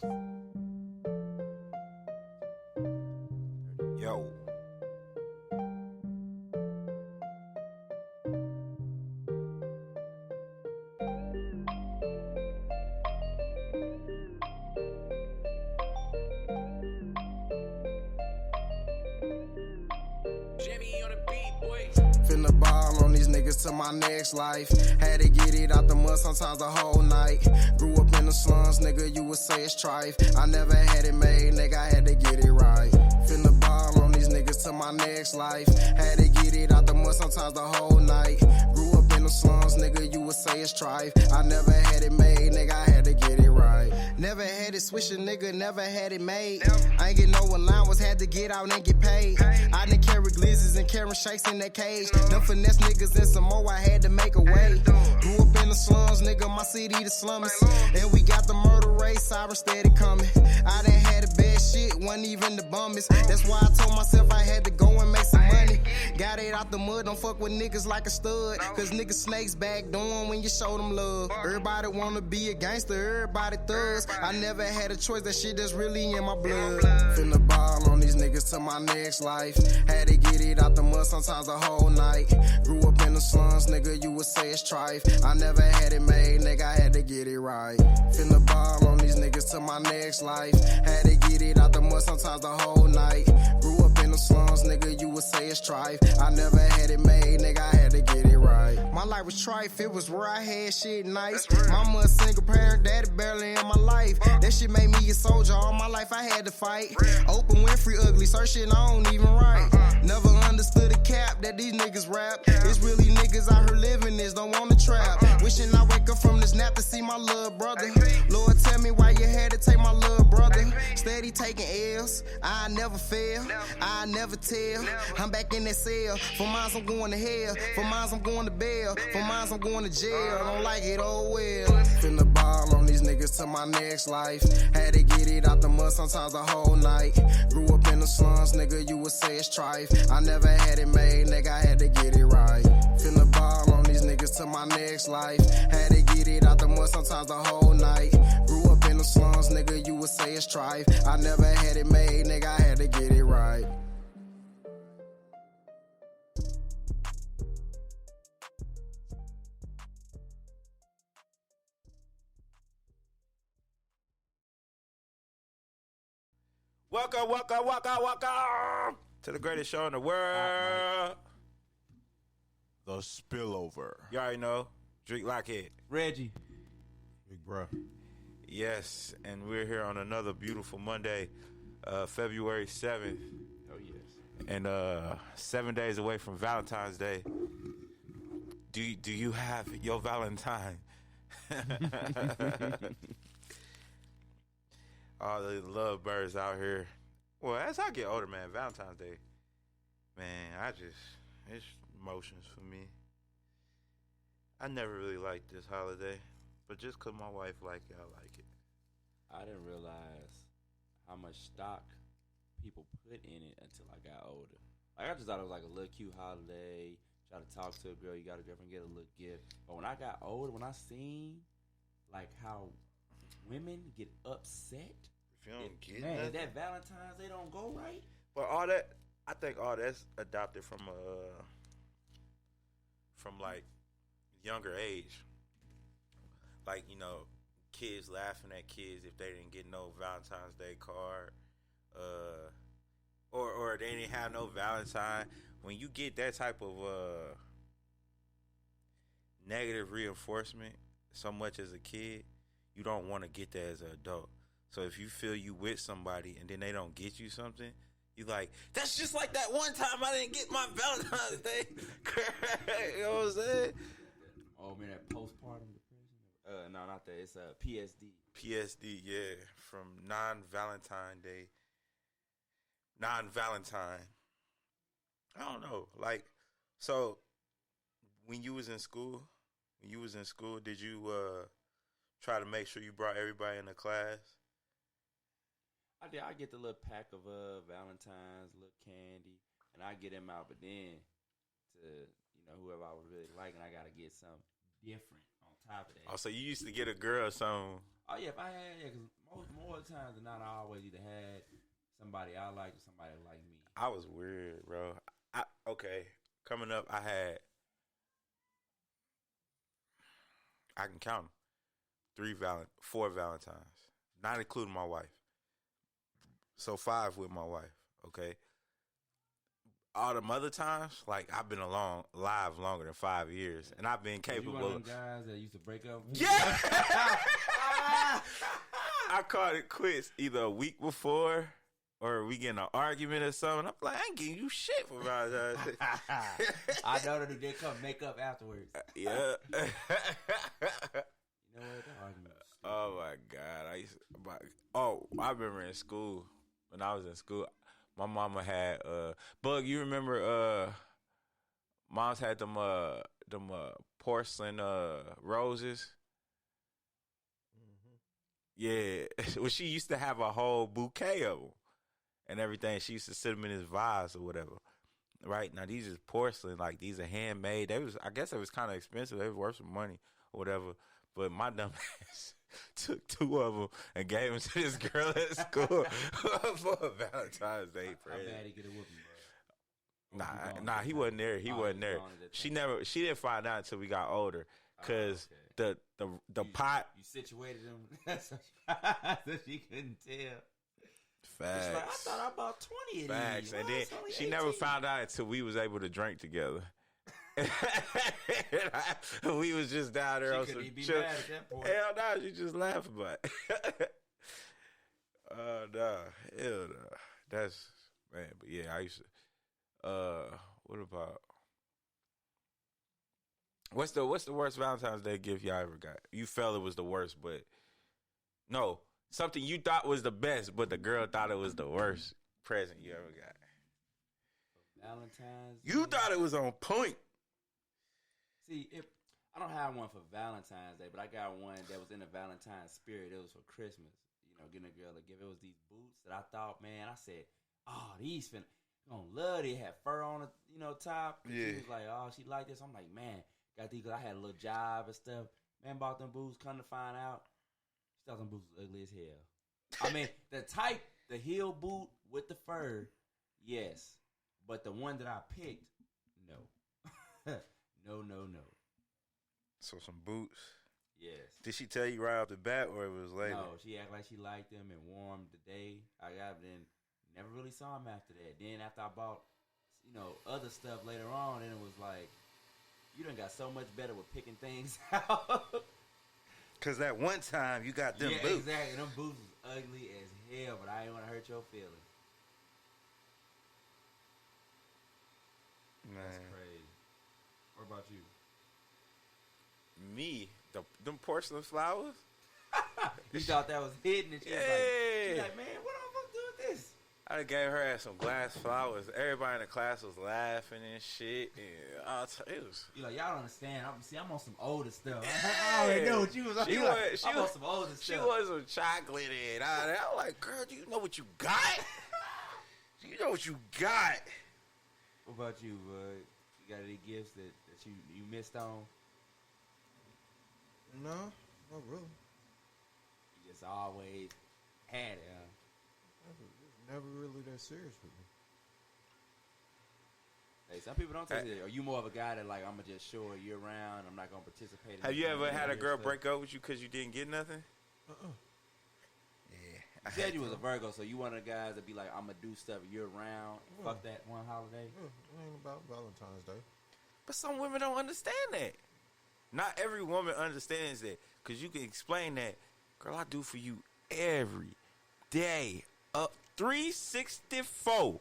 Yo. Finna ball on these niggas to my next life. Had to get it out the mud sometimes the whole night. Grew up in the slums, nigga, you would say it's trife. I never had it made, nigga, I had to get it right. Finna ball on these niggas to my next life. Had to get it out the mud sometimes the whole night. Grew up in the slums, nigga, you would say it's trife. I never had it made, nigga, I had to get it right. Never had it switching, nigga, never had it made. I ain't get no allowance, had to get out and get paid. I done carry glizzes and carry shakes in that cage. Them finesse niggas and some more, I had to make a way. Grew up in the slums, nigga, my city the slummiest. And we got the murder rate, siren steady coming. I done had a bad shit, wasn't even the bummest. That's why I told myself I had to go and make some money. Got it out the mud, don't fuck with niggas like a stud. Cause niggas snakes back doing when you show them love. Everybody wanna be a gangster, everybody thugs. I never had a choice, that shit that's really in my blood. Finna ball on these niggas to my next life. Had to get it out the mud sometimes the whole night. Grew up in the slums, nigga, you would say it's trife. I never had it made, nigga, I had to get it right. Finna ball on these niggas to my next life. Had to get it out the mud sometimes the whole night. Grew up in the slums, nigga, you would say it's trife. I never had it made, nigga, I had to get it right. My life was trife, it was where I had shit nice. Mama a single parent, daddy barely in my life. That shit made me a soldier, all my life I had to fight. Oprah Winfrey ugly, search shit I don't even write. Never understood the cap that these niggas rap. It's really niggas out here living this, don't wanna trap. Wishing I wake up from this nap to see my little brother. Lord, tell me why you had to take my little brother. Steady taking L's, I never fail, I never tell. I'm back in that cell, for mines I'm going to hell. For mines I'm going to bail, for mines I'm going to jail. I don't like it, oh well. Finna ball on these niggas to my next life. Had to get it out the mud sometimes the whole night. Grew up in the slums, nigga, you would say it's trife. I never had it made, nigga, I had to get it right. Finna ball on these niggas to my next life. Had to get it out the mud sometimes the whole night. Grew up in the slums, nigga, you would say it's trife. I never had it made, nigga, I had to get it right. Welcome to the greatest show in the world. The S.P.I.L.L Over. You already know, Drake Lockhead. Reggie. Big bruh. Yes, and we're here on another beautiful Monday, February 7th. Oh, yes. And 7 days away from Valentine's Day. Do you have your Valentine? All the love birds out here. Well, as I get older, man, Valentine's Day, man, it's emotions for me. I never really liked this holiday, but just 'cause my wife like it, I like it. I didn't realize how much stock people put in it until I got older. Like, I just thought it was like a little cute holiday. Try to talk to a girl, you got a girlfriend, get a little gift. But when I got older, when I seen like how women get upset, If you don't get man, nothing. that Valentine's they don't go right. But all that, I think all that's adopted from like younger age. Like, you know, kids laughing at kids if they didn't get no Valentine's Day card, or they didn't have no Valentine. When you get that type of negative reinforcement so much as a kid, you don't want to get that as an adult. So if you feel you with somebody and then they don't get you something, you like, that's just like that one time I didn't get my Valentine's Day. You know what I'm saying? Oh man, that postpartum depression. No, not that. It's PSD. PSD, yeah, from non-Valentine. I don't know. Like, so when you was in school, did you try to make sure you brought everybody in the class? I did. I get the little pack of Valentine's, little candy, and I get them out. But then to whoever I was really liking, I gotta get something different on top of that. Oh, so you used to get a girl something. Oh yeah, if I had, because more more times than not, I always either had somebody I liked or somebody like me. I was weird, bro. Okay, coming up, I can count them. 4 Valentines, not including my wife. So 5 with my wife. Okay. All them other times, like I've been live longer than 5 years, and I've been capable. You one of them guys that used to break up? Yeah. I called it quits either a week before or we get in an argument or something. I'm like, I ain't giving you shit for Valentine's Day. I know that they come make up afterwards. Yeah. You know what? That argument was stupid. Oh my God. I remember in school, when I was in school, my mama had Bug, you remember moms had them porcelain roses? Yeah. Well, she used to have a whole bouquet of them and everything. She used to sit them in his vase or whatever. Right? Now, these is porcelain. Like, these are handmade. I guess it was kind of expensive. They was worth some money or whatever. But my dumb ass took 2 of them and gave them to this girl at school for a Valentine's Day present. How bad he get a whooping, bro? Nah, he wasn't there. He wasn't there. She didn't find out until we got older. Cause the pot. You situated him so she couldn't tell. Facts. Like, I thought I bought 20 of these. Facts. And then she 18. never found out until we was able to drink together. We was just down there on some chill. Mad at that point. Hell no, she just laughed about it. Nah, hell no. That's man, but yeah, I used to. What about? What's the worst Valentine's Day gift y'all ever got? You felt it was the worst, but no, something you thought was the best, but the girl thought it was the worst present you ever got. Valentine's Day? You thought it was on point. See, I don't have one for Valentine's Day, but I got one that was in the Valentine spirit. It was for Christmas. You know, getting a girl a gift. It was these boots that I thought, man, I said, oh, these gonna love it. It had fur on the, top. Yeah. She was like, oh, she liked this. I'm like, man, got these. I had a little job and stuff. Man, bought them boots. Come to find out, she thought them boots was ugly as hell. I mean, the heel boot with the fur, yes. But the one that I picked, no. No. So some boots. Yes. Did she tell you right off the bat, or it was later? No, she acted like she liked them and wore them the day I got them. Then never really saw them after that. Then after I bought, other stuff later on, then it was like, you done got so much better with picking things out. Cause that one time you got them boots. Exactly. Them boots was ugly as hell, but I didn't want to hurt your feelings. Man. That's crazy. What about you? Me, them porcelain flowers. You thought that was hidden, and she was like, man, what am I supposed to do with this? I done gave her some glass flowers. Everybody in the class was laughing and shit. And it was. You like, y'all don't understand. I'm on some older stuff. I already know what you was on. I'm on some older stuff. She was some chocolate and all that. I'm like, girl, do you know what you got? Do you know what you got? What about you, bud? You got any gifts that you missed on? No, not really. You just always had it, huh? It's never really that serious with me. Hey, some people don't take it. Are you more of a guy that like, I'm gonna just show it year round? I'm not gonna participate. Have you ever had a girl break up with you because you didn't get nothing? Yeah. You said you was a Virgo, so you one of the guys that be like, I'm gonna do stuff year round. Yeah. Fuck that one holiday. Yeah, it ain't about Valentine's Day. But some women don't understand that. Not every woman understands that. Because you can explain that, girl, I do for you every day. Up 364.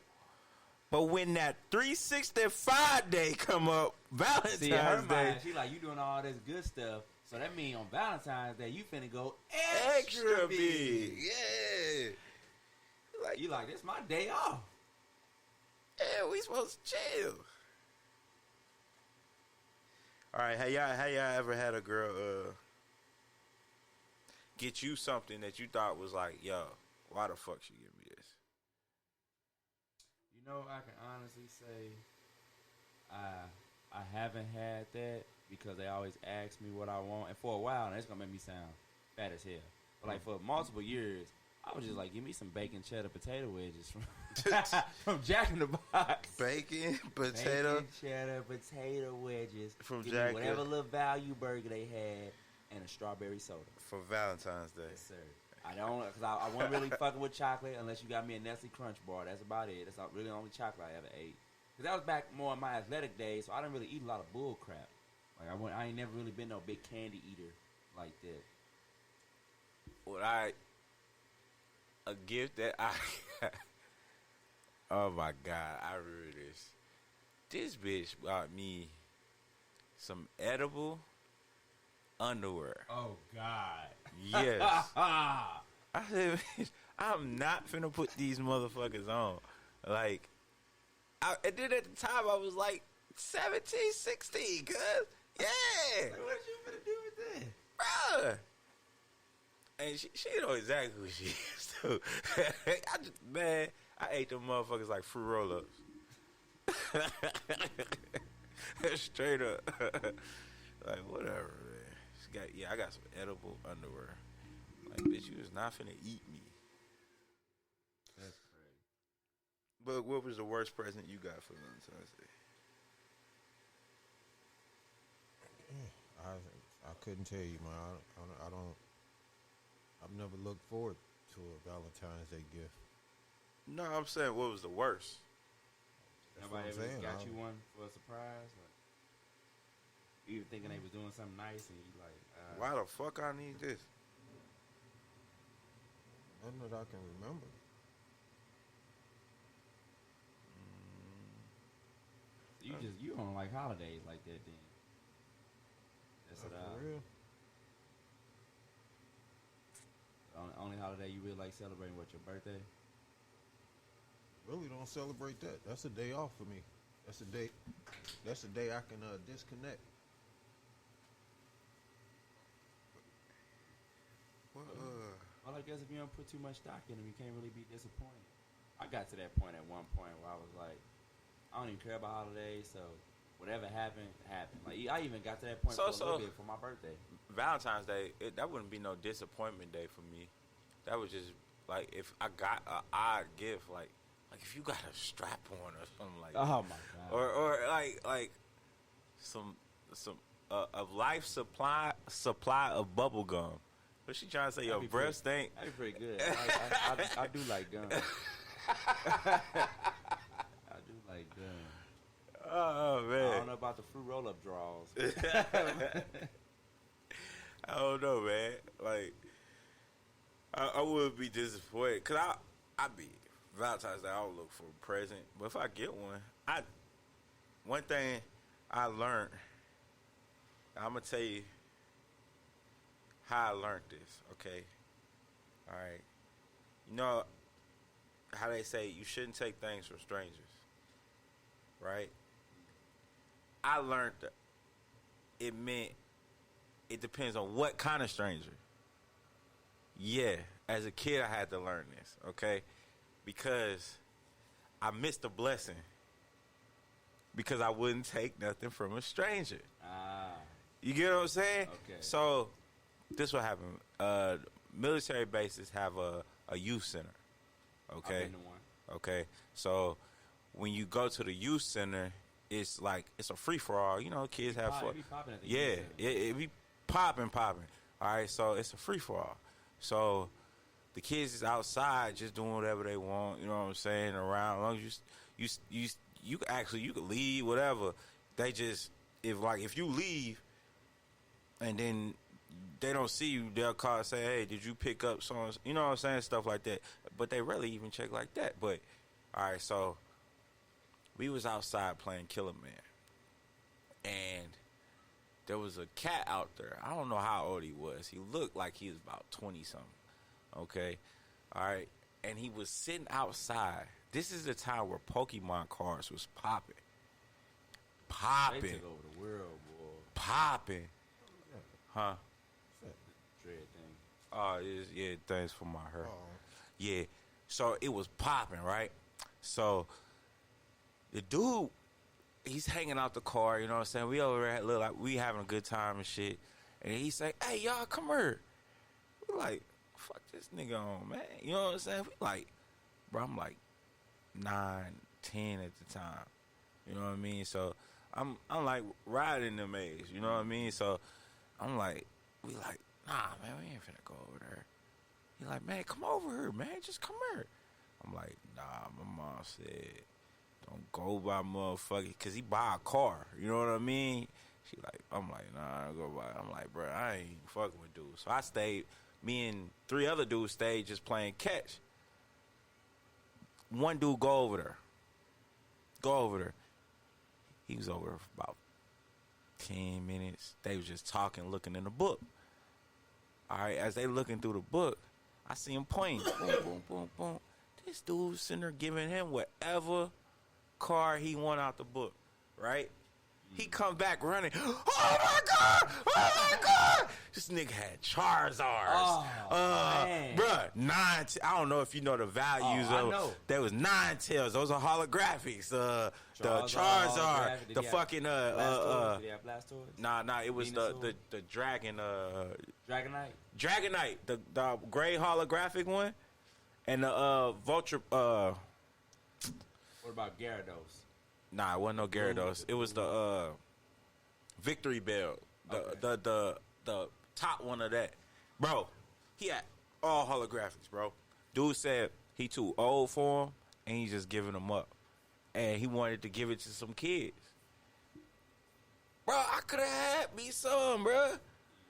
But when that 365 day come up, Valentine's See, in her Day. mind, she like, you doing all this good stuff. So that means on Valentine's Day, you finna go Extra big. Yeah. You like, this my day off. Yeah, we supposed to chill. All right, have y'all ever had a girl get you something that you thought was like, yo, why the fuck she give me this? You know, I can honestly say I haven't had that because they always ask me what I want. And for a while, and it's going to make me sound fat as hell. But like for multiple years, I was just like, give me some bacon cheddar potato wedges from Jack in the Box. Bacon, potato. Bacon cheddar potato wedges From give Jack. me whatever little value burger they had, and a strawberry soda. For Valentine's Day. Yes, sir. I don't, because I wasn't really fucking with chocolate unless you got me a Nestle Crunch bar. That's about it. That's really the only chocolate I ever ate. Because that was back more in my athletic days, so I didn't really eat a lot of bull crap. Like, I ain't never really been no big candy eater like that. A gift that I oh my God, I remember this. This bitch bought me some edible underwear. Oh, God. Yes. I said, bitch, I'm not finna put these motherfuckers on. Like, and then at the time, I was like 17, 16, cuz. Yeah. Like, what you finna do with that? Bruh. And she know exactly who she is, too. I ate them motherfuckers like fruit roll-ups. Straight up. Like, whatever, man. I got some edible underwear. Like, bitch, you was not finna eat me. That's crazy. But what was the worst present you got for Valentine's Day? I couldn't tell you, man. I've never looked forward to a Valentine's Day gift. No, I'm saying, what was the worst? That's what Nobody I'm ever saying. got you one for a surprise? Like, you even thinking they was doing something nice and you like, Why the fuck I need this? Nothing that I can remember. you don't like holidays like that then. That's For it. real? Only holiday you really like celebrating, what, your birthday? Really don't celebrate that. That's a day off for me. That's a day I can disconnect. Well, Well, I guess if you don't put too much stock in them, you can't really be disappointed. I got to that point at one point where I was like, I don't even care about holidays, so whatever happened, happened. Like, I even got to that point for a little bit for my birthday. Valentine's Day, that wouldn't be no disappointment day for me. That was just like if I got an odd gift, like if you got a strap on or something like that. Oh my God. Or like some a life supply of bubble gum. What she trying to say? Your breath stink? That'd be pretty good. I do like gum. I do like gum. Oh man. I don't know about the fruit roll-up draws. I don't know, man. Like, I would be disappointed. Because I be, Valentine's Day, I would look for a present. But if I get one thing I learned, I'm going to tell you how I learned this, okay? All right. You know how they say you shouldn't take things from strangers, right? I learned that it meant it depends on what kind of stranger. Yeah, as a kid, I had to learn this, okay? Because I missed a blessing because I wouldn't take nothing from a stranger. You get what I'm saying? Okay. So, this what happened. Military bases have a youth center, okay? I've been to one. Okay, so when you go to the youth center, it's a free for all. You know, kids have fun. It be popping at the Yeah, youth center. it be popping. All right, so it's a free for all. So the kids is outside just doing whatever they want. You know what I'm saying? Around, as long as you could leave, whatever. They just if you leave and then they don't see you, they'll call and say, hey, did you pick up songs? You know what I'm saying? Stuff like that. But they rarely even check like that. But, all right, so we was outside playing Killer Man. And there was a cat out there. I don't know how old he was. He looked like he was about 20-something. Okay? All right? And he was sitting outside. This is the time where Pokemon cards was popping. They took over the world, boy. Popping. Huh? Dread thing. Oh, yeah, thanks for my hair. Oh. Yeah, so it was popping, right? So the dude, he's hanging out the car, you know what I'm saying? We over there, look like we having a good time and shit. And he say, hey, y'all, come here. We're like, fuck this nigga on, man. You know what I'm saying? We like, bro, I'm like 9, 10 at the time. You know what I mean? So I'm like riding them age. You know what I mean? So I'm like, we like, nah, man, we ain't finna go over there. He like, man, come over here, man. Just come here. I'm like, nah, my mom said, don't go by motherfucker, cause he buy a car. You know what I mean? She like, I'm like, nah, I don't go by. I'm like, bro, I ain't fucking with dudes. So I stayed. Me and 3 other dudes stayed just playing catch. One dude go over there. He was over there for about 10 minutes. They was just talking, looking in the book. All right, as they looking through the book, I see him pointing. Boom, boom, boom, boom. This dude sitting there giving him whatever car he want out the book, right? He come back running. Oh my God! Oh my God! This nigga had Charizards. Bruh, I don't know if you know the values of. know. There was 9 tails. Those are holographics. The Charizard, the fucking Did he have Blastoise? Nah. It was the dragon. Dragonite. Dragonite, the gray holographic one, and the Vulture. What about Gyarados? Nah, it wasn't no Gyarados. It was the Victory Bell. The top one of that. Bro, he had all holographics, bro. Dude said he too old for him, and he's just giving them up. And he wanted to give it to some kids. Bro, I could have had me some, bro.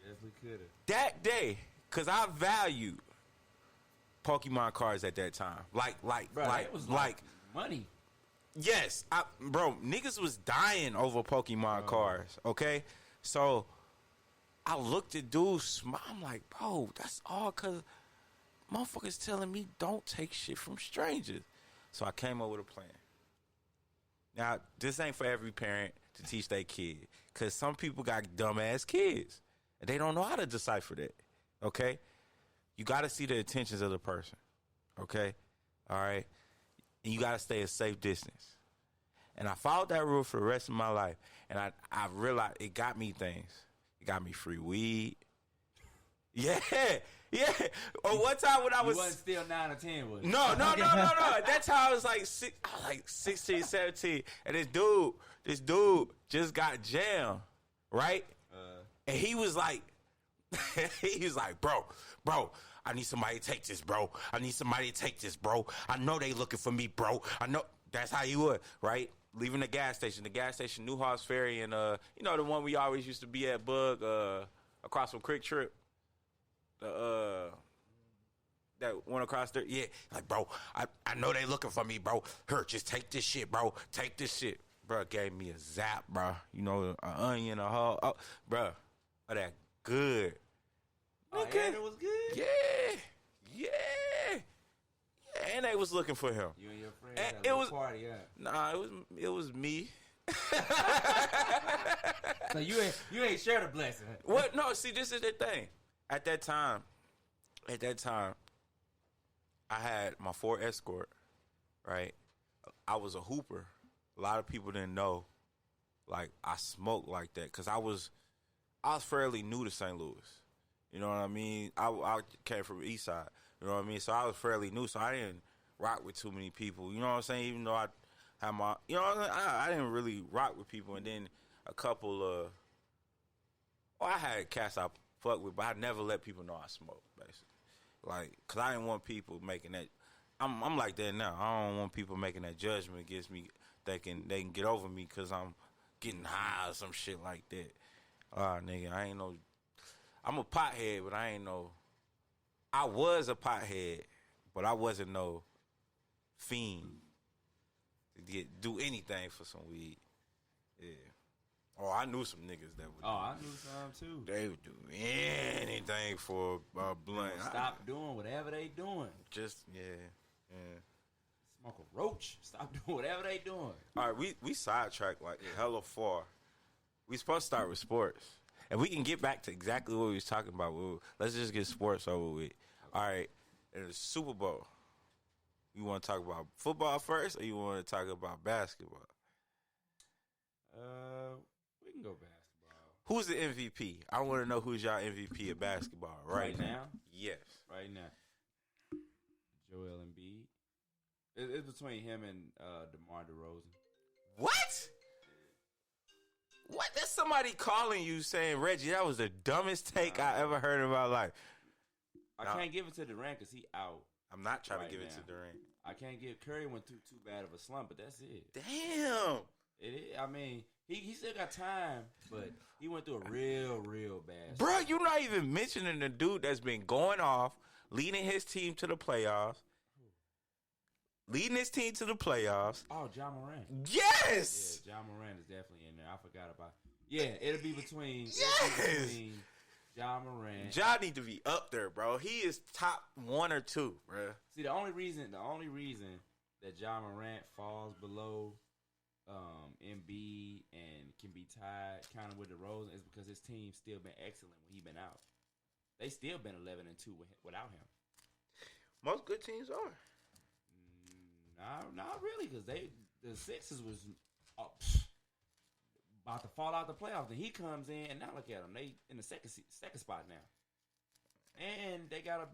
Yes, we could have. That day, because I valued Pokemon cards at that time. It was like money. Yes, bro, niggas was dying over Pokemon cards, okay? So, I looked at dudes, smile, I'm like, bro, that's all because motherfuckers telling me don't take shit from strangers. So, I came up with a plan. Now, this ain't for every parent to teach their kid, because some people got dumbass kids, and they don't know how to decipher that, okay? You got to see the intentions of the person, okay? All right? And you got to stay a safe distance. And I followed that rule for the rest of my life. And I realized it got me things. It got me free weed. Yeah. Or one time when I was... You wasn't still 9 or 10, was you? No. That's how I was like 16, 17. And this dude just got jammed, right? And he was like, bro, I need somebody to take this, bro. I know they looking for me, bro. I know. That's how he would, right? Leaving the gas station, Newhouse Ferry, and you know the one we always used to be at, Bug, across from Quick Trip. That one across there, yeah. Like, bro, I know they looking for me, bro. Here, just take this shit, bro. Take this shit, bro. Gave me a zap, bro. You know, an onion, a whole, bro. Oh, that good. Okay, it was good. Yeah. And they was looking for him. You and your friends And had it a was party, yeah. Nah, it was me. So you ain't shared a blessing. What? No, see, this is the thing. At that time, I had my Ford Escort, right? I was a hooper. A lot of people didn't know, like, I smoked like that because I was fairly new to St. Louis. You know what I mean? I came from the East Side. You know what I mean? So I was fairly new, so I didn't rock with too many people. You know what I'm saying? Even though I had my, you know what I'm saying? I didn't really rock with people. And then a couple I had cats I fuck with, but I never let people know I smoked, basically. Like, because I didn't want people making that. I'm like that now. I don't want people making that judgment against me. They can get over me because I'm getting high or some shit like that. Nigga, I ain't no. I'm a pothead, but I ain't no. I was a pothead, but I wasn't no fiend to do anything for some weed. Yeah. Oh, I knew some niggas that would. I knew some too. They would do anything for a blunt. Stop doing whatever they doing. Just yeah. Smoke a roach. Stop doing whatever they doing. All right, we sidetracked like hella far. We supposed to start with sports. And we can get back to exactly what we was talking about. Let's just get sports over with. All right, and the Super Bowl. You want to talk about football first, or you want to talk about basketball? We can go basketball. Who's the MVP? I want to know who's y'all MVP of basketball right now. Yes. right now. Joel Embiid. It's between him and DeMar DeRozan. What? What? That's somebody calling you saying, Reggie, that was the dumbest take I ever heard in my life. I can't give it to Durant because he out. I'm not trying to give now. it to Durant. I can't give Curry went through too bad of a slump, but that's it. Damn. It is. I mean, he still got time, but he went through a real bad. Bro, you're not even mentioning the dude that's been going off, leading his team to the playoffs. Leading his team to the playoffs. Oh, John Morant. Yes. Yeah, John Morant is definitely in there. I forgot about. Yeah, it'll be between. Yes. John Morant. John need to be up there, bro. He is top 1 or 2, bro. See, the only reason that John Morant falls below Embiid and can be tied kind of with DeRozan is because his team's still been excellent when he been out. They still been 11-2 without him. Most good teams are. Not really, because the Sixers was about to fall out the playoffs. Then he comes in, and now look at them. They in the second spot now, and they got a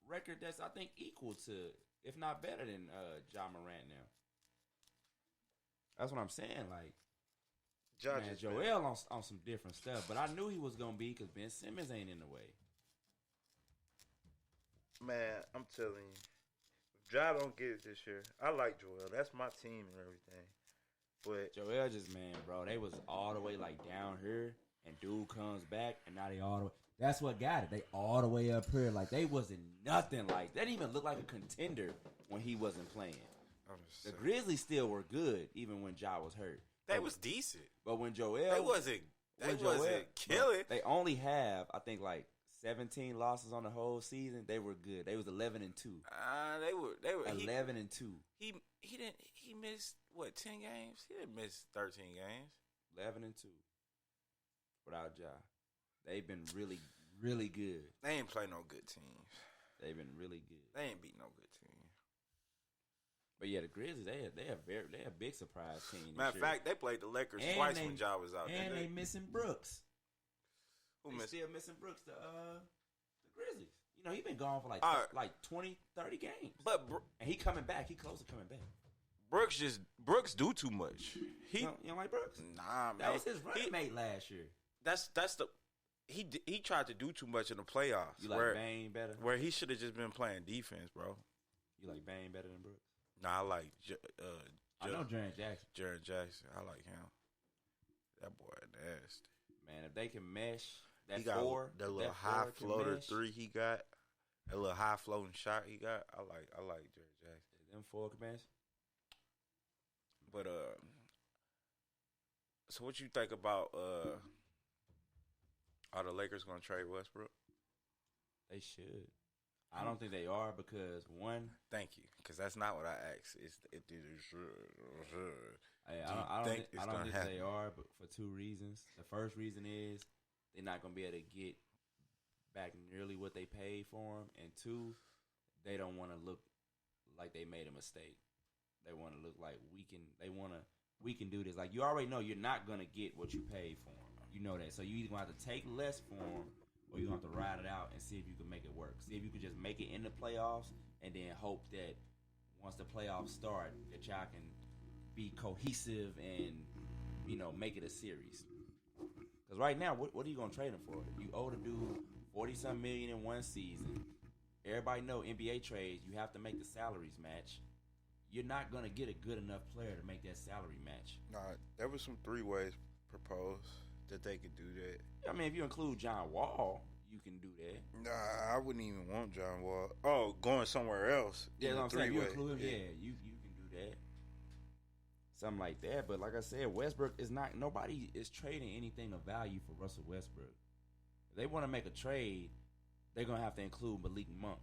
record that's I think equal to, if not better than John Morant now. That's what I'm saying. Like, man, Joel on some different stuff, but I knew he was gonna be because Ben Simmons ain't in the way. Man, I'm telling you. Ja don't get it this year. I like Joel. That's my team and everything. But Joel just, man, bro, they was all the way like down here, and dude comes back, and now they all the way. That's what got it. They all the way up here. Like, they wasn't nothing like. They didn't even look like a contender when he wasn't playing. The Grizzlies still were good, even when Ja was hurt. They was decent. But when Joel... They wasn't killing. They only have, I think, like, 17 losses on the whole season. They were good. They was 11-2. They were 11-2. He missed what, 10 games? He didn't miss 13 games. 11-2 without Ja. They've been really, really good. They ain't play no good teams. They've been really good. They ain't beat no good teams. But yeah, the Grizzlies, they a big surprise team. Matter of fact, they played the Lakers twice when Ja was out. And they missing Brooks. Who still missing Brooks? The Grizzlies. You know, he been gone for like 20, 30 games. But and he coming back. He close to coming back. Brooks do too much. You don't like Brooks? Nah, man. That was his running mate last year. He tried to do too much in the playoffs. You like Bane better? Where he should have just been playing defense, bro. You like Bane better than Brooks? Nah, I like I know Jaren Jackson. Jaren Jackson. I like him. That boy nasty. Man, if they can mesh that he got four, that little high floater three he got, that little high floating shot he got. I like Jaren Jackson. Them four can mesh. But so what you think about are the Lakers gonna trade Westbrook? They should. I don't think they are because one. Thank you, because that's not what I asked. I don't think they are, but for two reasons. The first reason is they're not gonna be able to get back nearly what they paid for them, and two, they don't want to look like they made a mistake. They want to look like we can do this. Like, you already know you're not gonna get what you paid for them. You know that, so you either gonna have to take less for them, or you're going to have to ride it out and see if you can make it work. See if you can just make it in the playoffs and then hope that once the playoffs start that y'all can be cohesive and, you know, make it a series. Because right now, what are you going to trade him for? You owe the dude $40-something million in one season. Everybody know NBA trades, you have to make the salaries match. You're not going to get a good enough player to make that salary match. Nah, there was some 3 ways proposed that they could do that. I mean, if you include John Wall, you can do that. Nah, I wouldn't even want John Wall. Oh, going somewhere else. Yeah, I'm saying, you include him, you can do that. Something like that. But like I said, Westbrook is not, nobody is trading anything of value for Russell Westbrook. If they want to make a trade, they're going to have to include Malik Monk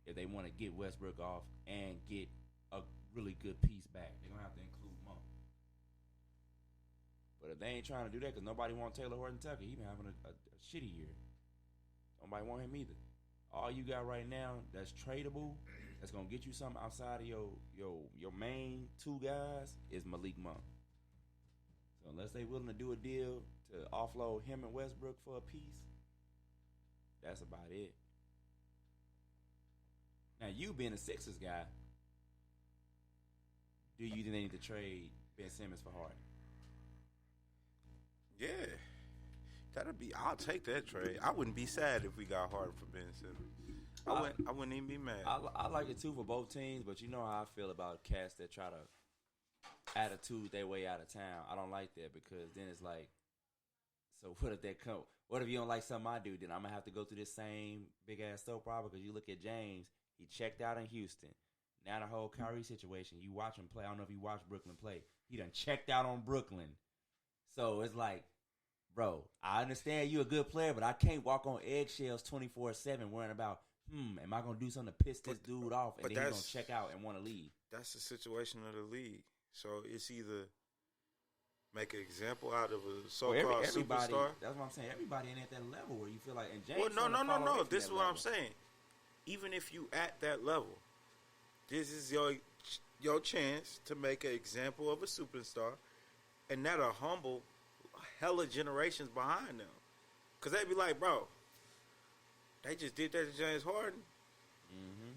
if they want to get Westbrook off and get a really good piece back. They're going to have to include Monk. But if they ain't trying to do that, because nobody want Taylor Horton-Tucker, he been having a shitty year. Nobody want him either. All you got right now that's tradable, that's gonna get you something outside of your main 2 guys is Malik Monk. So unless they willing to do a deal to offload him and Westbrook for a piece, that's about it. Now, you being a Sixers guy, do you think they need to trade Ben Simmons for Harden? Yeah. I'll take that trade. I wouldn't be sad if we got Harden for Ben Simmons. I wouldn't even be mad. I like it too for both teams, but you know how I feel about cats that try to attitude their way out of town. I don't like that because then it's like, so what if that come? What if you don't like something I do? Then I'm gonna have to go through this same big ass soap opera because you look at James, he checked out in Houston. Now the whole Kyrie situation, you watch him play. I don't know if you watch Brooklyn play. He done checked out on Brooklyn. So it's like, bro, I understand you a good player, but I can't walk on eggshells 24/7 worrying about, am I gonna do something to piss this dude off and then he's gonna check out and want to leave? That's the situation of the league. So it's either make an example out of a so-called superstar. That's what I'm saying. Everybody ain't at that level where you feel like. And James. Well, no. This is what I'm saying. Even if you at that level, this is your chance to make an example of a superstar, and that'll humble hella generations behind them. Because they be like, bro, they just did that to James Harden. Mm-hmm.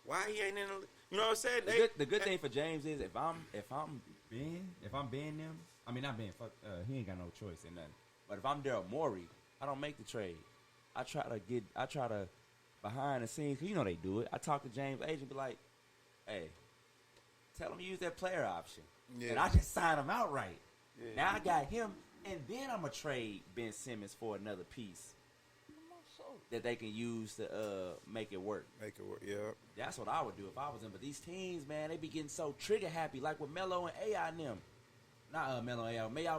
Why he ain't in the... You know what I'm saying? The good thing for James is if I'm Ben them, I mean not Ben, he ain't got no choice in nothing. But if I'm Daryl Morey, I don't make the trade. I try to behind the scenes, cause you know they do it. I talk to James' agent, be like, hey, tell him to use that player option. Yeah. And I just sign him outright. Yeah. Now I got him, and then I'm going to trade Ben Simmons for another piece that they can use to make it work. Yeah. That's what I would do if I was him. But these teams, man, they be getting so trigger happy, like with Melo and AI and them. Not Melo and AI.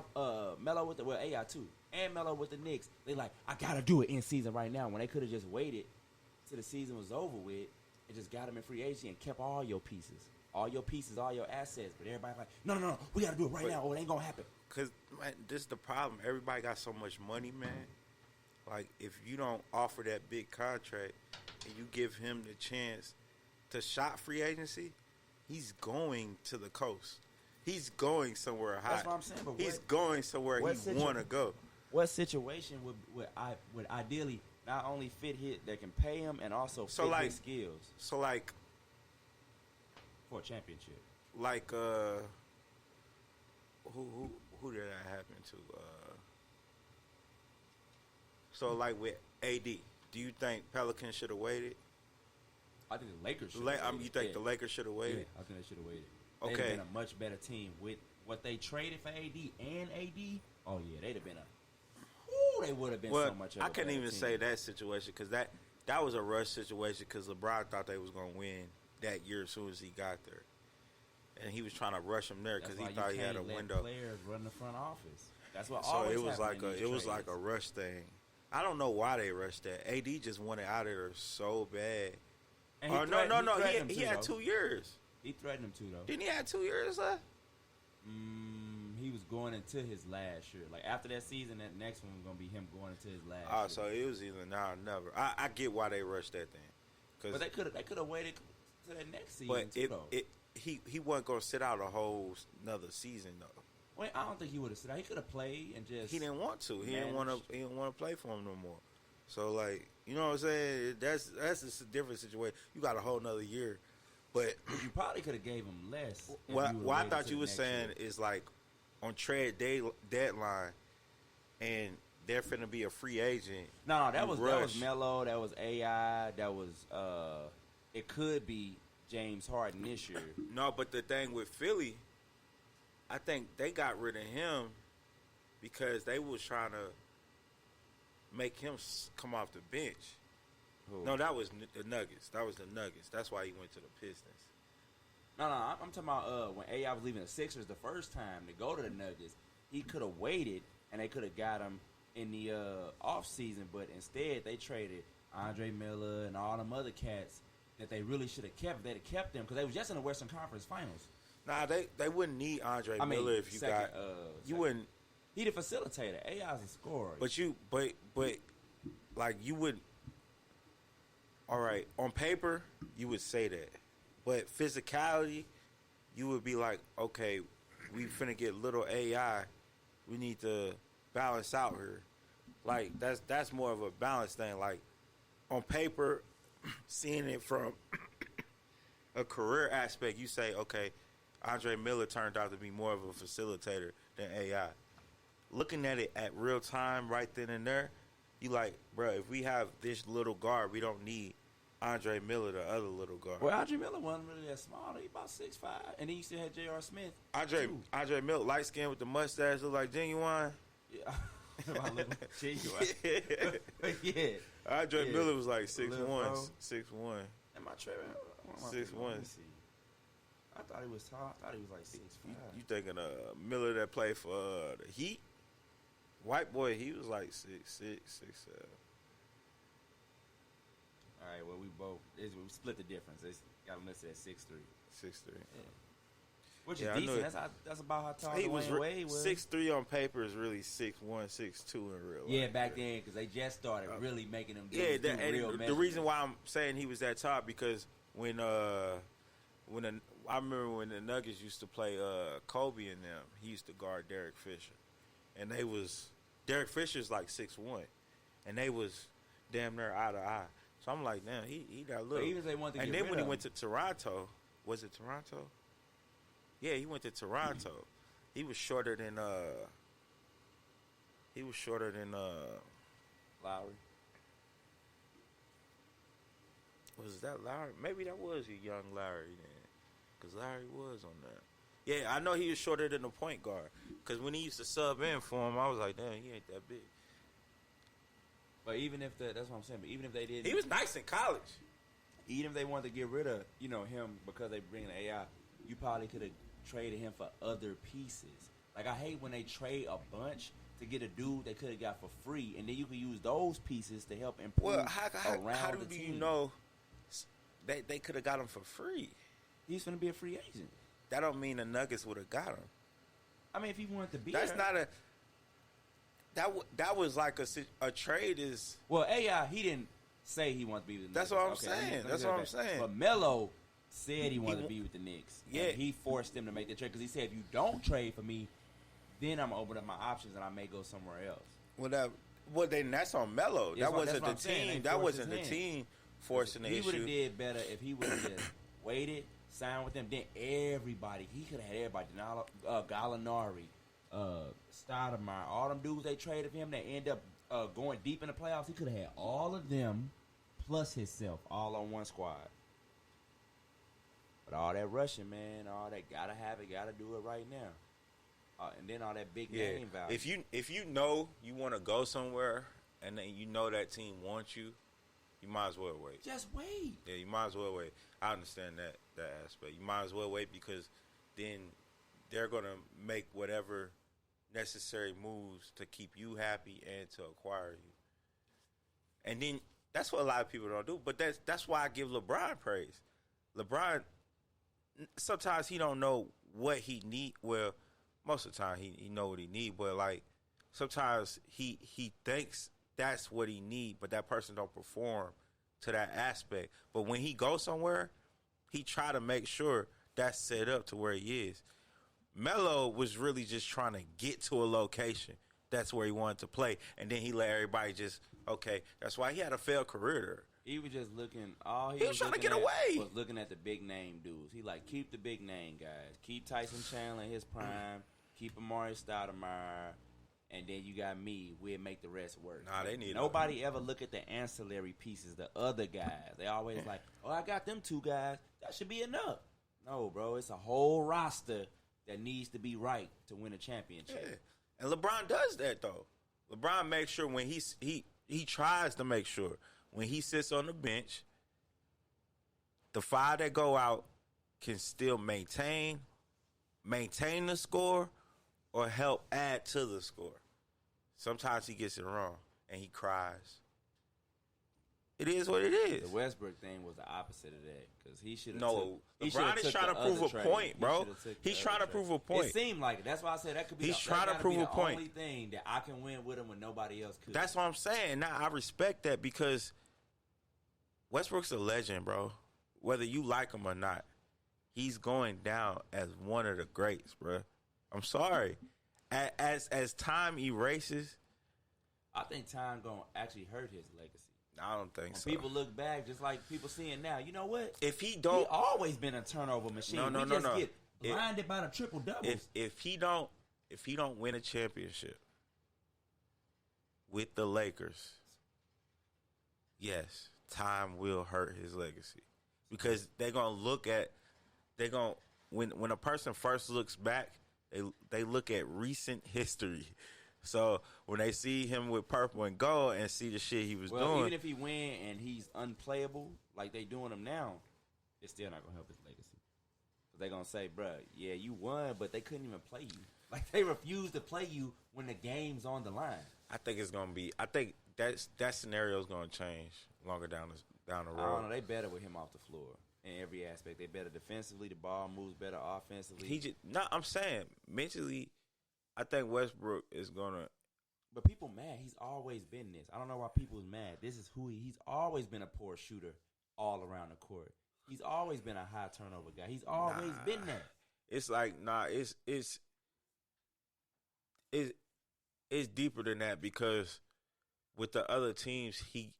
Melo with AI too. And Melo with the Knicks. They like, I got to do it in season right now, when they could have just waited till the season was over with and just got him in free agency and kept all your pieces, all your assets. But everybody like, no, we got to do it right now or it ain't going to happen. Because, man, this is the problem. Everybody got so much money, man. Like, if you don't offer that big contract and you give him the chance to shop free agency, he's going to the coast. He's going somewhere hot. That's what I'm saying. But he's going somewhere he want to go. What situation would ideally not only fit his that can pay him and also fit his skills? So, like, for a championship. Like, who did that happen to? So, like with AD, do you think Pelicans should have waited? I think the Lakers should have waited. You think the Lakers should have waited? Yeah, I think they should have waited. Okay. They'd have been a much better team with what they traded for AD and AD. Oh, yeah, they'd have been they would have been so much of a I can't better even team. say that situation because that was a rush situation because LeBron thought they was going to win that year as soon as he got there. And he was trying to rush him there because he thought he had a window. Players run the front office. That's what so always it was like trades. a rush thing. I don't know why they rushed that. AD just wanted out of there so bad. And he had 2 years. He threatened him too, though. Didn't he have 2 years left? He was going into his last year. Like, after that season, that next one was going to be him going into his last year. So it was either now or never. I get why they rushed that thing. But they could have waited to that next season, he wasn't going to sit out a whole another season, though. Well, I don't think he would have sit out. He could have played and just... He didn't want to. He didn't want to play for him no more. So, like, you know what I'm saying? That's a different situation. You got a whole nother year. But you probably could have gave him less. What I thought you were saying is, like, on trade deadline, and they're finna be a free agent. No, that was Melo. That was AI. That was it could be James Harden this year. No, but the thing with Philly, I think they got rid of him because they was trying to make him come off the bench. Who? No, that was the Nuggets. That's why he went to the Pistons. No, I'm talking about when AI was leaving the Sixers the first time to go to the Nuggets. He could have waited, and they could have got him in the off season, but instead they traded Andre Miller and all them other cats that they really should have kept. They'd have kept them because they was just in the Western Conference Finals. Nah, they wouldn't need Andre Miller if you got you wouldn't. He the facilitator. AI's a scorer. But like you would. All right, on paper you would say that, but physicality, you would be like, okay, we finna get little AI. We need to balance out here. Like that's more of a balance thing. Like on paper, seeing it from a career aspect, you say, okay, Andre Miller turned out to be more of a facilitator than AI. Looking at it at real time, right then and there, you like, bro, if we have this little guard, we don't need Andre Miller, the other little guard. Well, Andre Miller wasn't really that small. He about 6'5", and then you still had J.R. Smith. Andre Miller, light skin with the mustache, look like Genuine. Yeah, I look like Genuine. Yeah. Andre Miller was like 6'1", 6'1". Am I tripping? 6'1". I thought he was tall. I thought he was like 6'5". You thinking Miller that played for the Heat? White boy, he was like 6'6", 6'7". All right, well, we split the difference. It's got him listed at 6'3". 6'3". Yeah. Which is decent. That's about how tall he was. Wade was. 6'3" on paper is really 6'1", 6'2" in real life. Yeah, back then, because they just started really making them do real the reason why I'm saying he was that tall because when I remember when the Nuggets used to play Kobe and them, he used to guard Derek Fisher, and Derek Fisher's like 6'1", and they was damn near eye to eye. So I'm like, damn, he got little. But even if they wanted to and get then rid when he of went to Toronto, was it Toronto? Yeah, he went to Toronto. He was shorter than Lowry. Was that Lowry? Maybe that was a young Lowry then, because Lowry was on that. Yeah, I know he was shorter than the point guard. Because when he used to sub in for him, I was like, damn, he ain't that big. But even if that's what I'm saying. But even if they didn't, he was nice in college. Even if they wanted to get rid of him because they bring in AI, you probably could have traded him for other pieces. Like I hate when they trade a bunch to get a dude they could have got for free, and then you can use those pieces to help improve how the do team. you know they could have got him for free? He's going to be a free agent. That don't mean the Nuggets would have got him. I mean, if he wanted to be, that's not a. That was like a trade is. Well, AI he didn't say he wanted to be with the Knicks. That's what I'm saying. That's what I'm saying. But Melo said he wanted to be with the Knicks. Yeah, and he forced them to make the trade because he said, if you don't trade for me, then I'm gonna open up my options and I may go somewhere else. Then that's on Melo. That wasn't the team. That wasn't the team forcing the issue. He would have did better if he would have just waited, signed with them. Then everybody, he could have had everybody. Gallinari, Stoudemire, all them dudes they traded for him that end up going deep in the playoffs. He could have had all of them plus himself all on one squad. But all that rushing, man, all that gotta have it, gotta do it right now. And then all that big name value. If you know you want to go somewhere and then you know that team wants you, you might as well wait. Just wait. Yeah, you might as well wait. I understand that aspect. You might as well wait because then they're gonna make whatever necessary moves to keep you happy and to acquire you. And then that's what a lot of people don't do. But that's why I give LeBron praise. LeBron, sometimes he don't know what he need. Well, most of the time he know what he need, but like sometimes he thinks that's what he need, but that person don't perform to that aspect. But when he goes somewhere, he try to make sure that's set up to where he is. Melo was really just trying to get to a location. That's where he wanted to play, and then he let everybody just okay. That's why he had a failed career there. He was just looking. He was trying to get away. Was looking at the big name dudes. He like keep the big name guys. Keep Tyson Chandler in his prime. Keep Amari Stoudemire, and then you got me. We'll make the rest work. Nah, they need nobody ever look at the ancillary pieces, the other guys. They always like, oh, I got them two guys. That should be enough. No, bro, it's a whole roster that needs to be right to win a championship. Yeah. And LeBron does that though. LeBron makes sure when he tries to make sure when he sits on the bench, the five that go out can still maintain the score or help add to the score. Sometimes he gets it wrong and he cries. It is what it is. The Westbrook thing was the opposite of that because he should have. No, LeBron is trying to prove a point, bro. He's trying to prove a point. It seemed like it. That's why I said that could be. He's trying to prove a point. The only thing that I can win with him when nobody else could. That's what I'm saying. Now I respect that because Westbrook's a legend, bro. Whether you like him or not, he's going down as one of the greats, bro. I'm sorry. As time erases, I think time gonna actually hurt his legacy. I don't think When so. people look back, just like people seeing now, you know what? If he He don't, always been a turnover machine. No. We just get blinded by the triple doubles. if he don't win a championship with the Lakers, yes, time will hurt his legacy because they're gonna when a person first looks back, they look at recent history. So when they see him with purple and gold and see the shit he was doing, even if he win and he's unplayable like they doing him now, it's still not gonna help his legacy. Cause they gonna say, "Bruh, yeah, you won, but they couldn't even play you. Like they refused to play you when the game's on the line." I think that scenario is gonna change longer down the I don't road. know. They better with him off the floor in every aspect. They better defensively. The ball moves better offensively. I'm saying mentally, I think Westbrook is gonna. But people mad. He's always been this. I don't know why people is mad. This is who he's always been a poor shooter all around the court. He's always been a high turnover guy. He's always been that. It's like it's deeper than that because with the other teams, he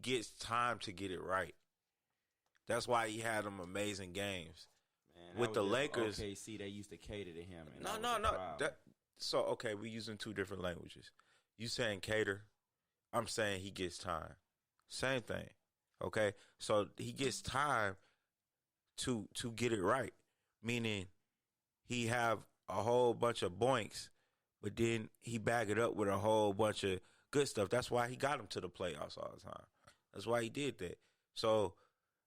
gets time to get it right. That's why he had them amazing games. Man, with the Lakers, OKC, they used to cater to him. And no. So okay, we're using two different languages. You saying cater, I'm saying he gets time. Same thing. Okay, so he gets time to get it right, meaning he have a whole bunch of boinks, but then he back it up with a whole bunch of good stuff. That's why he got him to the playoffs all the time. That's why he did that. So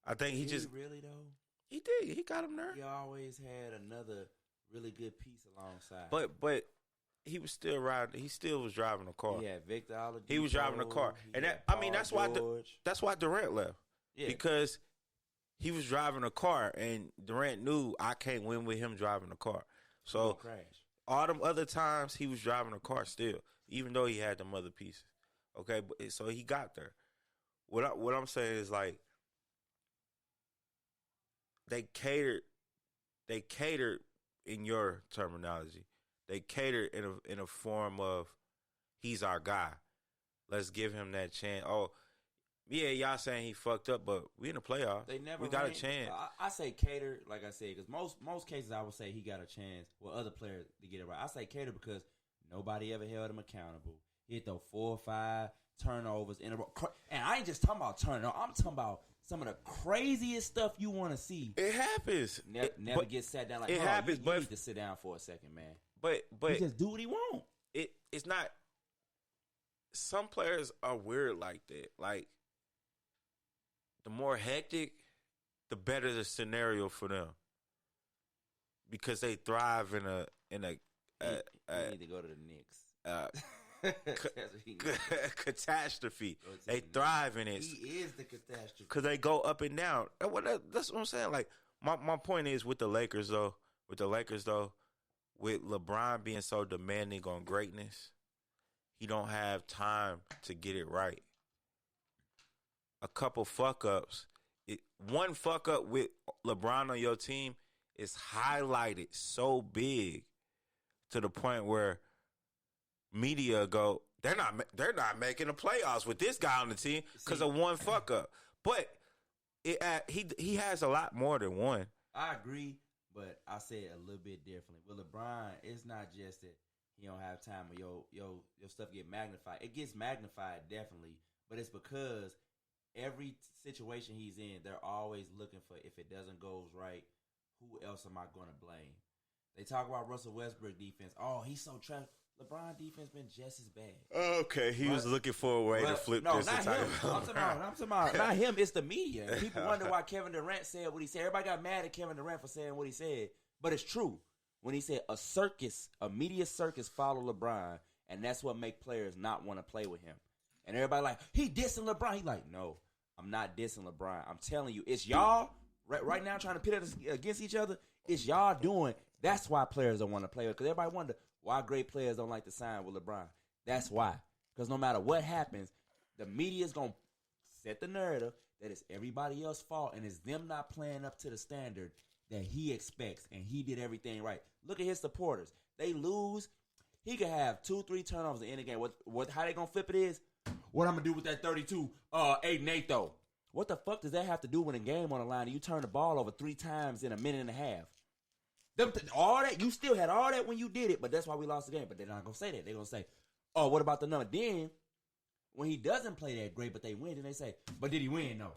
I think he just really though. He did. He got him there. He always had another really good piece alongside. But he was still riding. He still was driving a car. Yeah, Victor Oladipo. He was driving a car, and that's why Durant left. Yeah. Because he was driving a car, and Durant knew I can't win with him driving a car. So all them other times he was driving a car still, even though he had them other pieces. Okay, but so he got there. What I'm saying is like they catered in your terminology. They catered in a form of he's our guy. Let's give him that chance. Oh, yeah, y'all saying he fucked up, but we in the playoffs. We got a chance. I say cater, like I said, because most cases I would say he got a chance with other players to get it right. I say cater because nobody ever held him accountable. He hit those 4 or 5 turnovers in a row. And I ain't just talking about turnover. I'm talking about some of the craziest stuff you want to see. It happens. Never get sat down like, it happens, you need to sit down for a second, man. But he just do what he want. It's not. Some players are weird like that. Like the more hectic, the better the scenario for them because they thrive in a. He need to go to the Knicks. Catastrophe. They thrive in it. He is the catastrophe because they go up and down. That's what I'm saying. Like my point is with the Lakers though. With LeBron being so demanding on greatness, he don't have time to get it right. A couple fuck ups. One fuck up with LeBron on your team is highlighted so big to the point where media go, they're not making the playoffs with this guy on the team because of one fuck up. But he has a lot more than one. I agree. But I say it a little bit differently. With LeBron, it's not just that he don't have time or your stuff get magnified. It gets magnified definitely, but it's because every situation he's in, they're always looking for if it doesn't go right, who else am I going to blame? They talk about Russell Westbrook defense. Oh, he's so trash. LeBron defense been just as bad. Okay, he was looking for a way to flip this. No, not him. I'm talking about not him. It's the media. People wonder why Kevin Durant said what he said. Everybody got mad at Kevin Durant for saying what he said, but it's true. When he said a media circus follow LeBron, and that's what make players not want to play with him. And everybody like, he dissing LeBron. He like, no, I'm not dissing LeBron. I'm telling you, it's y'all right now trying to pit us against each other. It's y'all doing. That's why players don't want to play with. Because everybody wonder why great players don't like to sign with LeBron. That's why. Because no matter what happens, the media is going to set the narrative that it's everybody else's fault and it's them not playing up to the standard that he expects and he did everything right. Look at his supporters. They lose. He could have 2-3 turnovers in the game. How they going to flip it is what I'm gonna do with that 32, 8-8 though. What the fuck does that have to do with a game on the line and you turn the ball over 3 times in a minute and a half? All that, you still had all that when you did it, but that's why we lost the game. But they're not gonna say that. They're gonna say, oh, what about the number? Then when he doesn't play that great, but they win, then they say, but did he win though?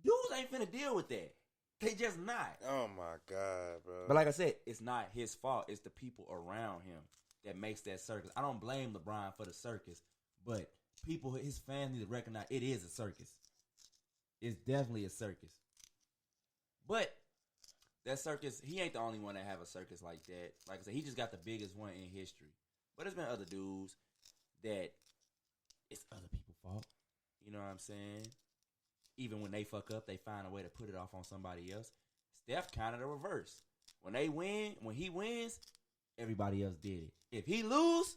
Dudes ain't finna deal with that. They just not. Oh my God, bro. But like I said, it's not his fault. It's the people around him that makes that circus. I don't blame LeBron for the circus, but people, his fans need to recognize it is a circus. It's definitely a circus. But that circus, he ain't the only one that have a circus like that. Like I said, he just got the biggest one in history. But there's been other dudes that it's other people's fault. You know what I'm saying? Even when they fuck up, they find a way to put it off on somebody else. Steph kind of the reverse. When they win, when he wins, everybody else did it. If he lose,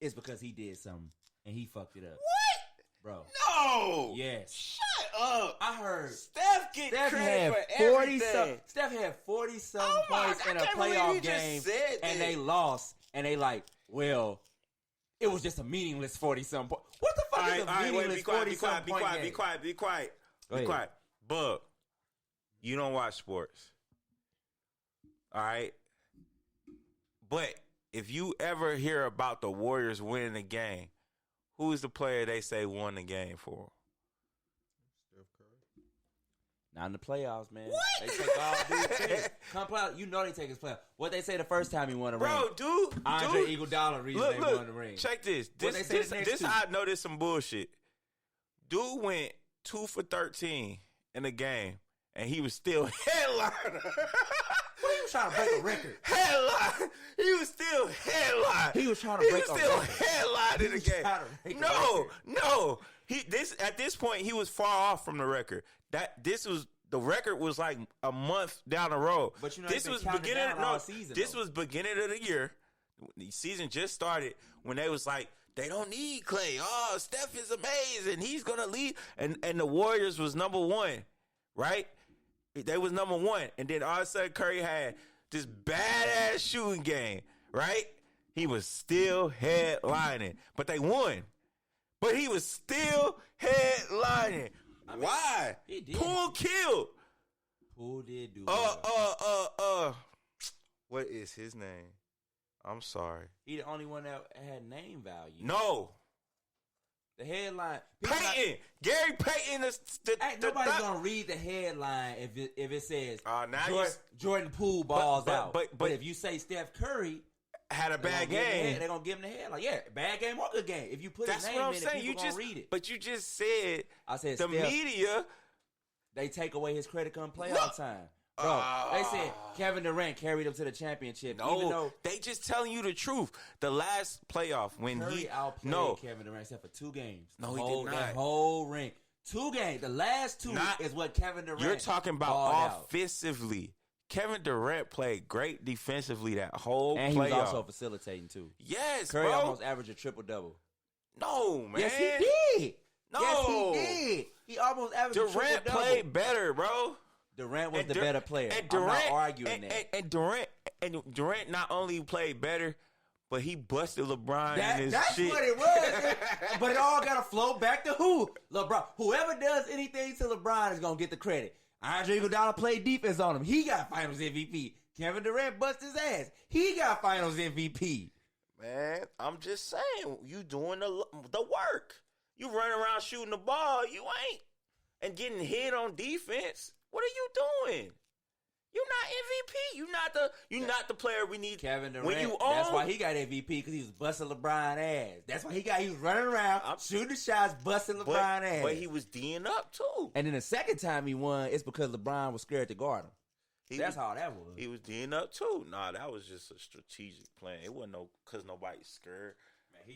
it's because he did something and he fucked it up. What? Bro. No. Yes. Shut up. I heard Steph get credit for everything. Steph had 40-some Oh my points God, in I a can't believe you playoff just game, said and that. they lost, and they like, well, it was just a meaningless 40-some points. What the fuck is a meaningless 40-some point game? Be quiet. Go Be ahead. quiet. Bug, you don't watch sports. All right? But if you ever hear about the Warriors winning a game, who is the player they say won the game for? Steph Curry. Not in the playoffs, man. What? They take all dudes serious. Come playoffs, you know they take his playoffs. What they say the first time he won a ring? Bro, dude. Andre Iguodala reason they won the Look, ring. check this. What they say the next This two? I know this some bullshit. Dude went 2 for 13 in a game, and he was still headliner. What are you trying to break a record? Headline. He was still headline. He was trying to break a He was still record. headline in the was trying game. to break a No, record. no. At this point he was far off from the record. The record was like a month down the road. But you know, this they've was been counting beginning. down all season, This though. was beginning of the year. The season just started when they was like, they don't need Clay. Oh, Steph is amazing. He's gonna lead. And the Warriors was number 1, right? They was number 1, and then all of a sudden Curry had this badass shooting game, right? He was still headlining, but they won. But he was still headlining. Why? he did. Poole killed. Who did do What is his name? I'm sorry. He the only one that had name value. No. The headline. people not- Payton. Gary Payton is Ain't nobody's gonna read the headline if it says now Jordan Poole balls out. but- But if you say Steph Curry had a bad game. they're gonna give him the headline. Yeah, bad game or good game. If you put That's his what name I'm in saying. it, people You gonna just read it. But you just said I said the Steph, media. they take away his credit come playoff time. Bro, they said Kevin Durant carried him to the championship. Even No, though they just telling you the truth. The last playoff when Curry outplayed no, Kevin Durant except for 2 games. No, The he did not. That whole ring. 2 games. The last 2 Not- is what Kevin Durant you're talking about balled out. offensively. Kevin Durant played great defensively that whole And he playoff. was also facilitating too. Yes, Curry bro. almost averaged a triple-double. No, man. Yes, he did. No. Yes, he did. He almost averaged a Durant triple-double. played better, bro. Durant was And the Dur- better player. and I'm Durant, not arguing and, that. And Durant not only played better, but he busted LeBron in his That's shit. what it was. But it all got to flow back to who? LeBron. Whoever does anything to LeBron is going to get the credit. Andre Iguodala played defense on him. He got Finals MVP. Kevin Durant busted his ass. He got Finals MVP. Man, I'm just saying, you doing the work. You running around shooting the ball, you ain't. And getting hit on defense. What are you doing? You're not MVP. You're not the player we need. Kevin Durant. When you That's own- why he got MVP, because he was busting LeBron ass. That's why he was running around, shooting the shots, busting LeBron ass. But he was D'ing up too. And then the second time he won, it's because LeBron was scared to guard him. That's how that was. He was D'ing up too. Nah, that was just a strategic plan. It wasn't because nobody's scared.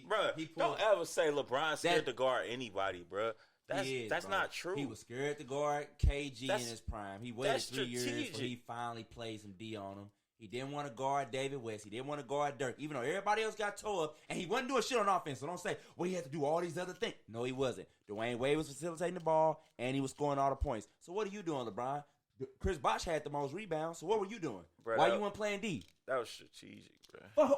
Bruh, don't ever say LeBron scared to guard anybody, bruh. That's bro. not true. He was scared to guard KG in his prime. He waited that's 3 years strategic. before he finally played some D on him. He didn't want to guard David West. He didn't want to guard Dirk, even though everybody else got tore up, and he wasn't doing shit on offense. So don't say, well, he had to do all these other things. No, he wasn't. Dwayne Wade was facilitating the ball, and he was scoring all the points. So what are you doing, LeBron? Chris Bosh had the most rebounds, so what were you doing? Bro, Why you weren't playing D? That was strategic, bruh.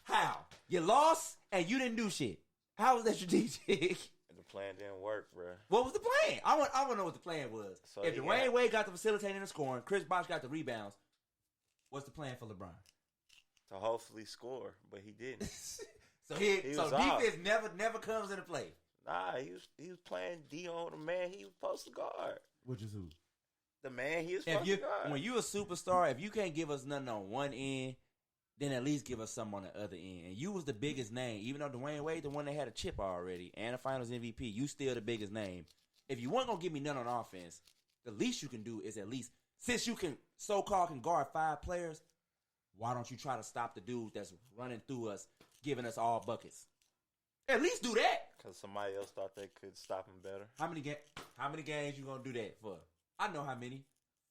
How? You lost, and you didn't do shit. How was that strategic? The plan didn't work, bro. What was the plan? I want to know what the plan was. So If Dwayne Wade got the facilitating and the scoring, Chris Bosh got the rebounds, what's the plan for LeBron? To hopefully score, but he didn't. So was defense never comes into play. Nah, he was playing Dion, the man he was supposed to guard. Which is who? The man he was supposed to guard. When you a superstar, if you can't give us nothing on one end, then at least give us something on the other end. And you was the biggest name, even though Dwayne Wade, the one that had a chip already, and a Finals MVP, you still the biggest name. If you weren't gonna give me none on offense, the least you can do is at least, since you can so-called can guard 5 players, why don't you try to stop the dudes that's running through us, giving us all buckets? At least do that. Because somebody else thought they could stop him better. How many games you gonna do that for? I know how many.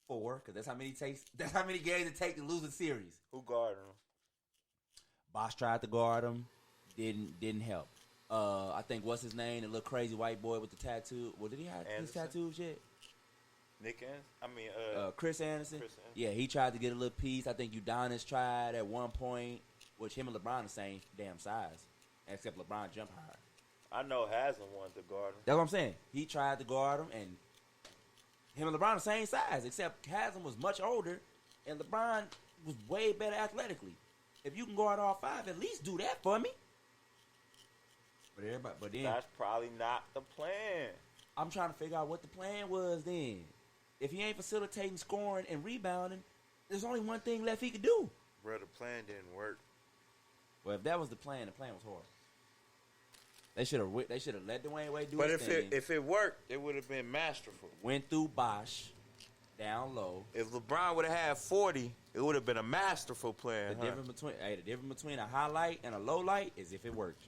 4, because that's how many takes. That's how many games it takes to lose a series. Who guarded him? Bosh tried to guard him, didn't help. I think what's his name? The little crazy white boy with the tattoo. Well, did he have his tattoos yet? Nick Anderson? Chris Anderson. Chris Anderson. Yeah, he tried to get a little piece. I think Udonis tried at one point, which him and LeBron the same damn size, except LeBron jump higher. I know Haslam wanted to guard him. That's what I'm saying. He tried to guard him, and him and LeBron the same size, except Haslam was much older, and LeBron was way better athletically. If you can guard all 5, at least do that for me. But then That's probably not the plan. I'm trying to figure out what the plan was then. If he ain't facilitating, scoring, and rebounding, there's only one thing left he could do. Bro, the plan didn't work. Well, if that was the plan was horrible. They should have let Dwayne Wade do But his thing. if it worked, it would have been masterful. Went through Bosh, down low. If LeBron would have had 40, it would have been a masterful plan. The difference between a highlight and a low light is if it worked.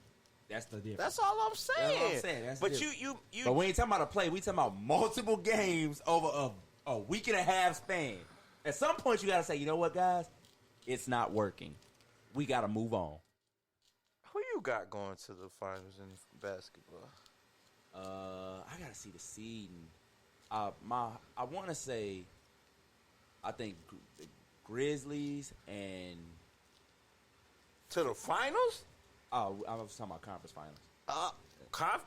That's the difference. That's all I'm saying. That's what I'm saying. That's but you. you. But we ain't talking about a play. We talking about multiple games over a week and a half span. At some point, you got to say, you know what, guys? It's not working. We got to move on. Who you got going to the finals in basketball? I got to see the seeding. I want to say, I think the Grizzlies and To the finals? I was talking about conference finals.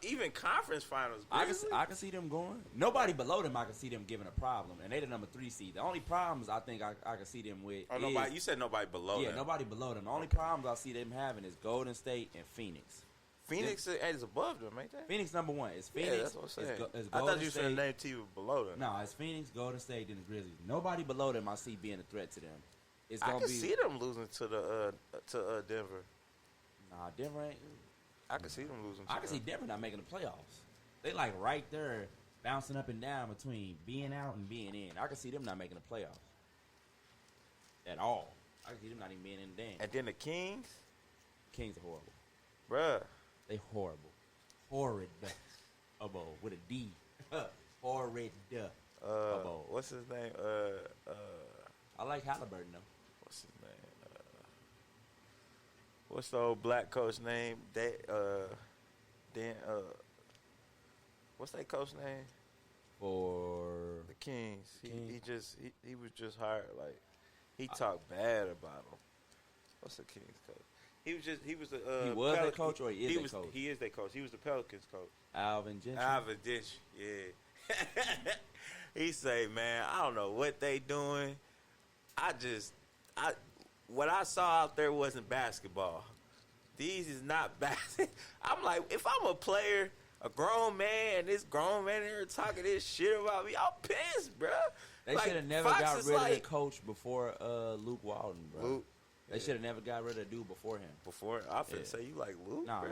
Even conference finals. I can see them going. Nobody below them I can see them giving a problem, and they the number 3 seed. The only problems I think I can see them with. Oh, nobody. You said nobody below them. Yeah, nobody below them. The only problems I see them having is Golden State and Phoenix. Phoenix is above them, ain't they? Phoenix number 1. It's Phoenix. Yeah, that's what I'm saying. It's I Golden thought you State. said name team below them. No, it's Phoenix, Golden State, and the Grizzlies. Nobody below them I see being a threat to them. It's I gonna can be. see them losing to Denver. Nah, Denver ain't. I can see them losing. I can see Denver not making the playoffs. They like right there, bouncing up and down between being out and being in. I can see them not making the playoffs at all. I can see them not even being in the game. And then the Kings, Kings are horrible. bruh. They horrible, horrid. With a D. Horrid. What's his name? I like Halliburton though. What's his name? What's the old black coach name? What's that coach name? For The Kings. Kings. He was just hired. Like he talked bad about him. What's the Kings coach? He was he was their coach or he is their coach? He is their coach. He was the Pelicans coach. Alvin Gentry. Alvin Gentry, yeah. He say, man, I don't know what they doing. What I saw out there wasn't basketball. These is not basketball. I'm like, if I'm a player, a grown man, and this grown man here talking this shit about me, I'm pissed, bro. They Like, should have never Fox got is rid of like- the coach before Luke Walton, bro. Luke, They should have never got rid of the dude before him. before I finna Yeah. say you like Luke, No. bro.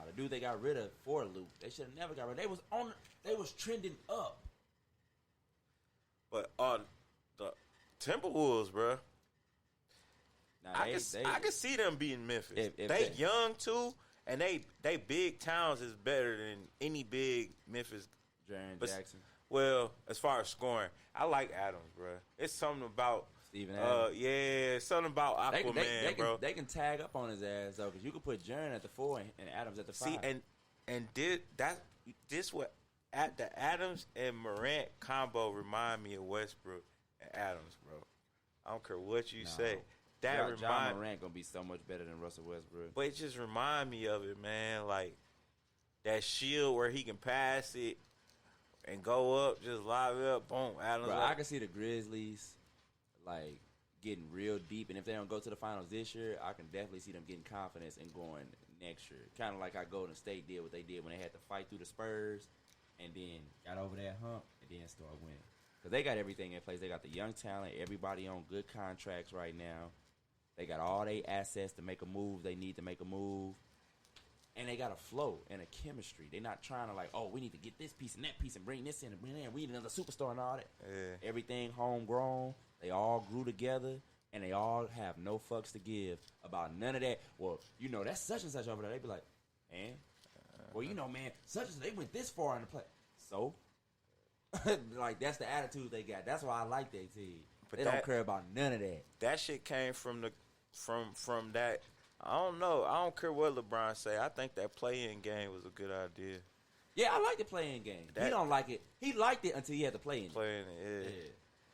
The dude they got rid of for Luke, they should have never got rid of. They was trending up. But the Timberwolves, bro. Now, I can see them beating Memphis. If they young too, and they big towns is better than any big Memphis. Jaren But- Jackson, Well, as far as scoring, I like Adams, bro. It's something about Steven Adams. yeah, something about Aquaman, bro. They can tag up on his ass though, because you could put Jaren at the 4 and Adams at the 5. See, and this what at the Adams and Morant combo remind me of Westbrook and Adams, bro. I don't care what you say. That John remind, Morant gonna be so much better than Russell Westbrook. but it just remind me of it, man. Like that shield where he can pass it and go up, just live it up, boom. Adams. Bro, I can see the Grizzlies like getting real deep, and if they don't go to the finals this year, I can definitely see them getting confidence and going next year. Kind of like how Golden State did what they did when they had to fight through the Spurs, and then got over that hump, and then start winning. Because they got everything in place. They got the young talent, everybody on good contracts right now. They got all their assets to make a move they need to make a move. And they got a flow and a chemistry. They're not trying to like, oh, we need to get this piece and that piece and bring this in and bring that in. We need another superstar and all that. Yeah. Everything homegrown. They all grew together, and they all have no fucks to give about none of that. Well, you know, that's such and such over there. They be like, man, well, you know, man, such and such, they went this far in the play. So, like, that's the attitude they got. That's why I like that team. But they don't care about none of that. That shit came from that. I don't know. I don't care what LeBron say. I think that play-in game was a good idea. Yeah, I like the play-in game. He don't like it. He liked it until he had to play in it. Playing it, yeah.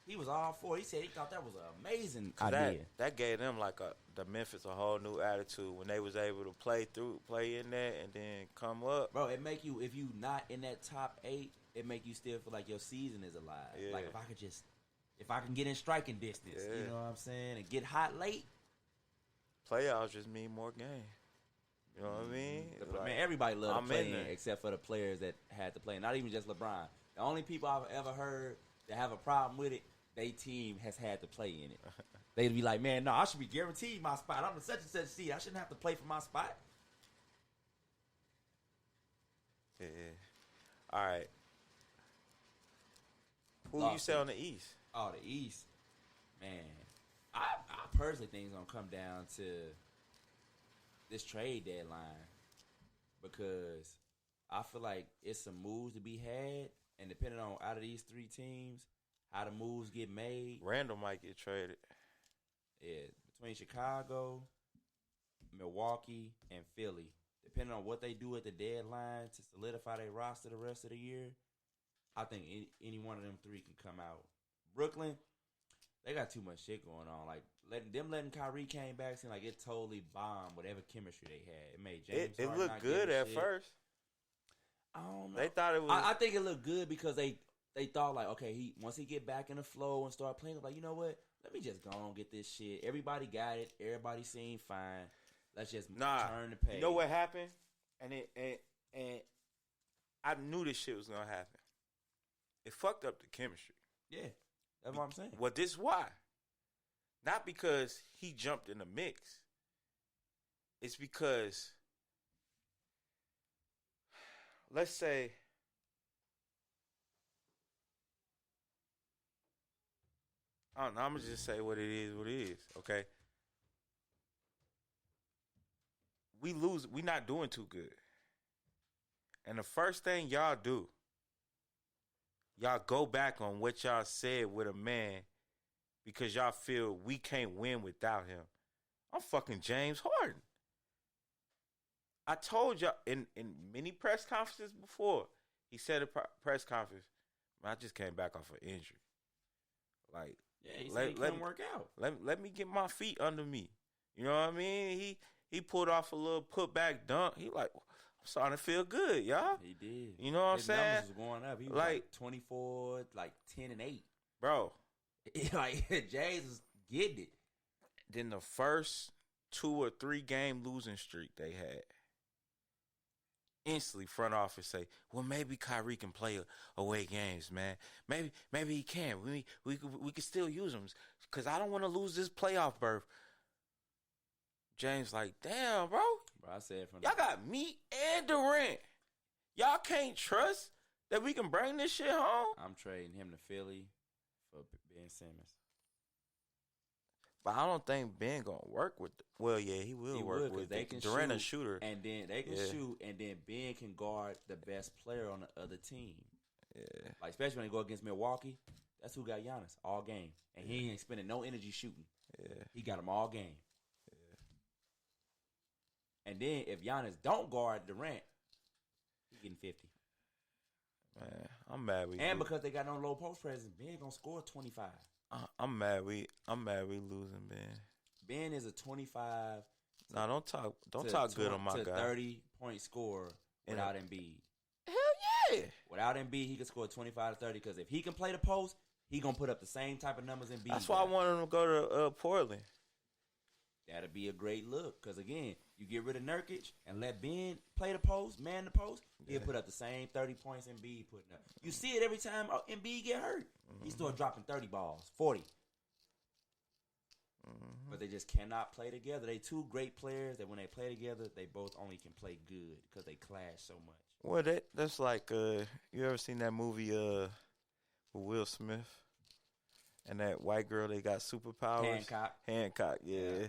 He was all for it. He said he thought that was an amazing idea. That gave them like the Memphis a whole new attitude when they was able to play in that and then come up. Bro, it make you, if you not in that top 8, it make you still feel like your season is alive. Yeah. Like if I can get in striking distance, you know what I'm saying, and get hot late. Playoffs just mean more game. You know what I mean? Like, man, everybody loved the play-in except for the players that had to play. Not even just LeBron. The only people I've ever heard that have a problem with it, they team has had to play in it. They'd be like, man, no, I should be guaranteed my spot. I'm the such and such seed. I shouldn't have to play for my spot. Yeah. All right. Who you say on the East? Oh, the East. Man, I personally think it's going to come down to this trade deadline because I feel like it's some moves to be had, and depending on out of these 3 teams, how the moves get made. Randall might get traded. Yeah, between Chicago, Milwaukee, and Philly. Depending on what they do at the deadline to solidify their roster the rest of the year, I think any one of them 3 can come out. Brooklyn, they got too much shit going on. Like letting Kyrie came back seemed like it totally bombed whatever chemistry they had. It made James It Harden looked not good give a at shit. first. I don't know. They thought it was. I think it looked good because they thought like, okay, once he get back in the flow and start playing, like, you know what? Let me just go on get this shit. Everybody got it. Everybody seemed fine. Let's just turn the page. You know what happened? And I knew this shit was gonna happen. It fucked up the chemistry. Yeah, that's what I'm saying. Well, this is why. Not because he jumped in the mix. It's because, let's say, I don't know, I'm going to just say what it is, okay? We lose, we not doing too good. And the first thing y'all do, y'all go back on what y'all said with a man because y'all feel we can't win without him. I'm fucking James Harden. I told y'all in many press conferences before, he said at a press conference, I just came back off an injury. Like, yeah, he said he couldn't work out. Let me get my feet under me. You know what I mean? He pulled off a little putback dunk. He like, I'm starting to feel good, y'all. He did. You know what I'm His saying? numbers was going up. He was like 24, like 10 and 8. Bro. Like, James was getting it. Then the first 2 or 3 game losing streak they had, instantly front office say, well, maybe Kyrie can play away games, man. Maybe he can. We can still use him because I don't want to lose this playoff berth. James like, damn, bro. Bro, I said from y'all got me and Durant. Y'all can't trust that we can bring this shit home. I'm trading him to Philly for Ben Simmons. But I don't think Ben gonna work with. Well, yeah, he will work with. They can Durant shoot, a shooter, and then they can shoot, and then Ben can guard the best player on the other team. Yeah, like especially when they go against Milwaukee, that's who got Giannis all game, and he ain't spending no energy shooting. Yeah, he got him all game. And then if Giannis don't guard Durant, he getting 50. Man, I'm mad because they got no low post presence, Ben gonna score 25. I'm mad we losing Ben. Ben is a 25. Nah, don't talk good on my guy. 30-point scorer without Embiid. Hell yeah. Without Embiid, he can score 25 to 30 because if he can play the post, he going to put up the same type of numbers Embiid. That's why I wanted him to go to Portland. That'd be a great look because, again, you get rid of Nurkic and let Ben play the post, man the post, he'll put up the same 30 points Embiid putting up. You see it every time Embiid get hurt. He start dropping 30 balls, 40. But they just cannot play together. They two great players that when they play together, they both only can play good because they clash so much. Well, that's like, you ever seen that movie with Will Smith? And that white girl, they got superpowers. Hancock, yeah.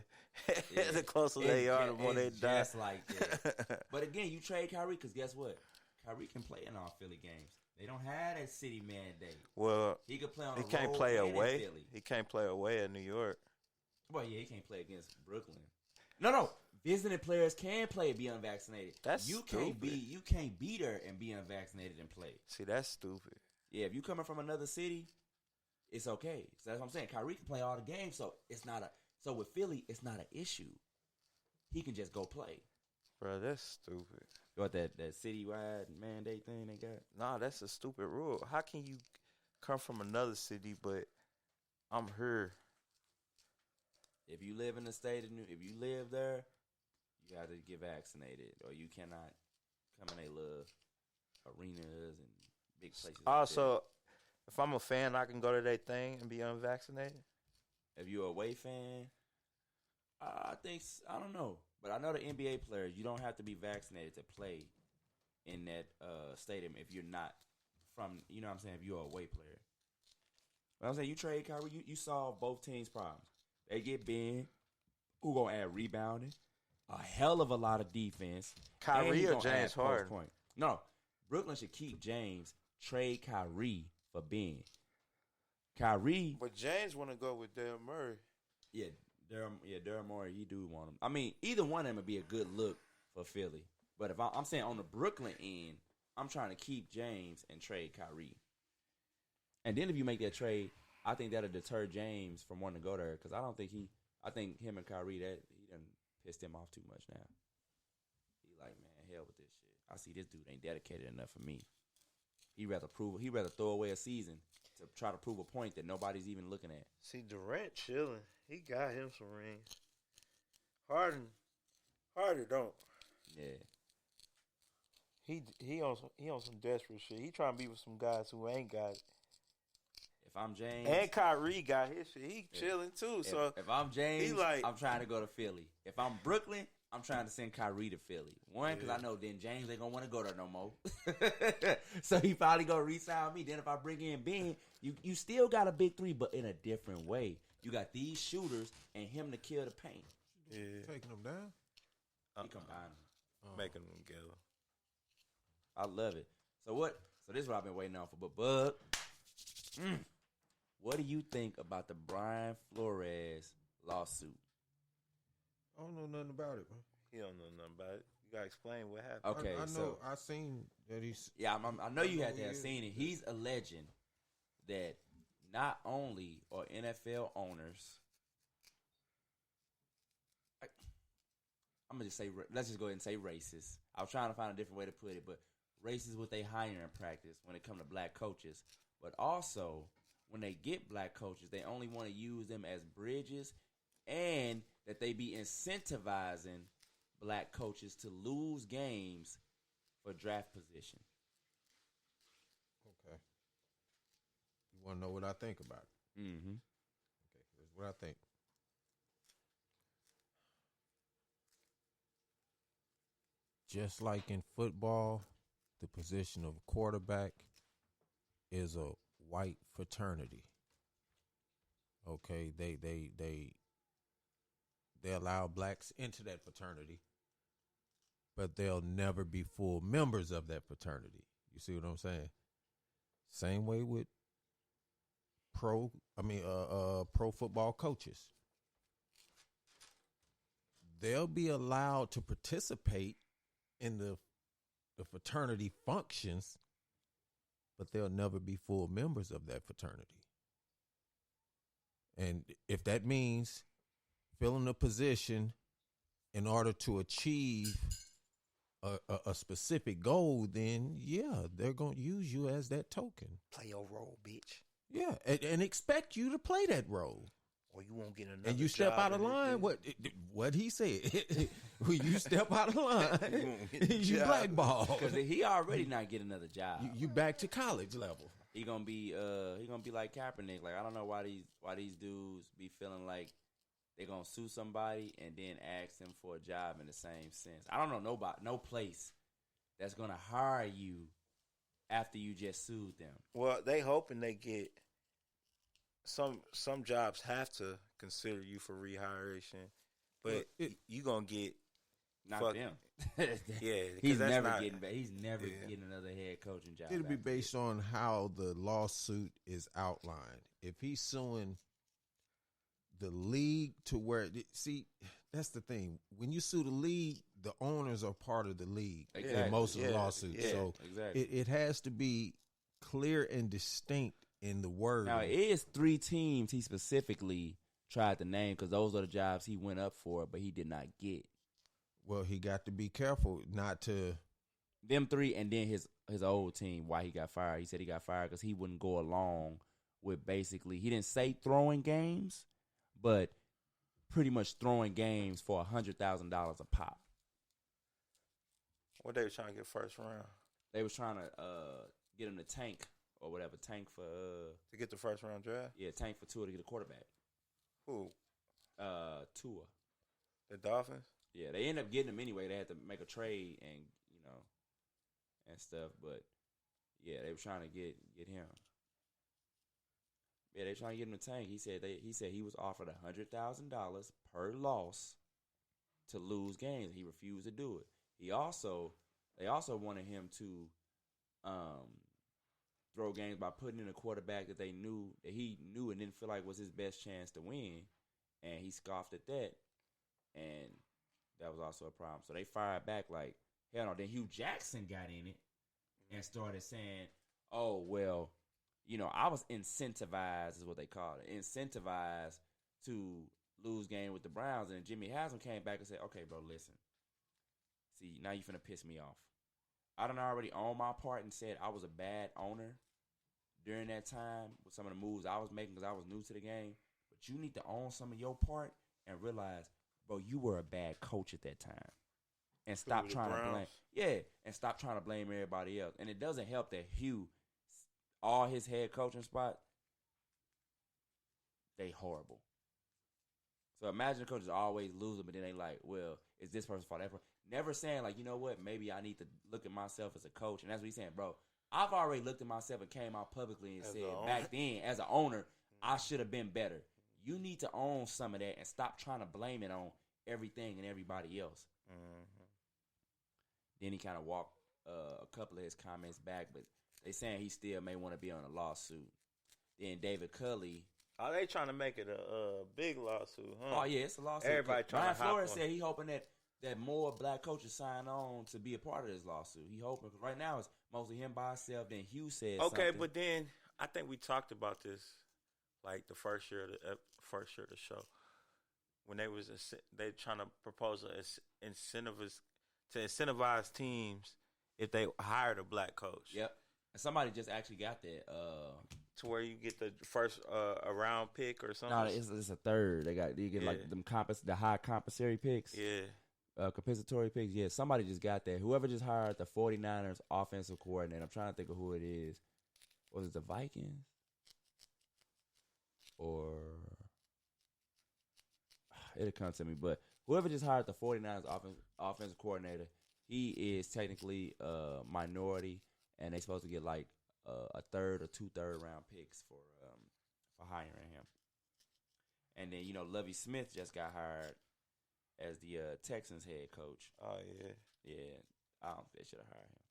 The closer they are, the more they die. Just like that. But again, you trade Kyrie because guess what? Kyrie can play in all Philly games. They don't have that city mandate. Well, he could play on he the can't road play and away. in Philly. He can't play away in New York. Well, yeah, he can't play against Brooklyn. No. Visiting players can play and be unvaccinated. That's you stupid. You can't be there and be unvaccinated and play. See, that's stupid. Yeah, if you coming from another city, it's okay. So that's what I'm saying. Kyrie can play all the games, so it's not a. So with Philly, it's not an issue. He can just go play. Bro, that's stupid. What that citywide mandate thing they got? Nah, that's a stupid rule. How can you come from another city, but I'm here? If you live in the state of if you live there, you got to get vaccinated, or you cannot come in a little arenas and big places. Also, if I'm a fan, I can go to their thing and be unvaccinated. If you're a away fan, I don't know, but I know the NBA players. You don't have to be vaccinated to play in that stadium if you're not from. You know what I'm saying? If you're a away player, but I'm saying you trade Kyrie, you solve both teams' problems. They get Ben, who gonna add rebounding, a hell of a lot of defense. Kyrie or James Harden? No, Brooklyn should keep James. Trade Kyrie for Ben. Kyrie, but James want to go with Daryl Morey. Yeah, Daryl Morey, he do want him. I mean, either one of them would be a good look for Philly. But if I'm saying on the Brooklyn end, I'm trying to keep James and trade Kyrie. And then if you make that trade, I think that'll deter James from wanting to go there because I think him and Kyrie, that he done pissed him off too much now. He like, man, hell with this shit. I see this dude ain't dedicated enough for me. He'd rather throw away a season to try to prove a point that nobody's even looking at. See, Durant chilling. He got him some rings. Harden don't. Yeah. He on some desperate shit. He trying to be with some guys who ain't got it. If I'm James and Kyrie got his shit, he chilling too. So if I'm James, I'm trying to go to Philly. If I'm Brooklyn, I'm trying to send Kyrie to Philly. One, because I know then James ain't gonna want to go there no more. So he probably gonna re-sign me. Then if I bring in Ben, you still got a big three, but in a different way. You got these shooters and him to kill the paint. Yeah, taking them down. He combine them, making them together. I love it. So this is what I've been waiting on for. But Bug, what do you think about the Brian Flores lawsuit? I don't know nothing about it, bro. He don't know nothing about it. You gotta explain what happened. Okay, I know. I seen that he's. Yeah, I know you had to have seen it. He's alleging that not only are NFL owners, I'm gonna just say, let's just go ahead and say racist. I was trying to find a different way to put it, but racist with they hiring practice when it comes to black coaches, but also when they get black coaches, they only want to use them as bridges, and that they be incentivizing black coaches to lose games for draft position. Okay. You want to know what I think about it? Mm-hmm. Okay, here's what I think. Just like in football, the position of quarterback is a white fraternity. Okay, they allow blacks into that fraternity, but they'll never be full members of that fraternity. You see what I'm saying? Same way with pro football coaches. They'll be allowed to participate in the fraternity functions, but they'll never be full members of that fraternity. And if that means filling a position in order to achieve a specific goal, then yeah, they're gonna use you as that token. Play your role, bitch. Yeah, and expect you to play that role. Or you won't get another. And you step job out of in this line. bitch. What he said? When you step out of line, you job. blackball. Because he already not getting another job. You back to college level. He gonna be like Kaepernick. Like, I don't know why these dudes be feeling like they gonna sue somebody and then ask them for a job in the same sense. I don't know no place that's gonna hire you after you just sued them. Well, they hoping they get some jobs have to consider you for rehiration, but you gonna get not them. Yeah, he's never getting another head coaching job. It'll be based on how the lawsuit is outlined. If he's suing the league to where, see, that's the thing. When you sue the league, the owners are part of the league in most of the lawsuits. So it has to be clear and distinct in the word. Now, it is 3 teams he specifically tried to name because those are the jobs he went up for, but he did not get. Well, he got to be careful not to. Them 3 and then his old team, why he got fired. He said he got fired because he wouldn't go along with basically, he didn't say throwing games, but pretty much throwing games for $100,000 a pop. What they were trying to get first round? They was trying to get him to tank or whatever. Tank for to get the first round draft? Yeah, tank for Tua to get a quarterback. Who? Tua. The Dolphins? Yeah, they ended up getting him anyway. They had to make a trade and and stuff. But yeah, they were trying to get him. Yeah, they were trying to get him to tank. He said he was offered $100,000 per loss to lose games. He refused to do it. They also wanted him to throw games by putting in a quarterback that he knew and didn't feel like was his best chance to win, and he scoffed at that, and that was also a problem. So they fired back like hell no. Then Hugh Jackson got in it and started saying, "Oh well, I was incentivized," is what they call it, incentivized to lose game with the Browns. And Jimmy Haslam came back and said, "Okay, bro, listen. See, now you finna piss me off. I done already owned my part and said I was a bad owner during that time with some of the moves I was making because I was new to the game. But you need to own some of your part and realize, bro, you were a bad coach at that time. And stop trying to blame. Yeah, and stop trying to blame everybody else. And it doesn't help that Hugh, all his head coaching spot, they horrible. So imagine the coaches always losing, but then they like, well, is this person's fault? Never saying like, you know what, maybe I need to look at myself as a coach. And that's what he's saying, bro. I've already looked at myself and came out publicly and said, back then, as an owner, I should have been better. You need to own some of that and stop trying to blame it on everything and everybody else. Mm-hmm. Then he kind of walked a couple of his comments back, but they saying he still may want to be on a lawsuit. Then David Culley. Are they trying to make it a big lawsuit, huh? Oh, yeah, it's a lawsuit. Everybody trying Brian to hop Flores on said he hoping that more black coaches sign on to be a part of this lawsuit. He hoping, because right now it's mostly him by himself. Then Hugh said okay, something. but then I think we talked about this like the first year of the show when they trying to propose to incentivize teams if they hired a black coach. Yep. And somebody just actually got that. To where you get the first a round pick or something. No, it's a third. You get like the high compensatory picks. Yeah. Compensatory picks. Yeah, somebody just got that. Whoever just hired the 49ers offensive coordinator. I'm trying to think of who it is. Was it the Vikings? Or it'll come to me. But whoever just hired the 49ers offensive coordinator, he is technically a minority, and they're supposed to get like a third or 2 third-round picks for hiring him. And then, Lovie Smith just got hired as the Texans head coach. Oh, yeah. Yeah, I don't think they should have hired him.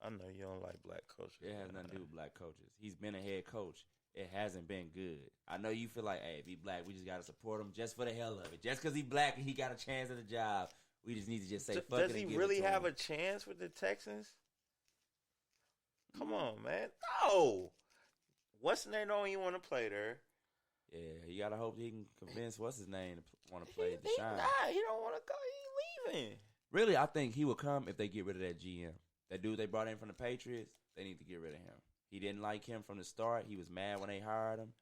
I know you don't like black coaches. It has nothing to do with black coaches. He's been a head coach. It hasn't been good. I know you feel like, hey, if he black, we just got to support him just for the hell of it. Just because he black and he got a chance at a job, we just need to just say fuck it. Does he really have a chance with the Texans? Come on, man. No. What's his name don't even want to play there? Yeah, you got to hope he can convince what's his name to want to play Deshaun. Nah, he don't want to go. He leaving. Really, I think he would come if they get rid of that GM. That dude they brought in from the Patriots, they need to get rid of him. He didn't like him from the start. He was mad when they hired him.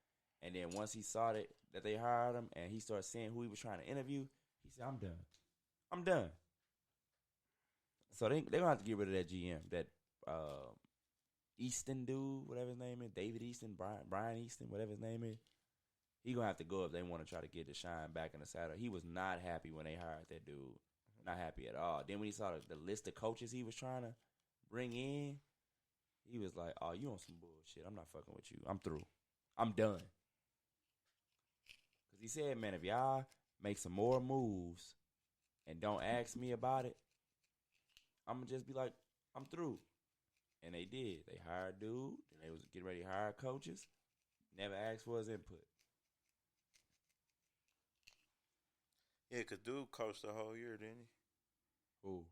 And then once he saw that they hired him and he started seeing who he was trying to interview, he said, I'm done. I'm done. So they're going to have to get rid of that GM. That Easton dude, whatever his name is, David Easton, Brian Easton, whatever his name is. He going to have to go if they want to try to get the shine back in the saddle. He was not happy when they hired that dude. Not happy at all. Then when he saw the list of coaches he was trying to bring in, he was like, oh, you on some bullshit. I'm not fucking with you. I'm through. I'm done. Because he said, man, if y'all make some more moves and don't ask me about it, I'm going to just be like, I'm through. And they did. They hired dude. And they was getting ready to hire coaches. Never asked for his input. Yeah, because dude coached the whole year, didn't he? Who?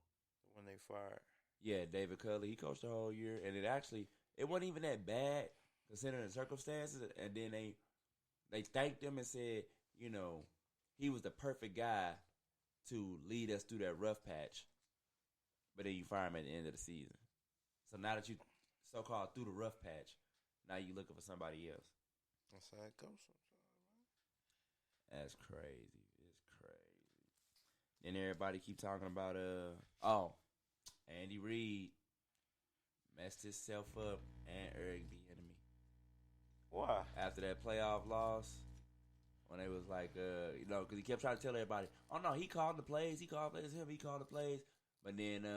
When they fired. Yeah, David Culley. He coached the whole year. And it wasn't even that bad considering the circumstances. And then they thanked him and said, you know, he was the perfect guy to lead us through that rough patch. But then you fire him at the end of the season. So now that you so-called through the rough patch, now you looking for somebody else. That's how it goes sometimes, man. That's crazy. It's crazy. Then everybody keep talking about Andy Reid messed himself up and Eric Bieniemy. Why? After that playoff loss, when they was like, because he kept trying to tell everybody, oh no, he called the plays, he called the plays. But then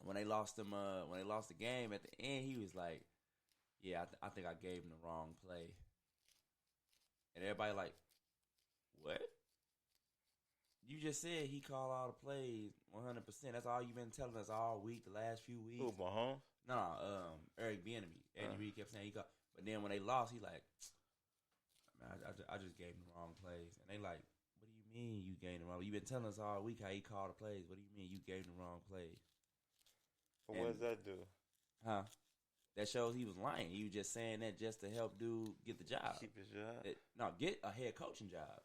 when they lost the game at the end, he was like, yeah, I think I gave him the wrong play. And everybody like, what? You just said he called all the plays 100%. That's all you've been telling us all week, the last few weeks. Who, Mahomes? No, Eric Bieniemy. Andy Reid kept saying he called. But then when they lost, he like, man, I just gave him the wrong plays. And they like, what do you mean you gave him the wrong? You've been telling us all week how he called the plays. What do you mean you gave him the wrong plays? But what does that do? Huh? That shows he was lying. He was just saying that just to help dude get the job. Keep his job? Get a head coaching job.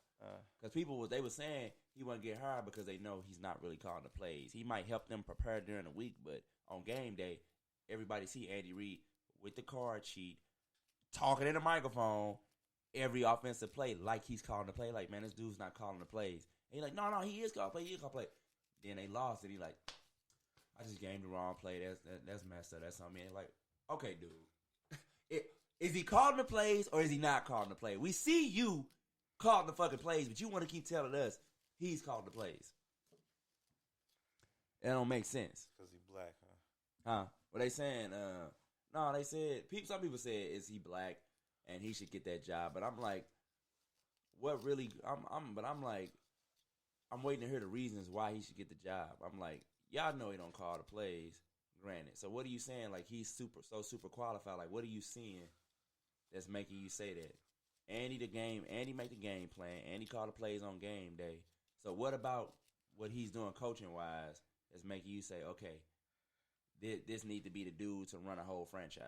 Because they were saying he wouldn't get hired because they know he's not really calling the plays. He might help them prepare during the week, but on game day, everybody see Andy Reid with the card sheet, talking in the microphone, every offensive play like he's calling the play. Like, man, this dude's not calling the plays. And he's like, no, he is calling play. He is calling play. Then they lost, and he like, I just gave him the wrong play. That's messed up. That's on me. And like, okay, dude. Is he calling the plays or is he not calling the play? We see you calling the fucking plays, but you want to keep telling us he's calling the plays. That don't make sense. Because he black, huh? Huh? What they saying? No, they said, some people said, is he black and he should get that job. But I'm like, what really, I'm like, I'm waiting to hear the reasons why he should get the job. I'm like, y'all know he don't call the plays, granted. So what are you saying? Like, he's super qualified. Like, what are you seeing that's making you say that? Andy make the game plan. Andy call the plays on game day. So what about what he's doing coaching-wise that's making you say, okay, this need to be the dude to run a whole franchise?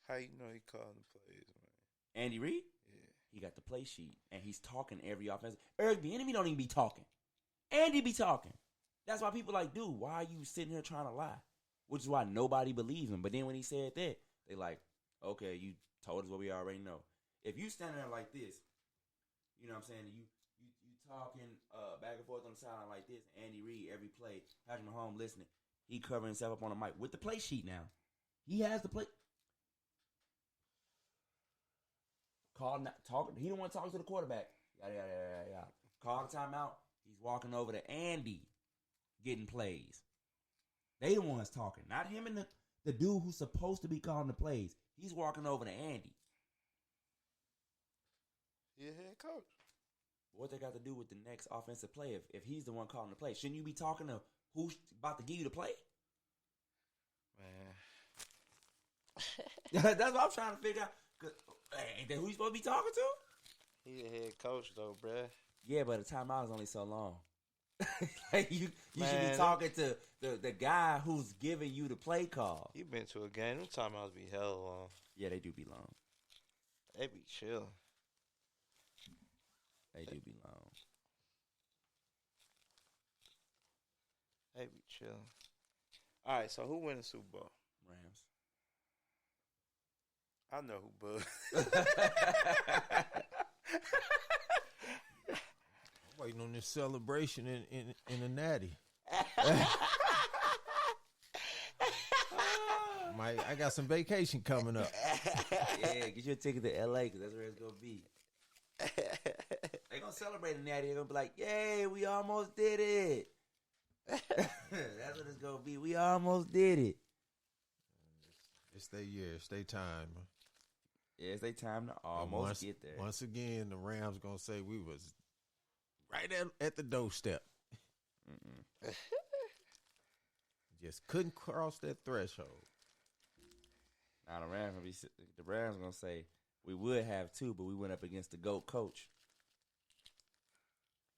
How you know he calling the plays, man? Andy Reid? Yeah. He got the play sheet, and he's talking every offense. Eric Bieniemy don't even be talking. Andy be talking. That's why people like, dude, why are you sitting here trying to lie? Which is why nobody believes him. But then when he said that, they like, okay, you told us what we already know. If you stand there like this, you know what I'm saying, you talking back and forth on the sideline like this, Andy Reid, every play, Patrick Mahomes listening, he covering himself up on the mic with the play sheet now. He has the play. He don't want to talk to the quarterback. Yada. Call the timeout. He's walking over to Andy, getting plays. They the ones talking, not him and the dude who's supposed to be calling the plays. He's walking over to Andy. He a head coach. What they got to do with the next offensive play if he's the one calling the play? Shouldn't you be talking to who's about to give you the play? Man. That's what I'm trying to figure out. Ain't that who you supposed to be talking to? He a head coach, though, bruh. Yeah, but the timeout is only so long. Like you should be talking to the guy who's giving you the play call. You been to a game. Them timeouts be hella long. Yeah, they do be long. They be chill. They do be long. They be chilling. All right, so who win the Super Bowl? Rams. I know who Bud. I'm waiting on this celebration in a natty. I got some vacation coming up. Yeah, get your ticket to LA because that's where it's gonna be. They gonna celebrate the natty. They're gonna be like, "Yay, we almost did it." That's what it's gonna be. We almost did it. It's their year. It's their time. Yeah, it's their time to almost get there. Once again, the Rams gonna say we was right at the doorstep. Just couldn't cross that threshold. Now the Rams gonna say we would have two, but we went up against the GOAT coach.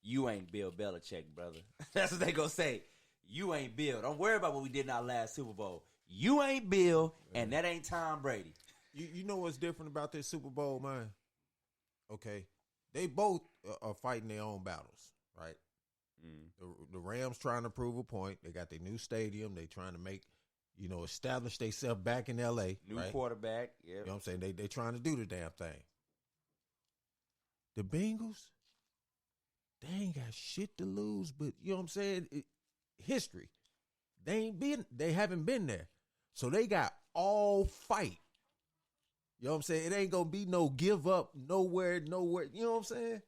You ain't Bill Belichick, brother. That's what they gonna say. You ain't Bill. Don't worry about what we did in our last Super Bowl. You ain't Bill, and that ain't Tom Brady. You know what's different about this Super Bowl, man? Okay, they both are fighting their own battles, right? The Rams trying to prove a point. They got their new stadium. They trying to make, establish themselves back in L.A. New right? quarterback. Yeah, you know what I'm saying? They trying to do the damn thing. The Bengals, they ain't got shit to lose, but you know what I'm saying? History. They haven't been there. So they got all fight. You know what I'm saying? It ain't gonna be no give up nowhere. You know what I'm saying?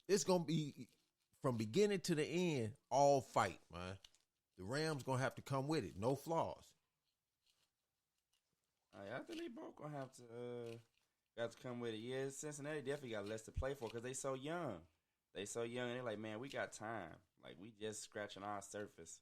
It's gonna be from beginning to the end, all fight, man. The Rams gonna have to come with it. No flaws. I think they both gonna have to come with it. Yeah, Cincinnati definitely got less to play for because they so young. They so young, and they're like, man, we got time. Like, we just scratching our surface.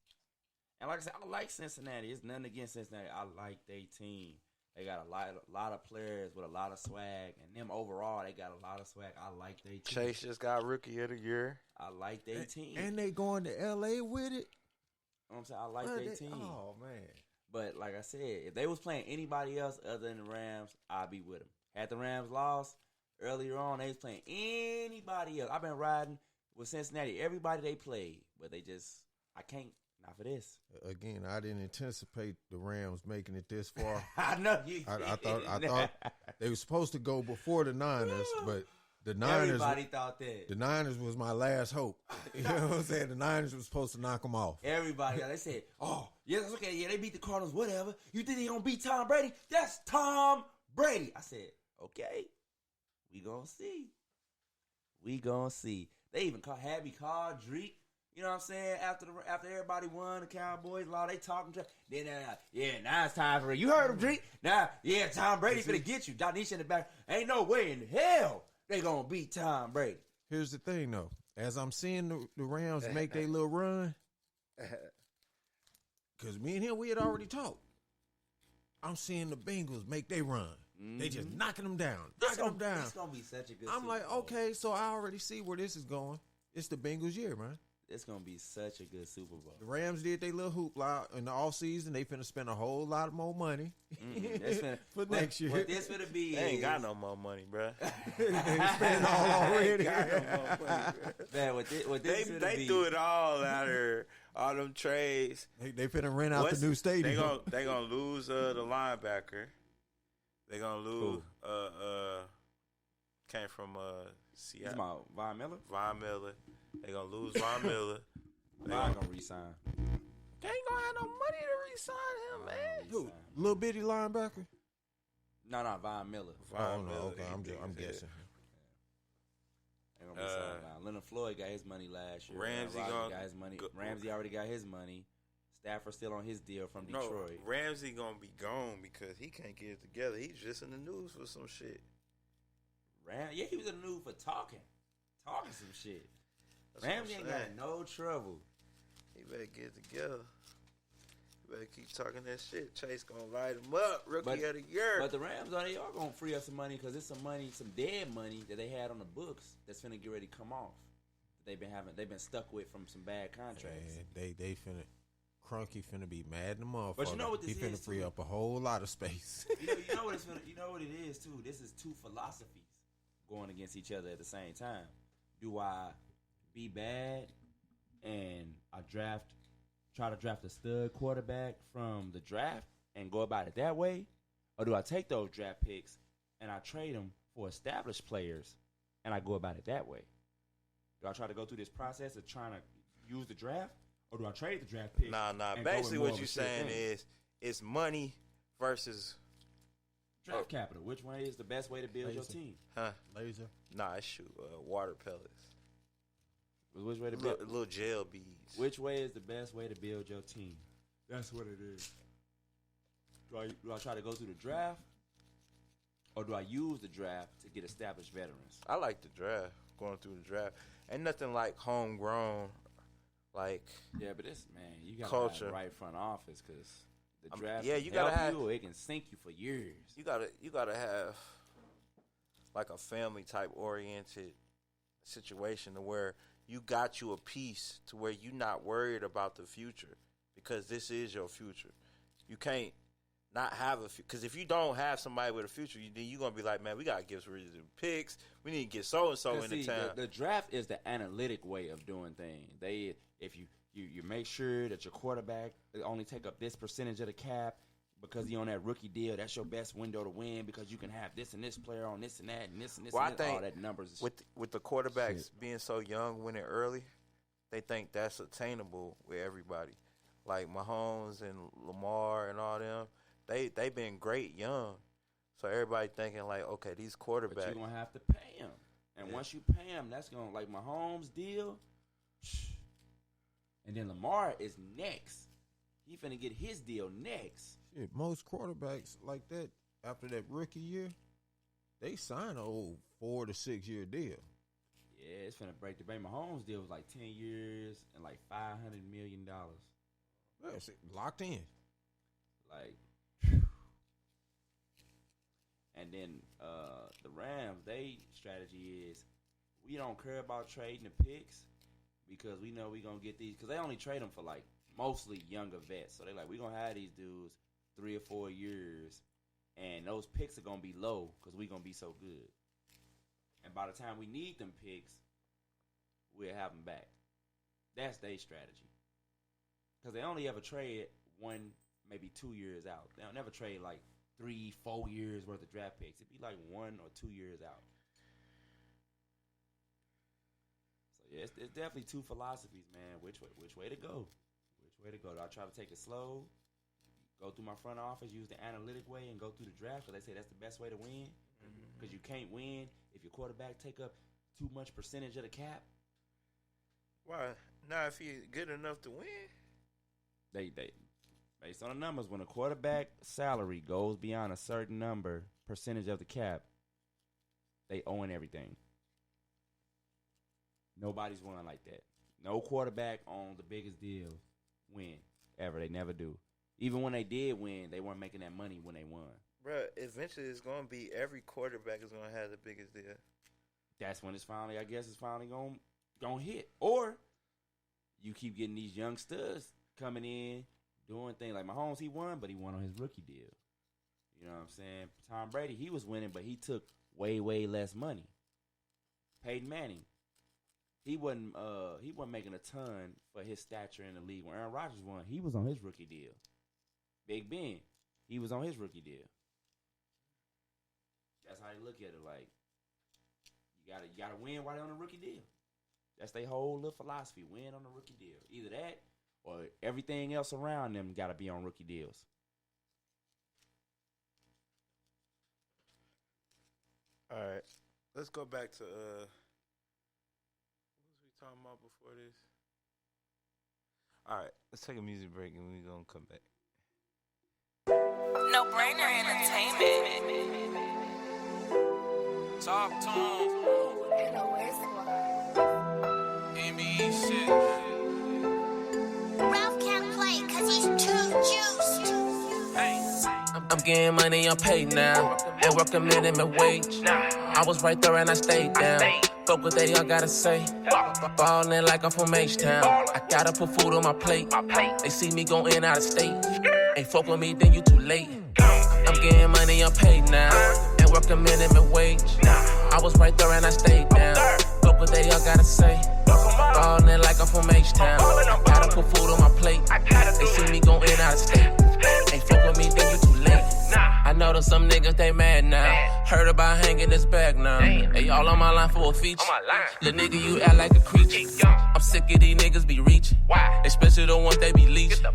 And like I said, I like Cincinnati. It's nothing against Cincinnati. I like their team. They got a lot of players with a lot of swag. And them overall, they got a lot of swag. I like their team. Chase just got Rookie of the Year. I like their team. And they going to L.A. with it. You know what I'm saying? I like their team. Oh, man. But like I said, if they was playing anybody else other than the Rams, I'd be with them. Had the Rams lost earlier on, they was playing anybody else. I've been riding with Cincinnati, everybody they played, but I can't, not for this. Again, I didn't anticipate the Rams making it this far. I know you. I thought they were supposed to go before the Niners, but the Niners. Everybody thought that. The Niners was my last hope. You know what I'm saying? The Niners was supposed to knock them off. Everybody, they said, "Oh, yeah, that's okay. Yeah, they beat the Cardinals. Whatever. You think they gonna beat Tom Brady? That's Tom Brady." I said, "Okay, we gonna see. We gonna see." They even had me call Drake. You know what I'm saying? After everybody won, the Cowboys, they talking to. Then now it's time for it. You heard him, Drake. Now, Tom Brady's gonna get you. Donisha in the back. Ain't no way in hell they gonna beat Tom Brady. Here's the thing, though. As I'm seeing the Rams make their little run, because me and him, we had already talked. I'm seeing the Bengals make their run. They just knocking them down. It's gonna be such a good I'm Super like, Bowl. okay, so I already see where this is going. It's the Bengals' year, man. It's gonna be such a good Super Bowl. The Rams did their little hoopla in the offseason. They finna spend a whole lot more money for next year. What this finna be? They ain't got no more money, bro. They spent it all already. Man, what this They threw it all out here. All them trades. They finna rent out the new stadium. They gonna lose the linebacker. They gonna lose. Came from Seattle. It's my Von Miller. Von Miller. They gonna lose Von Miller. They not gonna resign. They ain't gonna have no money to resign him, man. Who? Little bitty linebacker. No, Von Miller. Oh no, okay, I'm guessing. They gonna resign now. Leonard Floyd got his money last year. Ramsey got his money. Ramsey already got his money. Stafford still on his deal from Detroit. No, Ramsey gonna be gone because he can't get it together. He's just in the news for some shit. Yeah, he was in the news for talking some shit. That's Ramsey ain't got no trouble. He better get it together. He better keep talking that shit. Chase gonna light him up. Rookie of the Year. But the Rams, they are gonna free up some money because it's some dead money that they had on the books that's finna get ready to come off. They've been stuck with from some bad contracts. Man, they finna. Crunky finna be mad in the motherfucker. But you know what this he finna is, free too? up a whole lot of space. You know what it is too. This is two philosophies going against each other at the same time. Do I be bad and I draft try to draft a stud quarterback from the draft and go about it that way? Or do I take those draft picks and I trade them for established players and I go about it that way? Do I try to go through this process of trying to use the draft? Or do I trade the draft pick? Nah. Basically what you're saying is it's money versus draft capital. Which one is the best way to build your team? Huh? Laser. Nah, it's water pellets. Which way to build? Little gel beads. Which way is the best way to build your team? That's what it is. Do I try to go through the draft? Or do I use the draft to get established veterans? I like the draft. Going through the draft. Ain't nothing like homegrown, like yeah, but this man, you got culture. To have the right front office because the draft. Yeah, you gotta have. It can sink you for years. You gotta have like a family type oriented situation to where you got you a piece to where you're not worried about the future because this is your future. You can't not have because if you don't have somebody with a future, then you're gonna be like, man, we gotta give some reason picks. We need to get so and so in the town. The draft is the analytic way of doing things. If you make sure that your quarterback only take up this percentage of the cap because he on that rookie deal. That's your best window to win because you can have this and this player on this and that and this and this. Well, and I think all that numbers with the quarterbacks being so young, winning early, they think that's attainable with everybody. Like Mahomes and Lamar and all them. They been great young, so everybody thinking like, okay, these quarterbacks. But you're gonna have to pay them, and once you pay them, that's gonna like Mahomes' deal, and then Lamar is next. He finna get his deal next. Shit, most quarterbacks like that after that rookie year, they sign a old 4 to 6 year deal. Yeah, it's finna break the bank. Mahomes' deal was like 10 years and like $500 million. That's locked in. Like. And then the Rams, they strategy is we don't care about trading the picks because we know we're going to get these. Because they only trade them for, like, mostly younger vets. So they're like, we're going to have these dudes 3 or 4 years, and those picks are going to be low because we're going to be so good. And by the time we need them picks, we'll have them back. That's their strategy. Because they only ever trade 1, maybe 2 years out. They'll never trade, like, 3-4 years worth of draft picks. It'd be like 1 or 2 years out. So yeah, it's definitely two philosophies, man. Which way to go? Which way to go? Do I try to take it slow, go through my front office, use the analytic way, and go through the draft? Because they say that's the best way to win. Because you can't win if your quarterback take up too much percentage of the cap. Why? Now, if he's good enough to win, they. Based on the numbers, when a quarterback salary goes beyond a certain percentage of the cap, they own everything. Nobody's won like that. No quarterback on the biggest deal win ever. They never do. Even when they did win, they weren't making that money when they won. Bruh, eventually it's going to be every quarterback is going to have the biggest deal. That's when it's finally going to hit. Or you keep getting these young studs coming in, doing things like Mahomes, he won, but he won on his rookie deal. You know what I'm saying? Tom Brady, he was winning, but he took way, way less money. Peyton Manning, he wasn't making a ton for his stature in the league. When Aaron Rodgers won, he was on his rookie deal. Big Ben, he was on his rookie deal. That's how they look at it. Like, you gotta win while they're on a rookie deal. That's their whole little philosophy. Win on a rookie deal. Either that or everything else around them got to be on rookie deals. All right. Let's go back to what was we talking about before this? All right. Let's take a music break and we're going to come back. No Brainer Entertainment. Talk to him. NBA shit. Ralph can't play cause he's too juiced. Hey. I'm getting money, I'm paid now. And work a minimum wage. I was right there and I stayed down. Fuck what they all gotta say. Ballin' like I'm from H-Town. I gotta put food on my plate. They see me going out of state. Ain't fuck with me, then you too late. I'm getting money, I'm paid now. And work a minimum wage. I was right there and I stayed down. Fuck what they all gotta say. Ballin' like I'm from H-Town. I gotta put food on my plate. They see me going out of state. Ain't fuck with me, then you too late. I know that some niggas, they mad now. Heard about hanging this bag now. Hey, all on my line for a feature. Little nigga, you act like a creature. I'm sick of these niggas be reaching. Especially the ones they be leeching.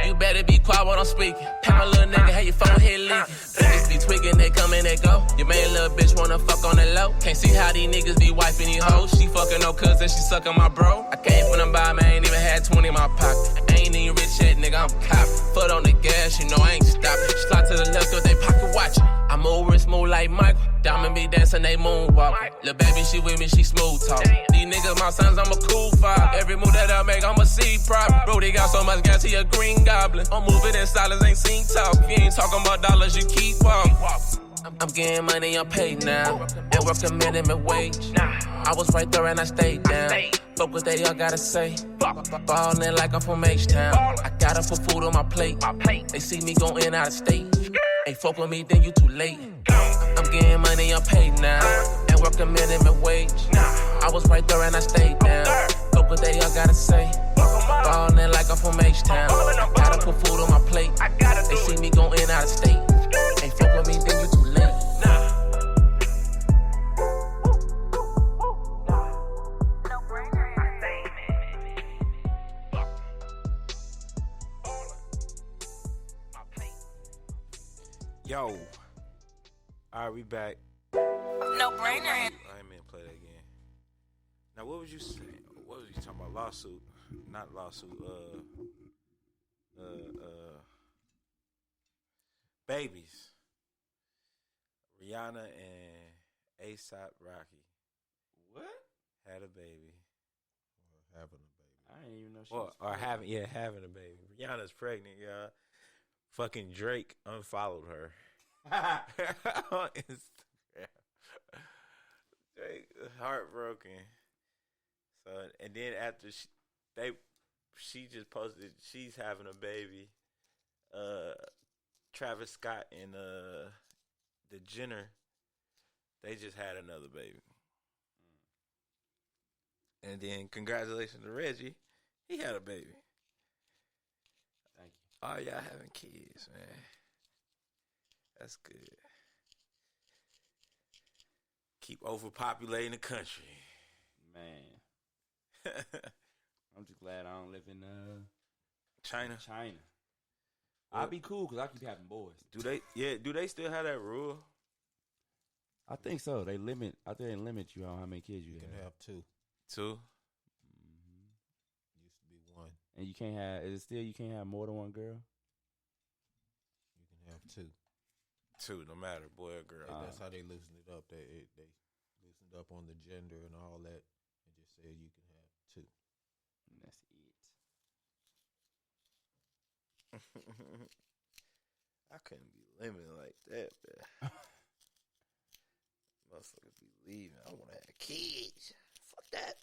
You better be quiet when I'm speaking. Pat my little nigga, have your phone here leaking. Niggas be tweaking, they come and they go. Your main little bitch wanna fuck on the low. Can't see how these niggas be wiping these hoes. She fucking no cousin, she sucking my bro. I came from the bottom, I ain't even had 20 in my pocket. I ain't even rich yet, nigga, I'm cop. Foot on the gas, you know I ain't stopping. Slide to the left, cause they pocket watching. I'm over and smooth like Michael. Diamond be dancing, they moonwalk. Lil' baby, she with me, she smooth talk. These niggas, my sons, I'm a cool five. Every move that I make, I'm a seed prop. Bro, they got so much gas, he a green goblin. I'm moving in silence, ain't seen talk. If you ain't talking about dollars, you keep walking. I'm getting money, I'm paid now. And working minimum wage. I was right there and I stayed down. Fuck what they all gotta say. Ballin' like I'm from H-Town. I gotta put food on my plate. They see me going out of state. Ain't fuck with me, then you too late. I'm getting money, I'm paid now. And working minimum wage. I was right there and I stayed down. Fuck what they all gotta say. Ballin' like I'm from H-Town. I gotta put food on my plate. They see me going out of state. Ain't fuck with me, then you too late. Yo. Alright, we back. No brainer. I ain't mean to play that again. Now, what was you saying? What was you talking about? Lawsuit. Not lawsuit. Babies. Rihanna and A$AP Rocky What? had a baby. Or having a baby. I didn't even know she Or, was or having a baby. Rihanna's pregnant, y'all. Fucking Drake unfollowed her on Instagram. Drake was heartbroken. So, and then after she just posted she's having a baby. Travis Scott and the Jenner, they just had another baby. And then congratulations to Reggie, he had a baby. Thank you. Oh, y'all having kids, man. That's good. Keep overpopulating the country. Man. I'm just glad I don't live in China. I'd be cool because I keep having boys. Do they still have that rule? I think so. They limit you on how many kids you You can have two. Two? Used to be one. And you can't have, is it still you can't have more than one girl? You can have two. Two, no matter boy or girl. That's how they loosened it up. They loosened up on the gender and all that, and just said you can have two. And that's it. I couldn't be limited like that, man. Motherfuckers be leaving. I want to have kids. Fuck that.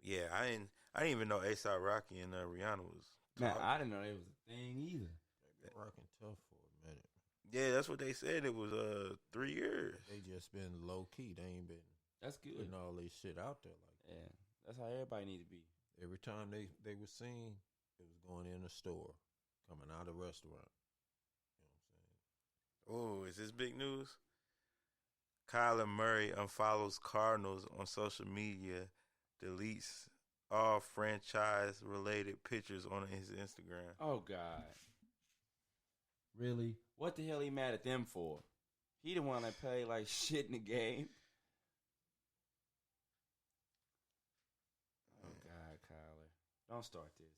Yeah, I didn't even know A$AP Rocky and Rihanna was. Man, I didn't know it was a thing either. They've been rocking tough for a minute. Yeah, that's what they said. It was 3 years. They just been low key. They ain't been That's good. putting all this shit out there like that. Yeah, that's how everybody need to be. Every time they were seen, it was going in a store, coming out of a restaurant. You know what I'm saying? Oh, is this big news? Kyler Murray unfollows Cardinals on social media, deletes all franchise-related pictures on his Instagram. Oh, God. Really? What the hell he mad at them for? He the one that played like shit in the game. Oh, God, Kyler. Don't start this.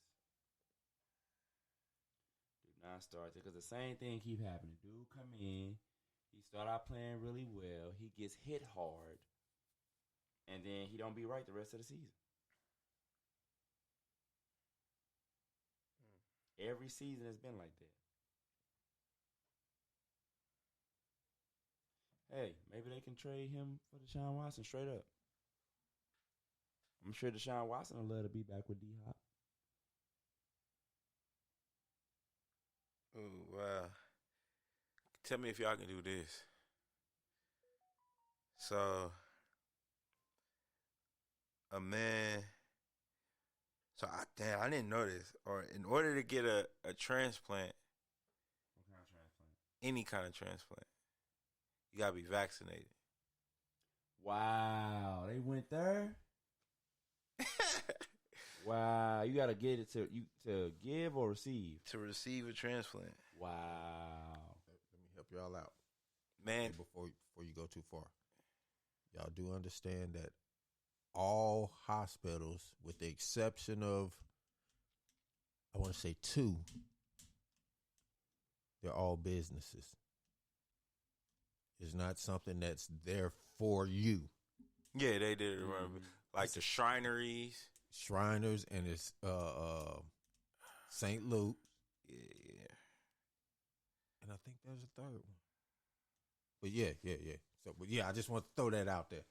Do not start this. Because the same thing keep happening. Dude come in. He start out playing really well. He gets hit hard. And then he don't be right the rest of the season. Every season has been like that. Hey, maybe they can trade him for Deshaun Watson straight up. I'm sure Deshaun Watson will love to be back with D-Hop. Oh, wow. Tell me if y'all can do this. So, a man. So I didn't know this. Or in order to get a transplant, What kind of transplant? any kind of transplant, you gotta be vaccinated. Wow, they went there. Wow, you gotta get it to give or receive. To receive a transplant, Wow. Let me help y'all out. man. Before you go too far, y'all do understand that all hospitals, with the exception of, I want to say 2, they're all businesses. It's not something that's there for you. Yeah, they did it. Remember, like the Shrineries. Shriners, and it's St. Luke, Yeah. and I think there's a third one. But yeah. So, but yeah, I just want to throw that out there.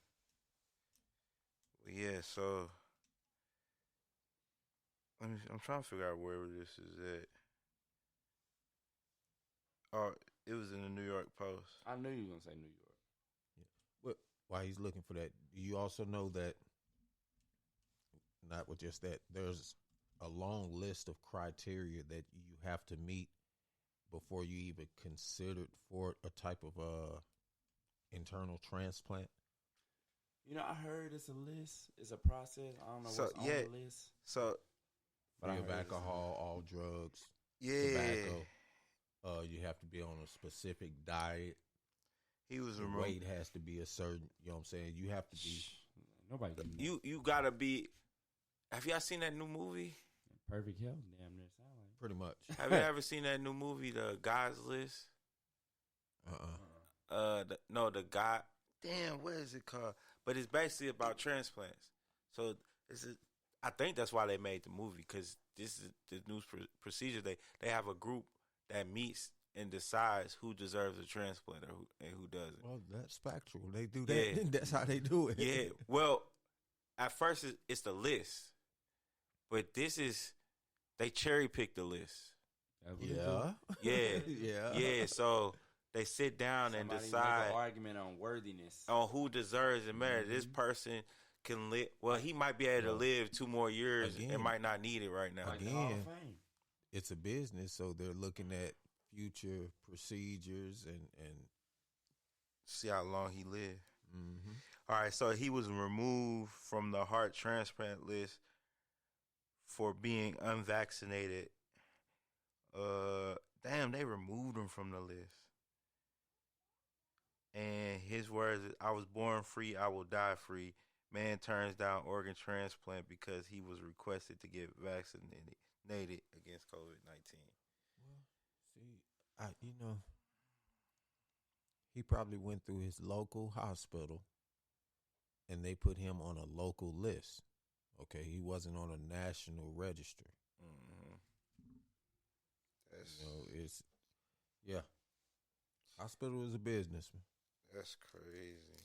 Yeah, so I'm trying to figure out where this is at. Oh, it was in the New York Post. I knew you were gonna say New York. But while he's looking for that, do you also know that, not with just that, there's a long list of criteria that you have to meet before you even considered for a type of internal transplant? You know, I heard it's a list. It's a process. I don't know what's on the list. So But I Free heard of it's alcohol, all drugs, yeah, tobacco. You have to be on a specific diet. he was Your removed. weight has to be a certain. You know what I'm saying? You have to be. Nobody can You gotta be. Have y'all seen that new movie? perfect health. Damn near sound like. Pretty much. Have you ever seen that new movie, The God's List? The God. Damn, what is it called? But it's basically about transplants. So I think that's why they made the movie, because this is the new procedure. They have a group that meets and decides who deserves a transplant and who doesn't. Well, that's factual. They do that. Yeah. That's how they do it. Yeah. Well, at first it's the list, but they cherry pick the list. That's what they do. Yeah. Yeah. Yeah. Yeah. So they sit down and Somebody decide make an argument on worthiness. on who deserves it. Man, this person can live. Well, he might be able to live 2 more years Again. and might not need it right now. Like the Hall of Again. Fame. It's a business, so they're looking at future procedures and See how long he lived. mhm. All right, so he was removed from the heart transplant list for being unvaccinated. Damn, they removed him from the list. And his words is, I was born free, I will die free. Man turns down organ transplant because he was requested to get vaccinated against COVID-19. Well, see, he probably went through his local hospital, and they put him on a local list. Okay, he wasn't on a national register. Mm-hmm. Hospital is a business, man. That's crazy.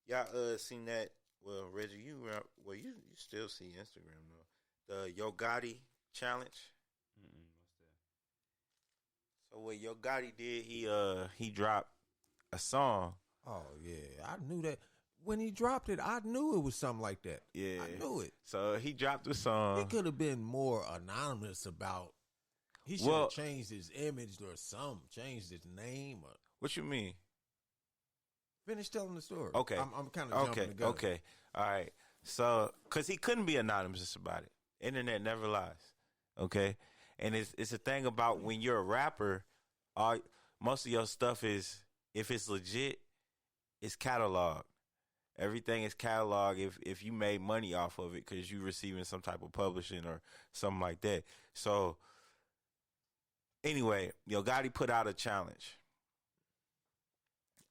Y'all seen that? Well, Reggie, you still see Instagram though. The Yo Gotti challenge. What's that? So what Yo Gotti did, he dropped a song. Oh yeah, I knew that when he dropped it. I knew it was something like that. Yeah, I knew it. So he dropped a He song. could have been more anonymous about. He should have changed his image or something. Changed his name. Or What you mean? finish telling the story. Okay. I'm kind of jumping the gun. Okay. All right. So, because he couldn't be anonymous about it. Internet never lies. Okay. And it's a thing about when you're a rapper, most of your stuff is, if it's legit, it's cataloged. Everything is cataloged if you made money off of it because you're receiving some type of publishing or something like that. So, anyway, Yo Gotti put out a challenge.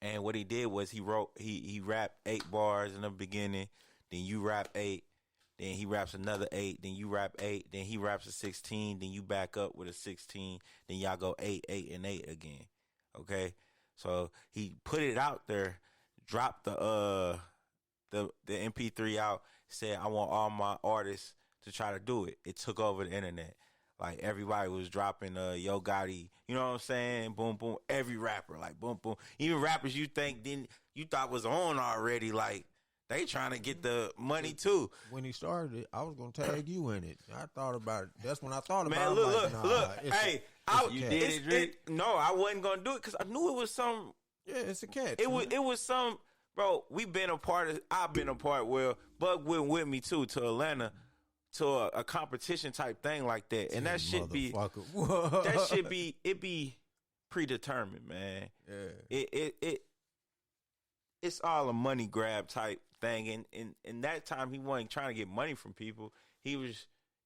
And what he did was he rapped 8 bars in the beginning, then you rap 8, then he raps another 8, then you rap 8, then he raps a 16, then you back up with a 16, then y'all go 8, 8, and 8 again. Okay? So he put it out there, dropped the MP3 out, said, I want all my artists to try to do it. It took over the internet. Like, everybody was dropping Yo Gotti, you know what I'm saying? Boom, boom. Every rapper, like, boom, boom. Even rappers you thought was on already, like, They trying to get the money too. When he started it, I was gonna tag you in it. I thought about it. That's when I thought about Man, it. look. Hey, You did it, Drake? no, I wasn't gonna do it because I knew it was some. Yeah, it's a catch. It was some, bro. I've been a part. Well, Bug went with me too to Atlanta to a competition type thing like that, and that should be it be predetermined, man. Yeah. It's all a money grab type thing, and that time he wasn't trying to get money from people. He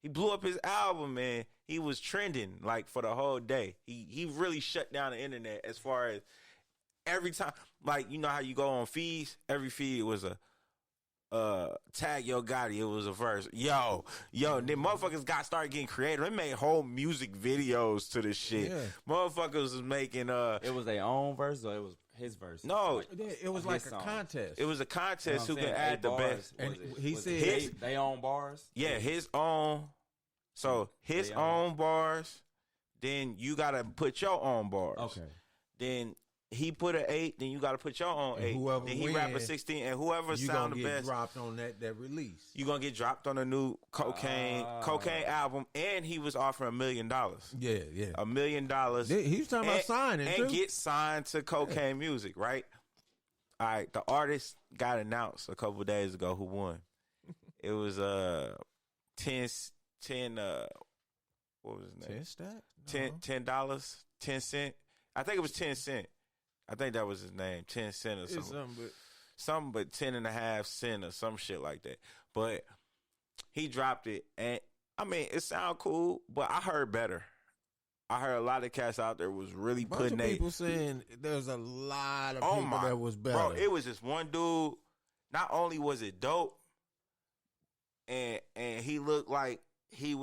blew up his album, man. He was trending like for the whole day. He really shut down the internet as far as every time. Like, you know how you go on feeds? Every feed was a tag Yo Gotti. It was a verse. Yo, then motherfuckers started getting creative. They made whole music videos to this shit. Yeah. Motherfuckers was making It was their own verse or it was his verse? No, It was like a contest. it was a contest You know who what can I'm saying? add the 8 best. bars. And Was he was said- they own bars. Yeah, his own. So his They own bars. Then you gotta put your own bars. Okay. Then he put an 8. Then you gotta put your own And 8. whoever Then he rap a win, 16, and whoever you sound gonna the get best, dropped on that release. you gonna get dropped on a new cocaine album. And he was offering $1 million. Yeah. $1 million. He was talking about signing and too. get signed to Cocaine Music, right? All right, the artist got announced a couple days ago who won. It was 10 what was his name? 10 stack? $10, 10 cent. I think it was 10 cent. I think that was his name, 10 cent or It's something. Something but 10.5 cent or some shit like that. But he dropped it, and I mean, it sound cool, but I heard better. I heard a lot of cats out there was really bunch putting of people saying there's a lot of people that was better. Bro, it was just one dude. Not only was it dope, and he looked like he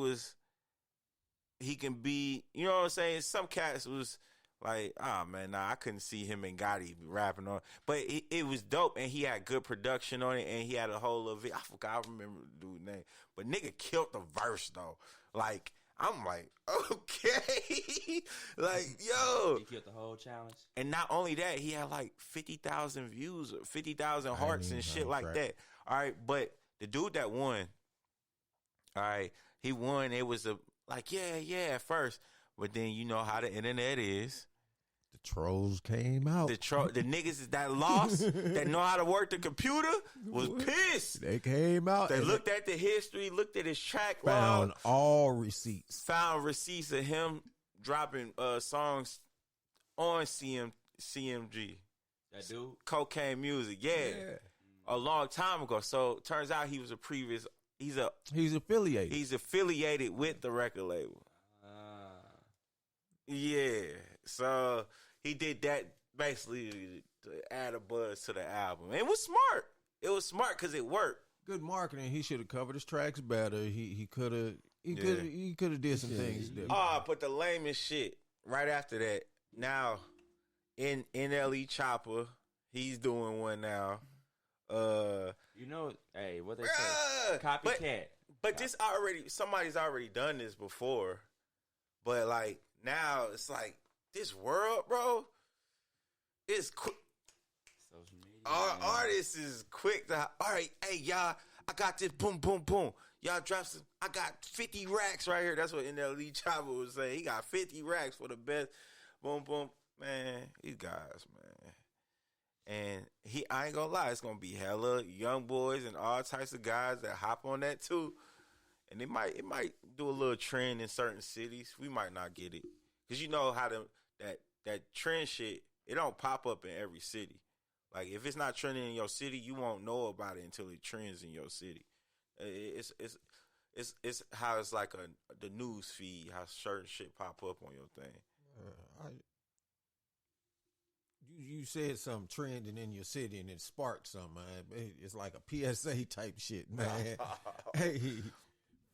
can be, you know what I'm saying? Some cats was like, man, I couldn't see him and Gotti rapping on. But it was dope, and he had good production on it, and he had a whole little video. I remember the dude's name. But nigga killed the verse, though. Like, I'm like, okay. Like, yo. He killed the whole challenge. And not only that, he had like 50,000 views, or 50,000 hearts and shit like that. All right, but the dude that won, all right, he won. It was yeah, at first. But then you know how the internet is. The trolls came out. The niggas that lost, that know how to work the computer, was pissed. They came out. They looked at the history, looked at his track found log, all receipts. found receipts of him dropping songs on CMG. That dude? Cocaine Music, yeah. A long time ago. So turns out he was he's affiliated. He's affiliated with the record label. Yeah. So he did that basically to add a buzz to the album. It was smart. It was smart because it worked. Good marketing. He should have covered his tracks better. He could have did some things different. But the lamest shit right after that. Now in NLE Chopper, he's doing one now. You know, hey, what they say? Copycat. But this somebody's already done this before. But like now it's like this world, bro, is quick. Social media. Our artist is quick to, all right, hey, y'all, I got this, boom, boom, boom. Y'all drop some, I got 50 racks right here. That's what NLE Chopper was saying. He got 50 racks for the best. Boom, boom. Man, these guys, man. And I ain't gonna lie, it's gonna be hella young boys and all types of guys that hop on that too. And it might do a little trend in certain cities. We might not get it. Cause you know how that trend shit, it don't pop up in every city. Like if it's not trending in your city, you won't know about it until it trends in your city. It's how it's like the news feed, how certain shit pop up on your thing. You said something trending in your city and it sparked something, man. It's like a PSA type shit, man. Hey,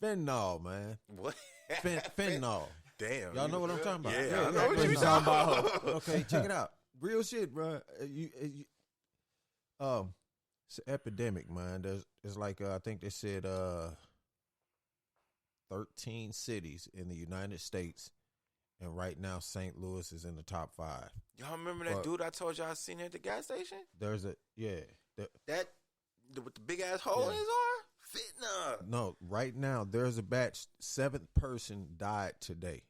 fentanyl, man. What? Fentanyl. Damn. Y'all know what I'm talking about? Yeah, I know what you're talking about. Okay, check it out. Real shit, bro. It's an epidemic, man. It's like I think they said 13 cities in the United States, and right now St. Louis is in the top 5. Y'all remember that dude I told y'all I seen at the gas station? There's a That with the big ass hole in his arm? Fitna. No, right now there's a batch. 7th person died today.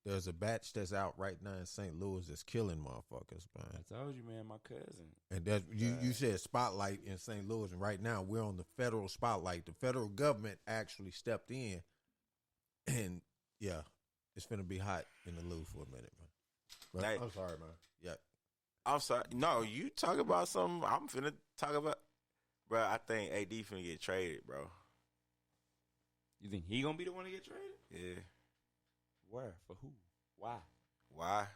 There's a batch that's out right now in St. Louis that's killing motherfuckers, man. I told you, man, my cousin. And that you said spotlight in St. Louis, and right now we're on the federal spotlight. The federal government actually stepped in, and yeah, it's gonna be hot in the Lou for a minute, man. But Hey. I'm sorry, man. Yeah, I'm sorry. No, you talk about something. I'm finna talk about. Bro, I think AD finna get traded, bro. You think he gonna be the one to get traded? Yeah. Where? For who? Why? Why?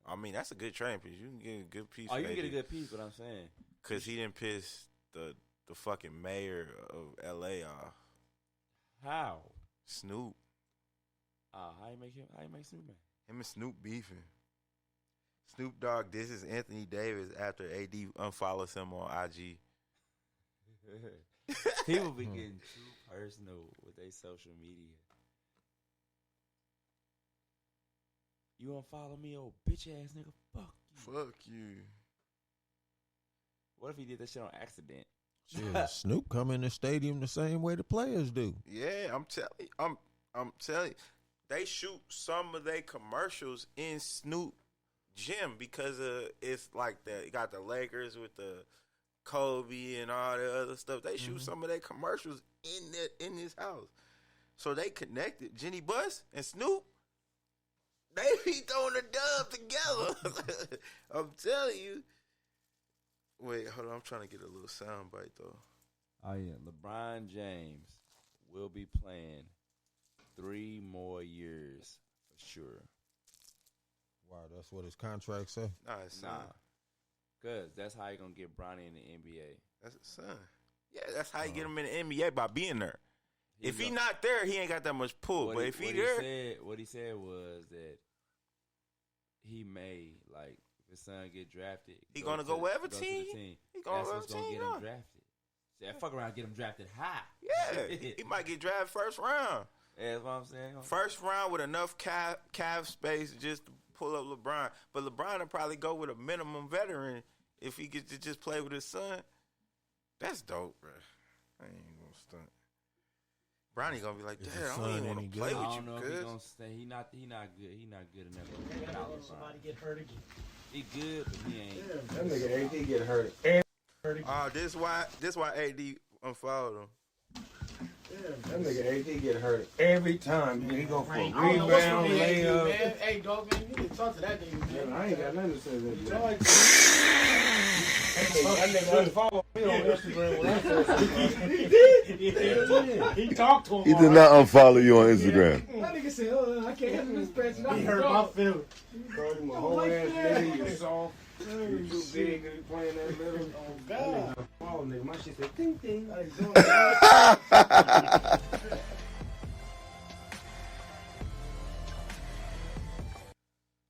I mean, that's a good trade piece. You can get a good piece. Oh, you for can get a AD. good piece, but I'm saying. Cause he didn't piss the fucking mayor of LA off. How? Snoop. How you make Snoop man? Him and Snoop beefing. Snoop Dogg, this is Anthony Davis after AD unfollows him on IG. People be getting too personal with their social media. You unfollow me, old bitch ass nigga? Fuck you. Fuck you. What if he did that shit on accident? shit, Snoop come in the stadium the same way the players do. Yeah, I'm telling you. I'm telling you. They shoot some of their commercials in Snoop gym because it's like that. You got the Lakers with the Kobe and all the other stuff. They shoot some of their commercials in his house. So they connected. Jenny Buss and Snoop, they be throwing the dub together. I'm telling you. Wait, hold on. I'm trying to get a little sound bite though. Oh yeah, LeBron James will be playing 3 more years for sure. Wow, that's what his contract say. Nah, it's Nah, cause that's how you gonna get Bronny in the NBA. That's his son. Yeah, that's how you get him in the NBA, by being there. If he gonna- not there, he ain't got that much pull. But if he there, what he said was that he may, like, if his son get drafted, He gonna go wherever to the team. He gonna That's go what's wherever gonna team, get him yeah. drafted. Say, fuck around, get him drafted high. yeah, he might get drafted first round. Yeah, that's what I'm saying. First round with enough calf space just to pull up LeBron. But LeBron will probably go with a minimum veteran if he gets to just play with his son. That's dope, bro. I ain't gonna stunt. Bronny gonna be like, Is Dad, his I don't son even want any to play good? with I you, don't know if he cuz. gonna stay. He not good. He not good enough. They gotta let somebody get hurt again. He good, but he ain't. That nigga AD get hurt. Oh, this why AD unfollowed him. That nigga AD get hurt every time. He go for a I don't know what's rebound, wrong with AD, layup. man. Hey, dog, man, you need to talk to that nigga, man. Man, I ain't got nothing to say to that. Talk That nigga unfollow me on Instagram when I said something. He did. He talked to him. He did not unfollow you on Instagram. That nigga said, I can't have this person. He hurt my feelings. Bro, you my whole ass nigga. You soft. You too big to be playing that little. Oh, God. Oh, nigga, my shit said ding ding. How you doing, man?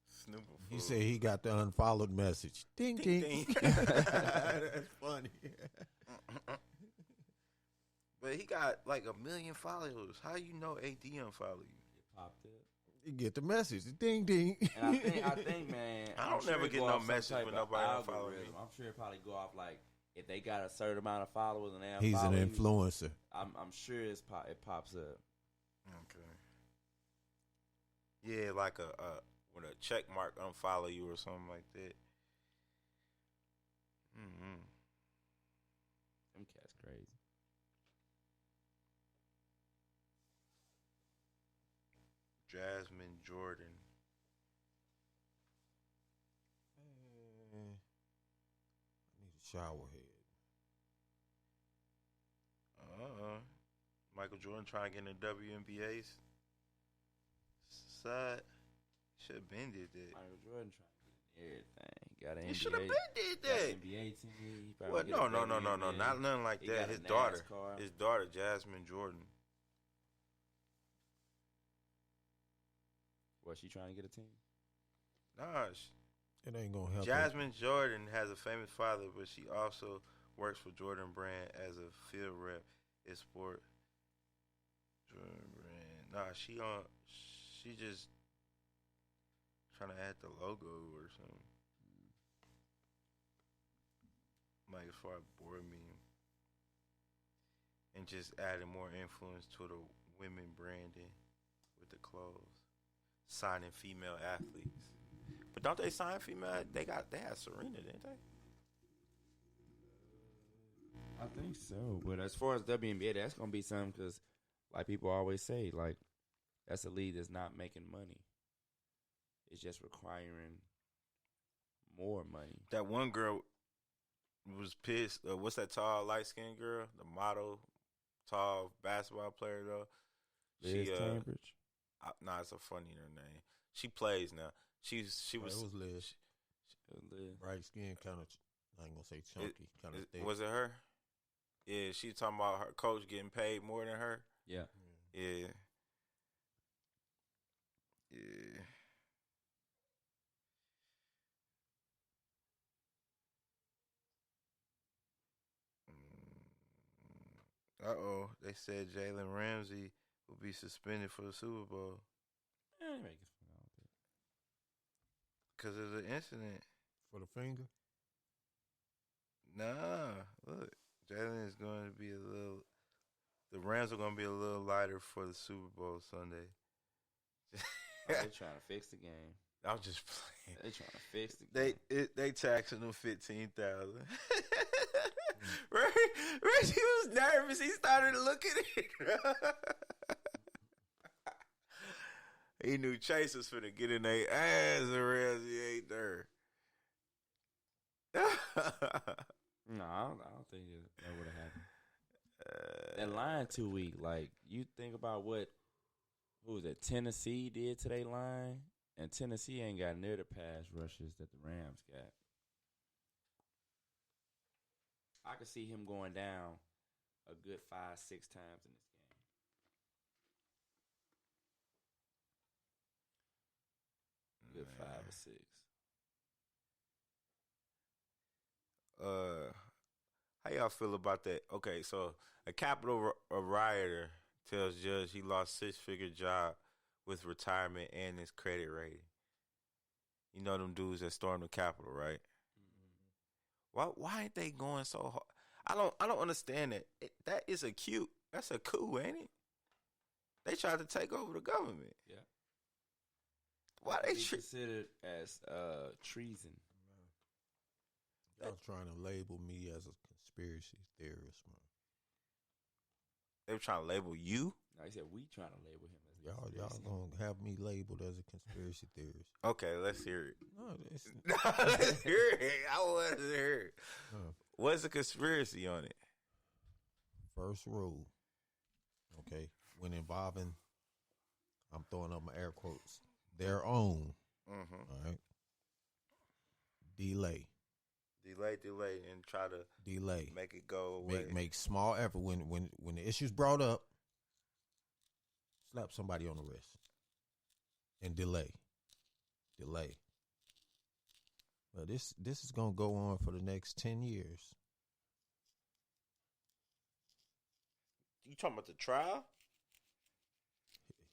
Snoop a He fool. said he got the unfollowed message. Ding ding. Ding. That's funny. But he got like 1 million followers. How you know AD unfollow you? It popped up. You get the message. Ding ding. And I think, man, I I'm don't sure never it get go no off some message type when of nobody unfollow me. algorithm. I'm sure it probably go off like if they got a certain amount of followers and they He's an unfollow you, influencer. I'm sure it pops up. Okay. Yeah, like a when a check mark unfollow you or something like that. Mm-hmm. Them cats crazy. Jasmine Jordan. I need a shower head. Michael Jordan trying to get in the WNBA's side. Should have been did that. Michael Jordan trying to get in everything. Got an He NBA. should have been did got an that. NBA team. He probably What? get a No, WNBA. not nothing like He that. got a His daughter, NASCAR. his daughter, Jasmine Jordan. Was she trying to get a team? Nah, It ain't gonna help. Jasmine Jordan has a famous father, but she also works for Jordan Brand as a field rep in sport. Jordan Brand. Nah, she just trying to add the logo or something. Like as far as board meeting. and just adding more influence to the women branding with the clothes, signing female athletes. But don't they sign female? They had Serena, didn't they? I think so. But as far as WNBA, that's gonna be something because, like people always say, like that's a league that's not making money. It's just requiring more money. That one girl was pissed. What's that tall, light skinned girl? The model, tall basketball player though. Liz Cambridge. Nah, it's a funnier name. She plays now. She was. It was Liz. Liz. Bright skin, kind of. I ain't gonna say chunky, kind of thick. Was it her? Yeah, she talking about her coach getting paid more than her. Yeah. Yeah. Uh-oh. They said Jalen Ramsey will be suspended for the Super Bowl. Because of the incident. For the finger? Nah. Look. Jalen is going to be the Rams are going to be a little lighter for the Super Bowl Sunday. They're trying to fix the game. I'm just playing. They're trying to fix the game. They taxing them $15,000. Reggie was nervous. He started looking at it. He knew Chase was finna get in their ass, and Ramsey ain't there. No, I don't think that would have happened. That line too weak. Like you think about who was it? Tennessee did to their line, and Tennessee ain't got near the pass rushes that the Rams got. I could see him going down a good 5-6 times in this game. Good 5 or 6. How y'all feel about that? Okay, so a Capitol rioter tells judge he lost 6-figure job with retirement and his credit rating. You know them dudes that stormed the Capitol, right? Mm-hmm. Why ain't they going so hard? I don't understand that. That's a coup, ain't it? They tried to take over the government. Yeah. Why they considered as treason? Y'all trying to label me as a conspiracy theorist, man. They were trying to label you? No, he said we trying to label him as y'all gonna have me labeled as a conspiracy theorist. Okay, let's hear it. No, let's hear it. I want to hear it. What's the conspiracy on it? First rule, okay, when involving, I'm throwing up my air quotes, their own. Mm-hmm. All right. Delay, and try to make it go away. Make small effort when the issue's brought up. Slap somebody on the wrist and delay. But this is gonna go on for the next 10 years. You talking about the trial?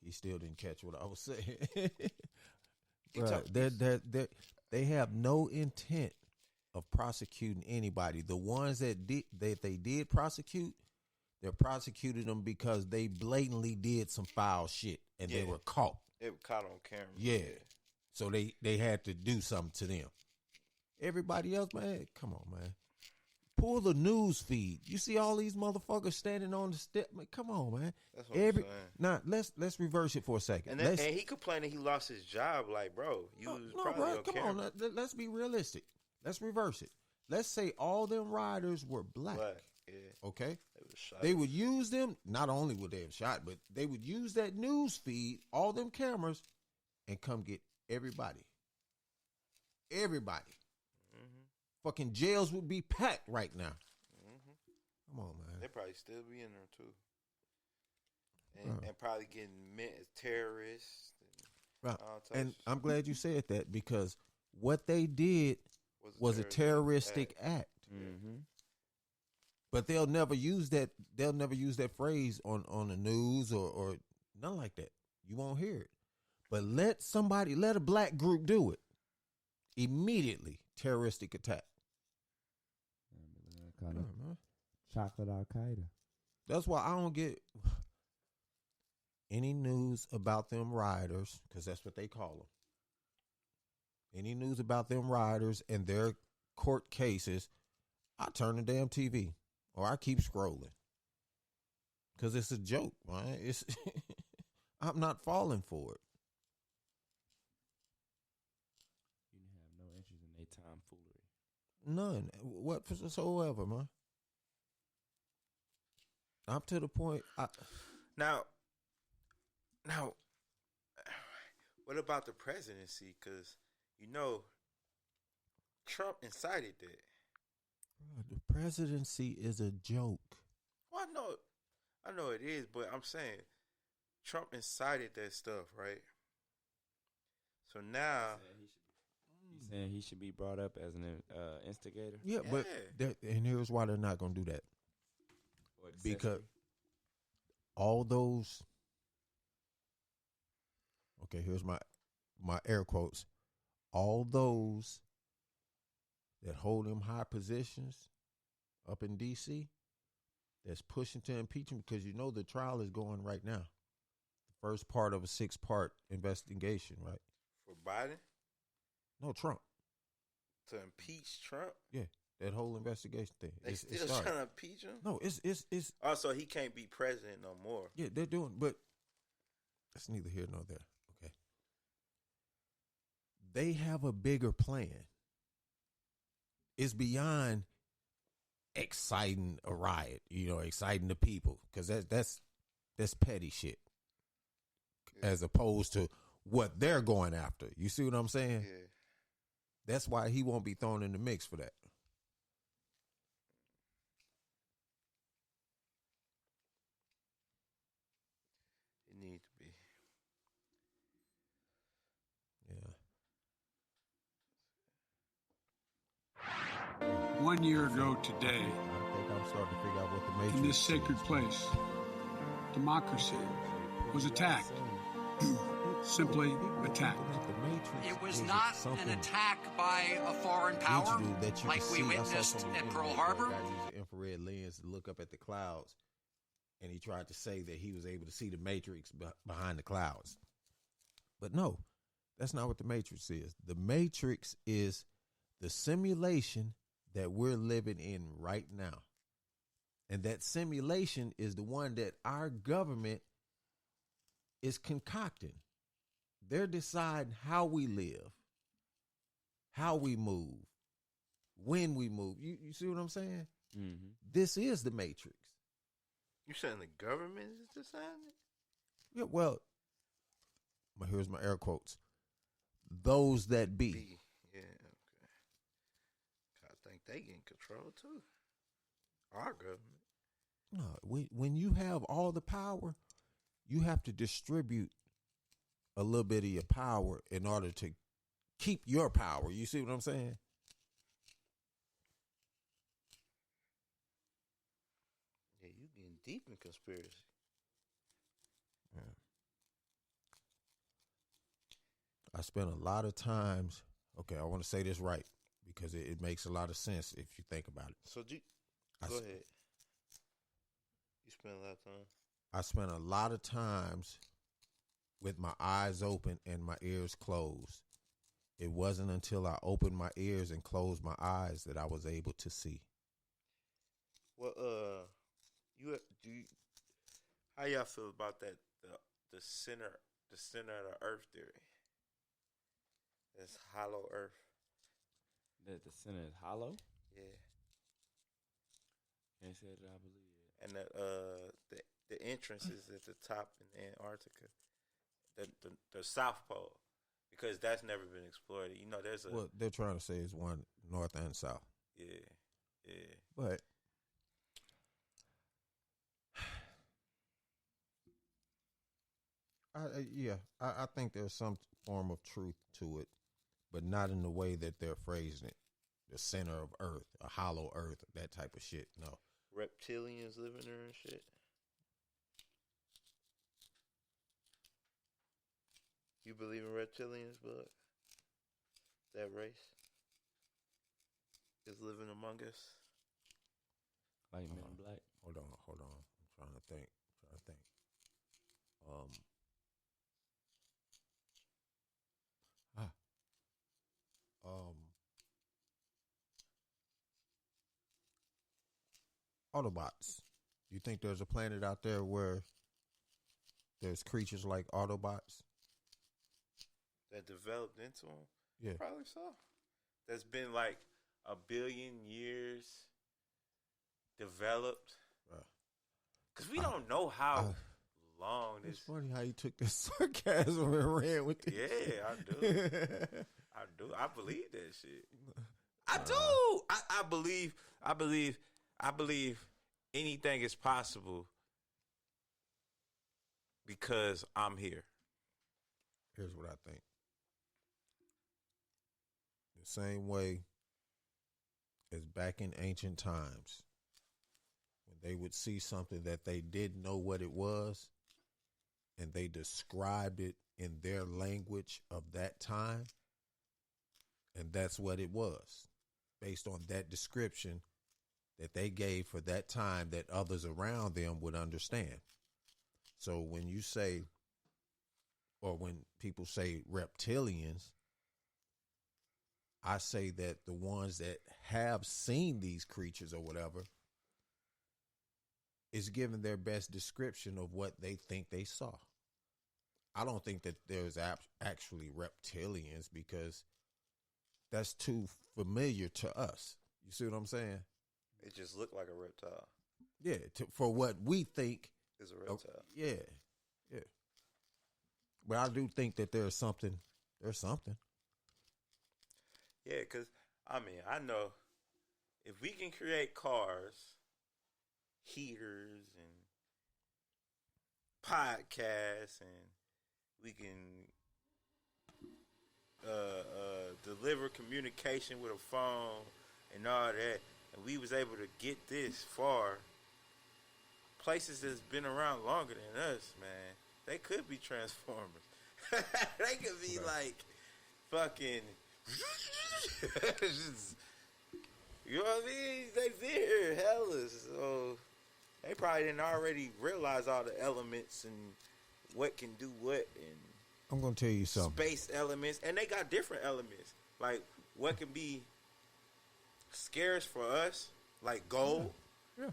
He still didn't catch what I was saying. Bruh, they have no intent of prosecuting anybody. The ones that they did prosecute, they're prosecuting them because they blatantly did some foul shit and they were caught. They were caught on camera. Yeah. So they had to do something to them. Everybody else, man, come on, man. Pull the news feed. You see all these motherfuckers standing on the step. Man, come on, man. That's what I'm saying. Now let's reverse it for a second. And he complaining he lost his job. Like, bro, you was probably bro, on come camera. on. Let's be realistic. Let's reverse it. Let's say all them riders were black. Yeah. Okay. They would use them. Not only would they have shot, but they would use that news feed, all them cameras, and come get everybody. Everybody. Fucking jails would be packed right now. Come on, man. They probably still be in there too, and probably getting met as terrorists. And I'm glad you said that because what they did was a terroristic act. Mm-hmm. But they'll never use that. They'll never use that phrase on the news or nothing like that. You won't hear it. But let a black group do it. Immediately, terroristic attack. Kind of chocolate Al Qaeda. That's why I don't get any news about them rioters, because that's what they call them. Any news about them rioters and their court cases, I turn the damn TV or I keep scrolling. Because it's a joke, man. It's I'm not falling for it. You have no interest in their tomfoolery. None. Whatsoever, man. I'm to the point. Now, what about the presidency? Because, Trump incited that. The presidency is a joke. Well, I know it is, but I'm saying Trump incited that stuff, right? So now... He's saying he should be brought up as an instigator? Yeah, but and here's why they're not going to do that. Because all those... Okay, here's my air quotes. All those that hold them high positions up in D.C., that's pushing to impeachment, because the trial is going right now. The first part of a 6-part investigation, right? For Biden? No, Trump. To impeach Trump? Yeah, that whole investigation thing. They still trying to impeach him? No, it's. Also, he can't be president no more. Yeah, they're doing, but that's neither here nor there. Okay. They have a bigger plan. It's beyond exciting a riot, exciting the people, because that's petty shit, as opposed to what they're going after. You see what I'm saying? Yeah. That's why he won't be thrown in the mix for that. It needs to be. Yeah. 1 year ago today, I think I'm starting to figure out what the Matrix in this sacred place, democracy was attacked. Simply attacked. It was not an attack by a foreign power like we witnessed at Pearl Harbor. Guy used an infrared lens to look up at the clouds, and he tried to say that he was able to see the Matrix behind the clouds. But no, that's not what the Matrix is. The Matrix is the simulation that we're living in right now. And that simulation is the one that our government is concocting. They're deciding how we live, how we move, when we move. You see what I'm saying? Mm-hmm. This is the Matrix. You saying the government is deciding it? Yeah, well, here's my air quotes. Those that be. Yeah, okay. I think they get in control too. Our government. No, when you have all the power, you have to distribute a little bit of your power in order to keep your power. You see what I'm saying? Yeah, you getting deep in conspiracy. Yeah. I spent a lot of times. Okay, I want to say this right because it makes a lot of sense if you think about it. So go ahead. You spent a lot of time. I spent a lot of times with my eyes open and my ears closed. It wasn't until I opened my ears and closed my eyes that I was able to see. Well, how y'all feel about that? The center of the Earth theory. It's hollow Earth. That the center is hollow? Yeah. Can't say that I believe it. And the entrance is at the top in Antarctica, the South Pole, because that's never been explored. There's a well, they're trying to say it's one north and south. Yeah. But I think there's some form of truth to it, but not in the way that they're phrasing it. The center of Earth, a hollow Earth, that type of shit. No. Reptilians living there and shit. You believe in reptilians, bud? That race is living among us. Like Men in Black. Hold on. I'm Trying to think. Ah. Autobots. You think there's a planet out there where there's creatures like Autobots? That developed into them? Yeah. Probably so. That's been like 1 billion years developed. Because we don't know how long this... It's funny how you took this sarcasm and ran with it. Yeah, I do. I do. I believe that shit. I do. I believe anything is possible because I'm here. Here's what I think. The same way as back in ancient times, when they would see something that they didn't know what it was, and they described it in their language of that time, and that's what it was, based on that description that they gave for that time that others around them would understand. So when you say, or when people say reptilians, I say that the ones that have seen these creatures or whatever is giving their best description of what they think they saw. I don't think that there's actually reptilians because that's too familiar to us. You see what I'm saying? It just looked like a reptile. Yeah, for what we think is a reptile. Yeah. But I do think that there's something. There's something. Yeah, because, I mean, I know if we can create cars, heaters, and podcasts, and we can deliver communication with a phone and all that, and we was able to get this far, places that's been around longer than us, man, they could be Transformers. They could be like fucking... You know what I mean? They there, hella. So they probably didn't already realize all the elements and what can do what, and I'm gonna tell you something. Space elements, and they got different elements. Like what can be scarce for us, like gold,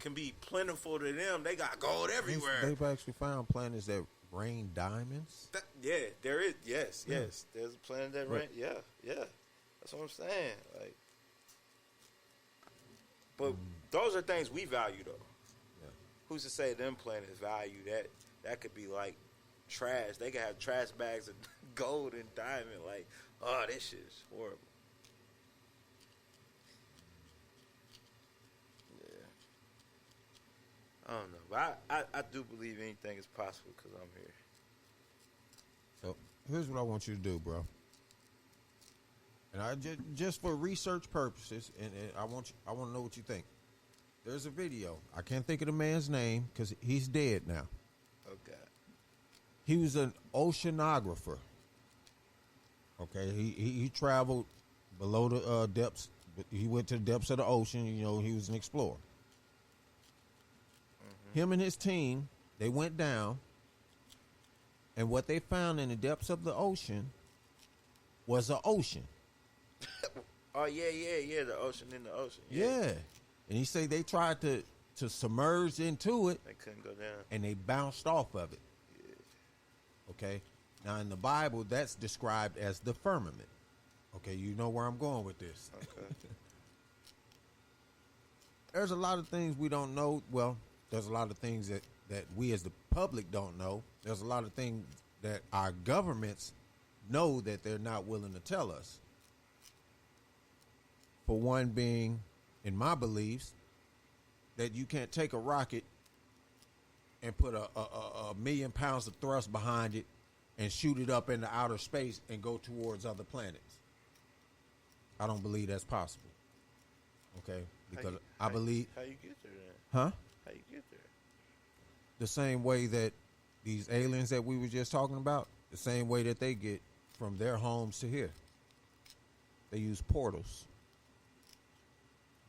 can be plentiful to them. They got gold everywhere. They've actually found planets that rain diamonds. There is. Yes. There's a planet that rain. Yeah. That's what I'm saying. Like, but those are things we value, though. Yeah. Who's to say them planets value that? That could be like trash. They could have trash bags of gold and diamond. Like, oh, this shit is horrible. Yeah. I don't know, but I do believe anything is possible because I'm here. So here's what I want you to do, bro. And I just for research purposes, and I want to know what you think. There's a video. I can't think of the man's name because he's dead now. Okay. He was an oceanographer. Okay, he traveled below the depths. He went to the depths of the ocean. You know, he was an explorer. Mm-hmm. Him and his team, they went down, and what they found in the depths of the ocean was an ocean. Oh, yeah, the ocean in the ocean. Yeah. And he said they tried to submerge into it. They couldn't go down. And they bounced off of it. Yeah. Okay. Now, in the Bible, that's described as the firmament. Okay, you know where I'm going with this. Okay. There's a lot of things we don't know. Well, there's a lot of things that we as the public don't know. There's a lot of things that our governments know that they're not willing to tell us. For one being, in my beliefs, that you can't take a rocket and put a 1,000,000 pounds of thrust behind it and shoot it up into outer space and go towards other planets. I don't believe that's possible. Okay? Because I believe... How you get there then? Huh? How you get there? The same way that these aliens that we were just talking about, the same way that they get from their homes to here. They use portals.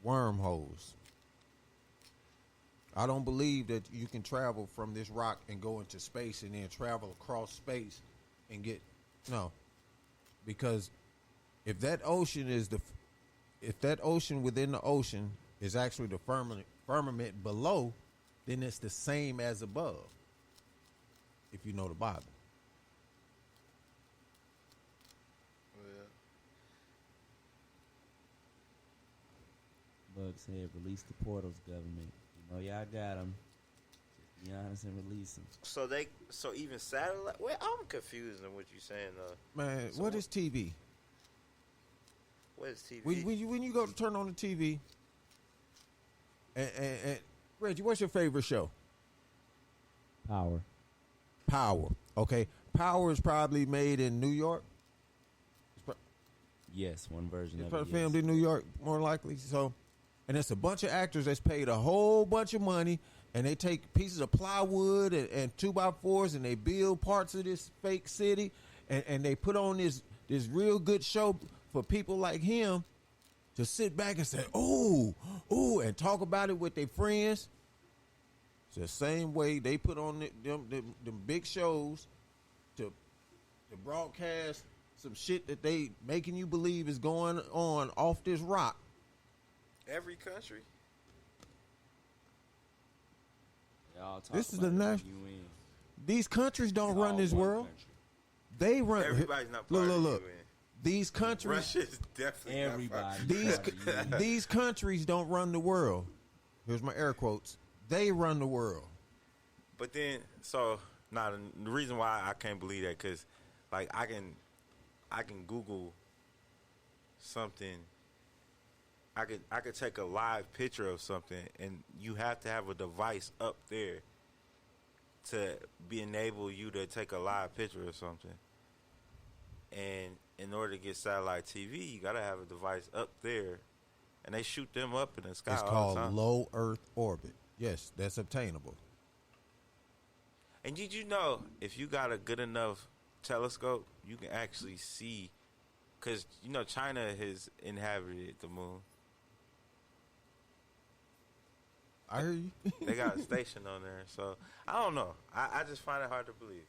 Wormholes. I don't believe that you can travel from this rock and go into space and then travel across space and get no, because if that ocean within the ocean is actually the firmament below, then it's the same as above. If you know the Bible. Bug said, "Release the portals, government. You know y'all got them. Just be honest and release them." So even satellite. Well, I'm confused on what you're saying though. Man, So what is TV? What is TV? When you go to turn on the TV, and Reggie, what's your favorite show? Power. Okay. Power is probably made in New York. Yes, one version It's of probably it. filmed in New York, more likely. So, and it's a bunch of actors that's paid a whole bunch of money, and they take pieces of plywood and 2x4s, and they build parts of this fake city, and they put on this real good show for people like him to sit back and say, "Oh," and talk about it with their friends. It's the same way they put on them big shows to broadcast some shit that they making you believe is going on off this rock. Every country. This is the national. These countries don't run this world. Country. They run. Everybody's not part look, of the look. UN. These countries. Russia's definitely Everybody. not These countries don't run the world. Here's my air quotes. They run the world. But then, the reason why I can't believe that, because, like, I can Google something. I could take a live picture of something, and you have to have a device up there to enable you to take a live picture of something. And in order to get satellite TV, you gotta have a device up there, and they shoot them up in the sky. It's all called the time. low Earth orbit. Yes, that's obtainable. And did you know if you got a good enough telescope, you can actually see? Because China has inhabited the moon. I hear you. They got a station on there, so I don't know. I just find it hard to believe.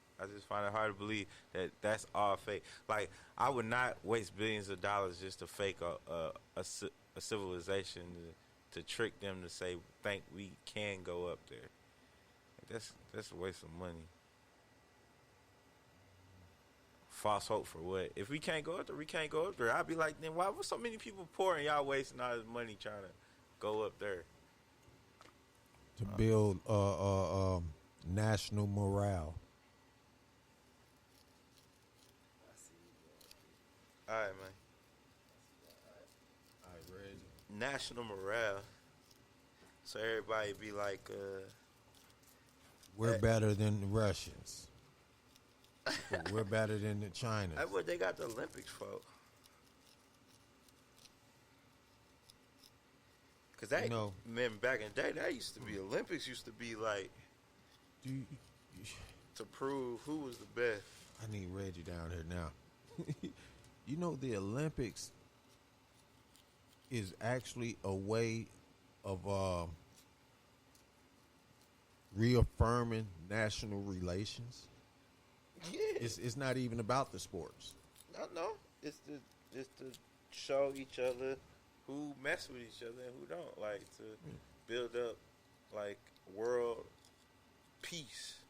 That that's all fake. Like, I would not waste billions of dollars just to fake a civilization to trick them to say think we can go up there. That's a waste of money. False hope for what? If we can't go up there, we can't go up there. I'd be like, then why was so many people poor and y'all wasting all this money trying to go up there? To build national morale. All right, man. All right, Reggie. National morale. So everybody be like, we're better than the Russians. We're better than the China. that's what they got the Olympics for. Cause that, man, back in the day, that used to be Olympics. Used to be like to prove who was the best. I need Reggie down here now. The Olympics is actually a way of reaffirming national relations. Yeah, it's not even about the sports. No, it's to show each other who mess with each other and who don't, like to build up like world peace.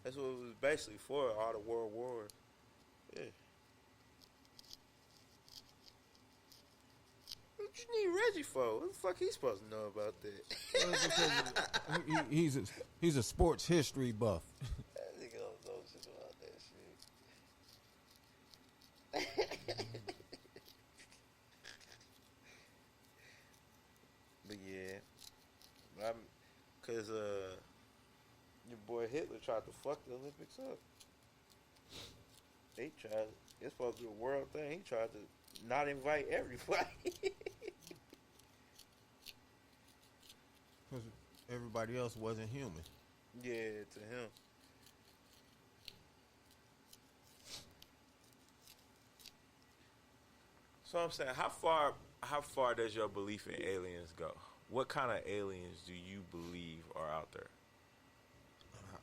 That's what it was basically for, all the world wars. Yeah. What you need Reggie for? What the fuck he supposed to know about that? He's a sports history buff. That nigga don't know shit about that shit. But yeah, cause your boy Hitler tried to fuck the Olympics up. They tried. It's supposed to be a world thing. He tried to not invite everybody. Because everybody else wasn't human. Yeah, to him. So I'm saying, how far does your belief in aliens go? What kind of aliens do you believe are out there?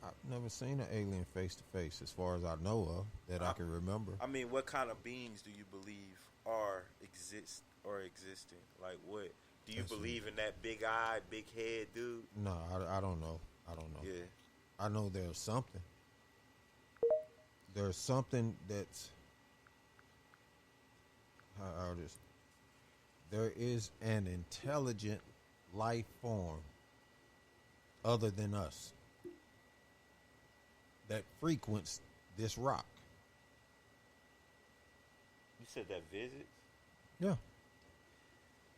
I've never seen an alien face to face, as far as I know of, that I can remember. I mean, what kind of beings do you believe are existing? Like, what do you believe in? That big eye, big head dude? No, I don't know. I don't know. Yeah, I know there's something. There's something that's there is an intelligent life form other than us that frequents this rock. you said that visits. Yeah.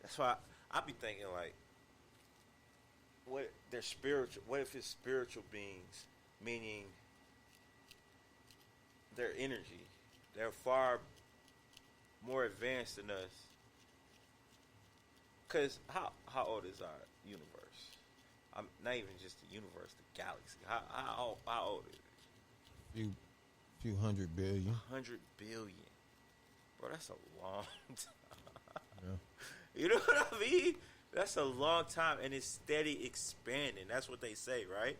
That's why I be thinking like, what they're spiritual? What if it's spiritual beings, meaning their energy? They're far more advanced than us. Cause how old is our universe? I'm not even just the universe, the galaxy. How old is it? Few 100 billion. 100 billion, bro. That's a long time. Yeah. You know what I mean? That's a long time, and it's steady expanding. That's what they say, right?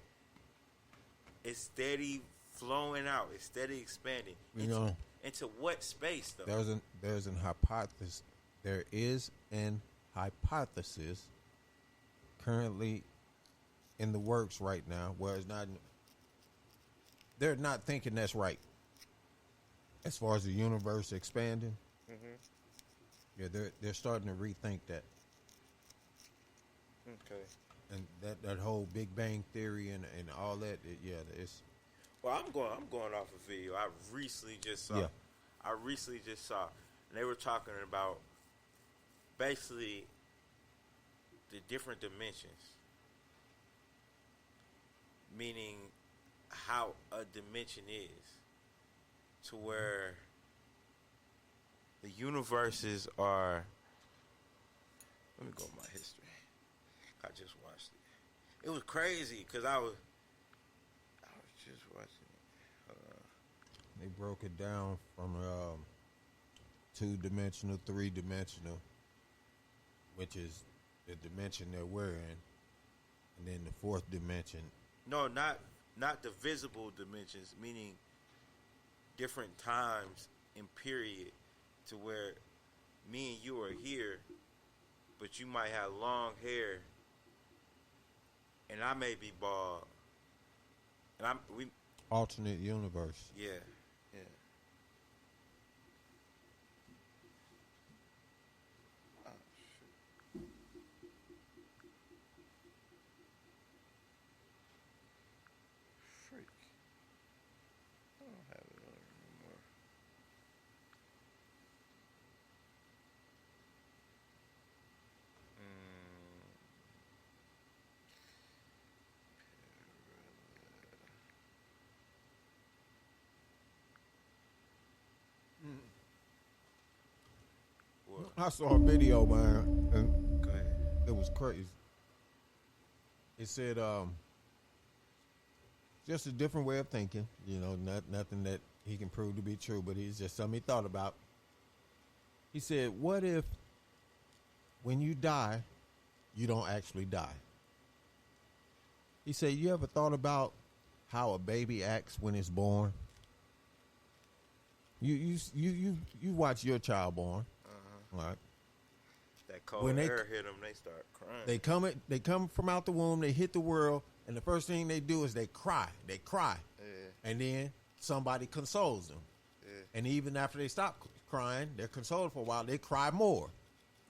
It's steady flowing out. It's steady expanding. Into what space, though? There's an hypothesis. There is an hypothesis currently in the works right now, where it's not. They're not thinking that's right. As far as the universe expanding, yeah, they're starting to rethink that. Okay. And that whole Big Bang theory and all that, it's. Well, I'm going off a video I recently just saw. Yeah. And they were talking about basically the different dimensions, meaning how a dimension is, to where the universes are. Let me go to my history. I just watched it. It was crazy because I was just watching it. They broke it down from 2-dimensional, 3-dimensional, which is the dimension that we're in, and then the 4th dimension. No, not the visible dimensions, meaning different times and period, to where me and you are here, but you might have long hair, and I may be bald, and we alternate universe. Yeah, yeah. Oh shoot. Freak. I don't have it on anymore. I saw a video, man, and Go ahead. it was crazy. It said, just a different way of thinking, nothing that he can prove to be true, but it's just something he thought about. He said, what if when you die, you don't actually die? He said, you ever thought about how a baby acts when it's born? You watch your child born. Right. That cold air hit them, they start crying. They come from out the womb, they hit the world, and the first thing they do is they cry. They cry. Yeah. And then somebody consoles them. Yeah. And even after they stop crying, they're consoled for a while, they cry more.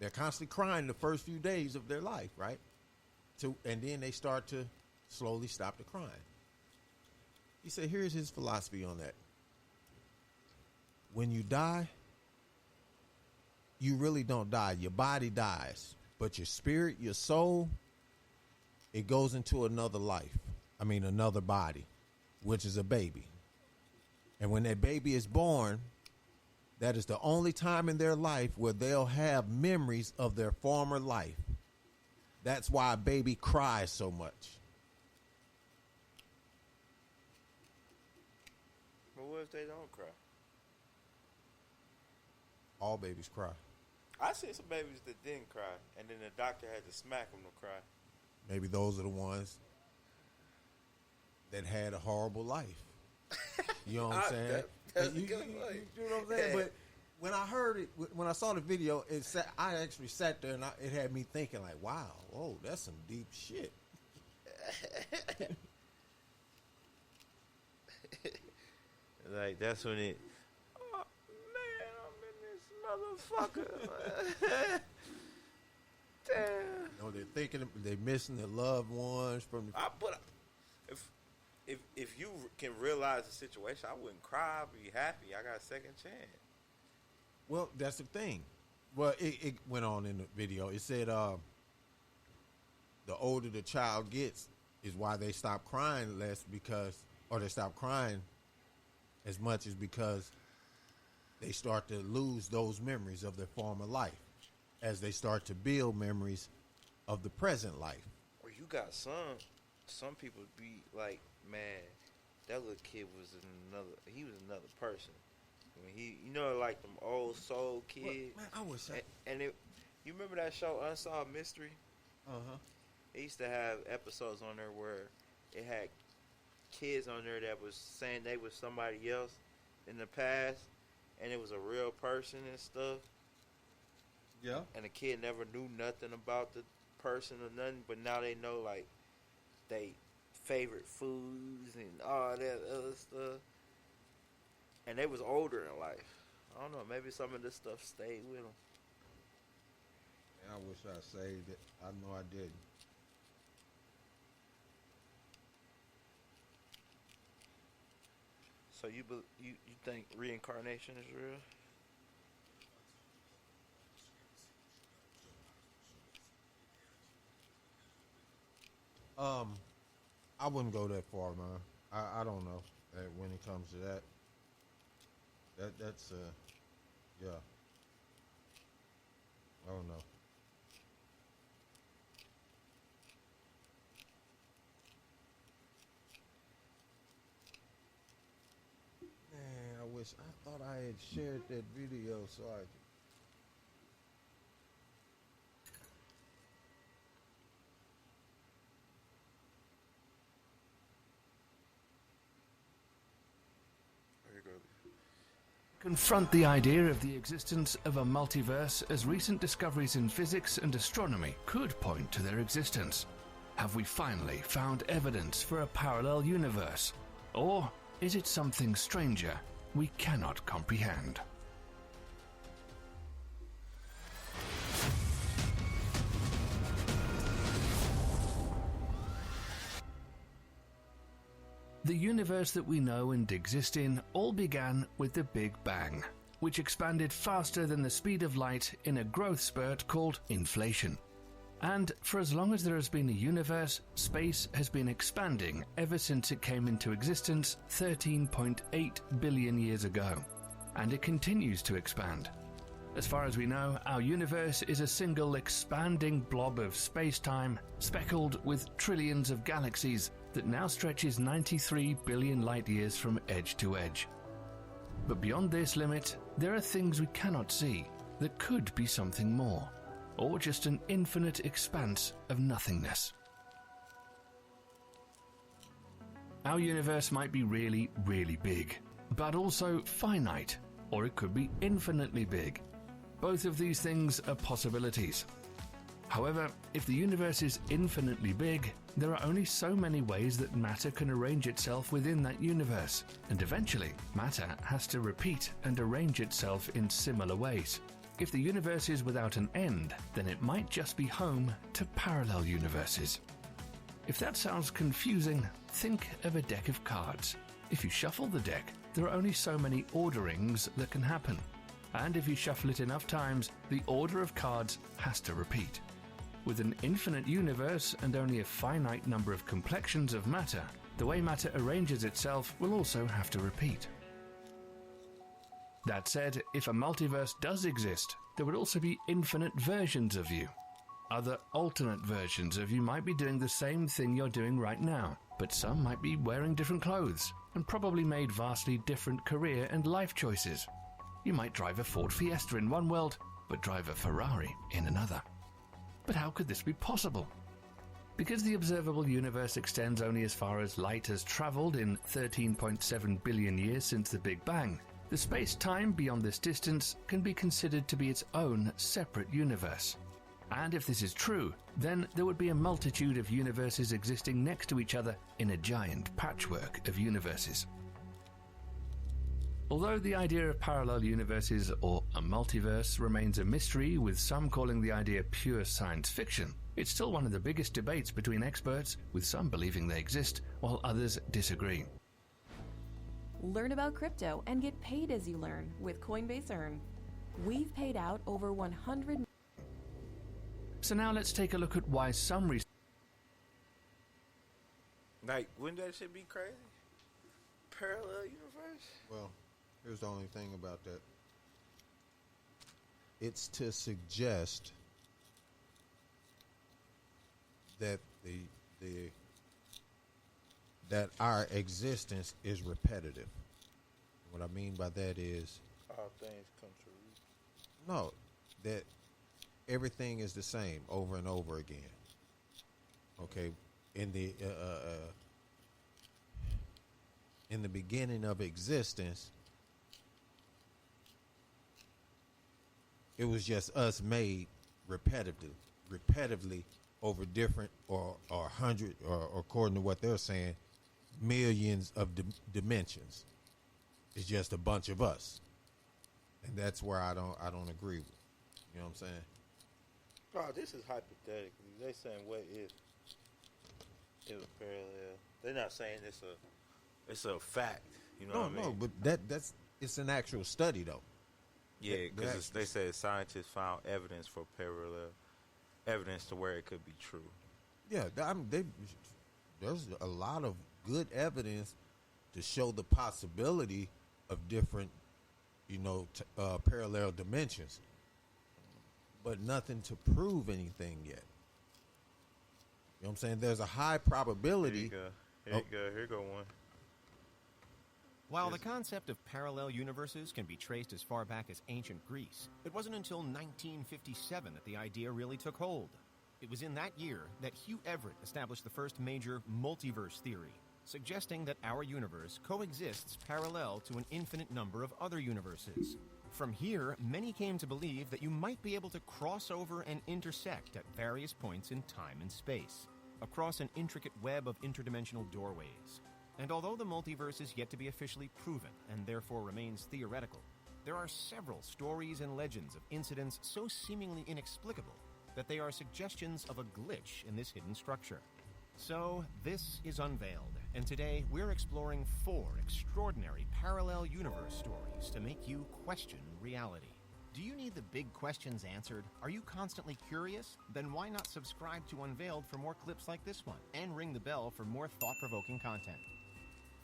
They're constantly crying the first few days of their life, right? And then they start to slowly stop the crying. He said, here's his philosophy on that. When you die, you really don't die. Your body dies, but your spirit, your soul, it goes into another life. Another body, which is a baby. And when that baby is born, that is the only time in their life where they'll have memories of their former life. That's why a baby cries so much. But what if they don't cry? All babies cry. I see some babies that didn't cry, and then the doctor had to smack them to cry. Maybe those are the ones that had a horrible life. You know what I'm saying? That's you know what I'm saying? But when I heard it, when I saw the video, I actually sat there and it had me thinking like, wow, whoa, that's some deep shit. Like, that's when it, oh, man, I'm in this motherfucker. Damn. You know, they're thinking they're missing their loved ones from the... But if you can realize the situation, I wouldn't cry. I'd be happy. I got a second chance. Well, that's the thing. Well, it went on in the video. It said the older the child gets is why they stop crying less or they stop crying as much is because they start to lose those memories of their former life as they start to build memories of the present life. Or you got some people be like, man, that little kid was he was another person. I mean, you know, like them old soul kids. Well, man, I wish you remember that show Unsolved Mystery? Uh-huh. They used to have episodes on there where it had kids on there that was saying they was somebody else in the past, and it was a real person and stuff. Yeah. And the kid never knew nothing about the person or nothing, but now they know, like, they favorite foods and all that other stuff. And they was older in life. I don't know, maybe some of this stuff stayed with them. I wish I saved it. I know I didn't. So you think reincarnation is real? I wouldn't go that far, man. I don't know when it comes to that. That's yeah. I don't know. Man, I thought I had shared that video so I could. Confront the idea of the existence of a multiverse, as recent discoveries in physics and astronomy could point to their existence. Have we finally found evidence for a parallel universe? Or is it something stranger we cannot comprehend? The universe that we know and exist in all began with the Big Bang, which expanded faster than the speed of light in a growth spurt called inflation. And for as long as there has been a universe, space has been expanding ever since it came into existence 13.8 billion years ago. And it continues to expand. As far as we know, our universe is a single expanding blob of space-time, speckled with trillions of galaxies, that now stretches 93 billion light-years from edge to edge. But beyond this limit, there are things we cannot see that could be something more, or just an infinite expanse of nothingness. Our universe might be really, really big, but also finite, or it could be infinitely big. Both of these things are possibilities. However, if the universe is infinitely big, there are only so many ways that matter can arrange itself within that universe, and eventually, matter has to repeat and arrange itself in similar ways. If the universe is without an end, then it might just be home to parallel universes. If that sounds confusing, think of a deck of cards. If you shuffle the deck, there are only so many orderings that can happen. And if you shuffle it enough times, the order of cards has to repeat. With an infinite universe and only a finite number of complexions of matter, the way matter arranges itself will also have to repeat. That said, if a multiverse does exist, there would also be infinite versions of you. Other alternate versions of you might be doing the same thing you're doing right now, but some might be wearing different clothes and probably made vastly different career and life choices. You might drive a Ford Fiesta in one world, but drive a Ferrari in another. But how could this be possible? Because the observable universe extends only as far as light has traveled in 13.7 billion years since the Big Bang, the space-time beyond this distance can be considered to be its own separate universe. And if this is true, then there would be a multitude of universes existing next to each other in a giant patchwork of universes. Although the idea of parallel universes or a multiverse remains a mystery, with some calling the idea pure science fiction, it's still one of the biggest debates between experts, with some believing they exist while others disagree. Learn about crypto and get paid as you learn with Coinbase Earn. We've paid out over 100. So now let's take a look at why some research. Like, wouldn't that shit be crazy? Parallel universe? Well, here's the only thing about that. It's to suggest that that our existence is repetitive. What I mean by that is All things come true. no, that everything is the same over and over again. Okay, in the beginning of existence, it was just us made repetitively over different or hundred or according to what they're saying, millions of dimensions. It's just a bunch of us, and that's where I don't agree with. You know what I'm saying? Oh, this is hypothetically. They saying what if it was parallel. They're not saying it's a fact. You know what I mean? No, but that's it's an actual study though. Yeah, because they said scientists found evidence for parallel evidence to where it could be true. Yeah, there's a lot of good evidence to show the possibility of different, parallel dimensions, but nothing to prove anything yet. You know what I'm saying? There's a high probability. Here you go one. While the concept of parallel universes can be traced as far back as ancient Greece, it wasn't until 1957 that the idea really took hold. It was in that year that Hugh Everett established the first major multiverse theory, suggesting that our universe coexists parallel to an infinite number of other universes. From here, many came to believe that you might be able to cross over and intersect at various points in time and space, across an intricate web of interdimensional doorways. And although the multiverse is yet to be officially proven and therefore remains theoretical, there are several stories and legends of incidents so seemingly inexplicable that they are suggestions of a glitch in this hidden structure. So, this is Unveiled, and today we're exploring 4 extraordinary parallel universe stories to make you question reality. Do you need the big questions answered? Are you constantly curious? Then why not subscribe to Unveiled for more clips like this one, and ring the bell for more thought-provoking content.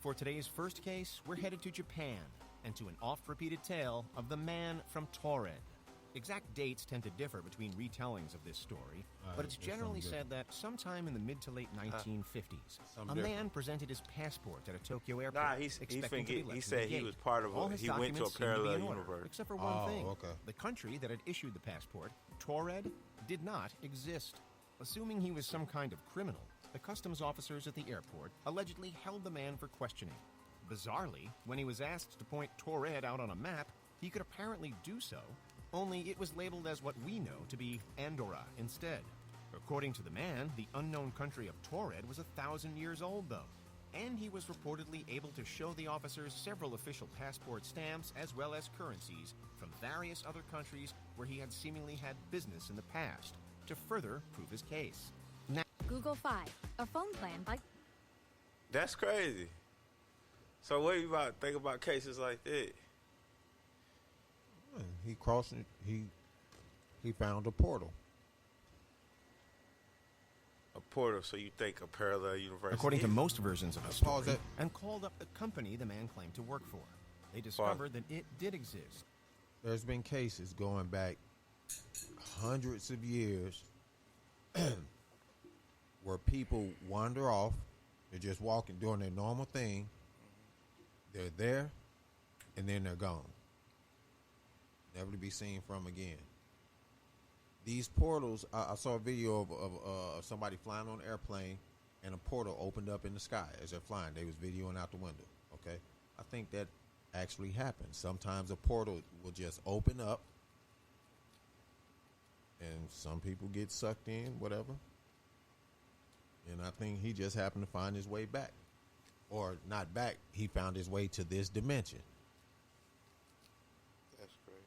For today's first case, we're headed to Japan, and to an oft-repeated tale of the man from Taured. Exact dates tend to differ between retellings of this story, but it's generally said that sometime in the mid to late 1950s, a man presented his passport at a Tokyo airport. He said he was part of he went to a parallel universe. Except for one thing. The country that had issued the passport, Taured, did not exist. Assuming he was some kind of criminal, the customs officers at the airport allegedly held the man for questioning. Bizarrely, when he was asked to point Taured out on a map, he could apparently do so, only it was labeled as what we know to be Andorra instead. According to the man, the unknown country of Taured was 1,000 years old, though, and he was reportedly able to show the officers several official passport stamps as well as currencies from various other countries where he had seemingly had business in the past to further prove his case. Now, Google Fi, a phone plan by... That's crazy. So what do you think about cases like that? He crossed it. He found a portal. A portal, so you think a parallel universe? According to most versions of the story, and called up the company the man claimed to work for. They discovered that it did exist. There's been cases going back hundreds of years where people wander off. They're just walking, doing their normal thing. They're there, and then they're gone. Never to be seen from again. these portals. I saw a video of somebody flying on an airplane, and a portal opened up in the sky as they're flying. They was videoing out the window. Okay, I think that actually happens. Sometimes a portal will just open up, and some people get sucked in, whatever. And I think he just happened to find his way back, or not back. He found his way to this dimension. That's great.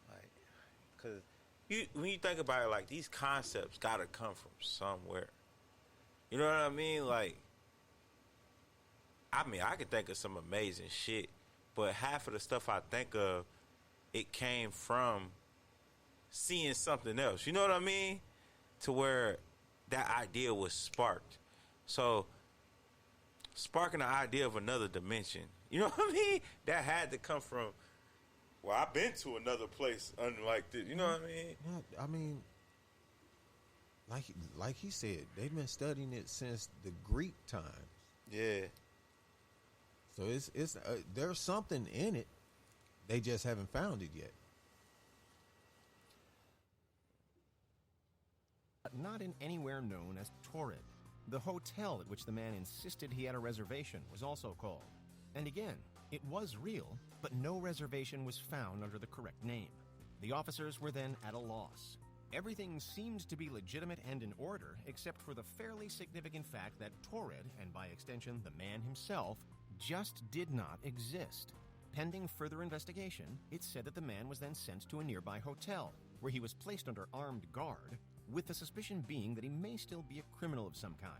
Like, cause when you think about it, like these concepts gotta come from somewhere. You know what I mean? Like, I mean, I could think of some amazing shit, but half of the stuff I think of, it came from seeing something else. You know what I mean? To where that idea was sparked. So, sparking the idea of another dimension. You know what I mean? That had to come from, well, I've been to another place unlike this. You know what I mean? Yeah, I mean, like he said, they've been studying it since the Greek times. Yeah. So it's there's something in it. They just haven't found it yet. Not in anywhere known as Torrid. The hotel at which the man insisted he had a reservation was also called. And again, it was real, but no reservation was found under the correct name. The officers were then at a loss. Everything seemed to be legitimate and in order, except for the fairly significant fact that Torrid, and by extension the man himself, just did not exist. Pending further investigation, it said that the man was then sent to a nearby hotel, where he was placed under armed guard, with the suspicion being that he may still be a criminal of some kind.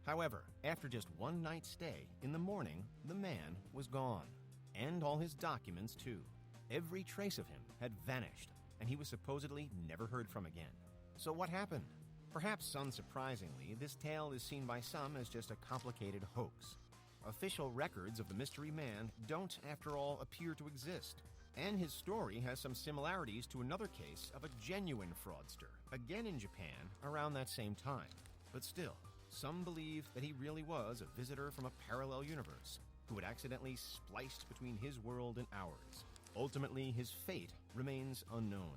However, after just one night's stay, in the morning, the man was gone. And all his documents, too. Every trace of him had vanished, and he was supposedly never heard from again. So what happened? Perhaps unsurprisingly, this tale is seen by some as just a complicated hoax. Official records of the mystery man don't, after all, appear to exist. And his story has some similarities to another case of a genuine fraudster, again in Japan, around that same time. But still, some believe that he really was a visitor from a parallel universe, who had accidentally spliced between his world and ours. Ultimately, his fate remains unknown.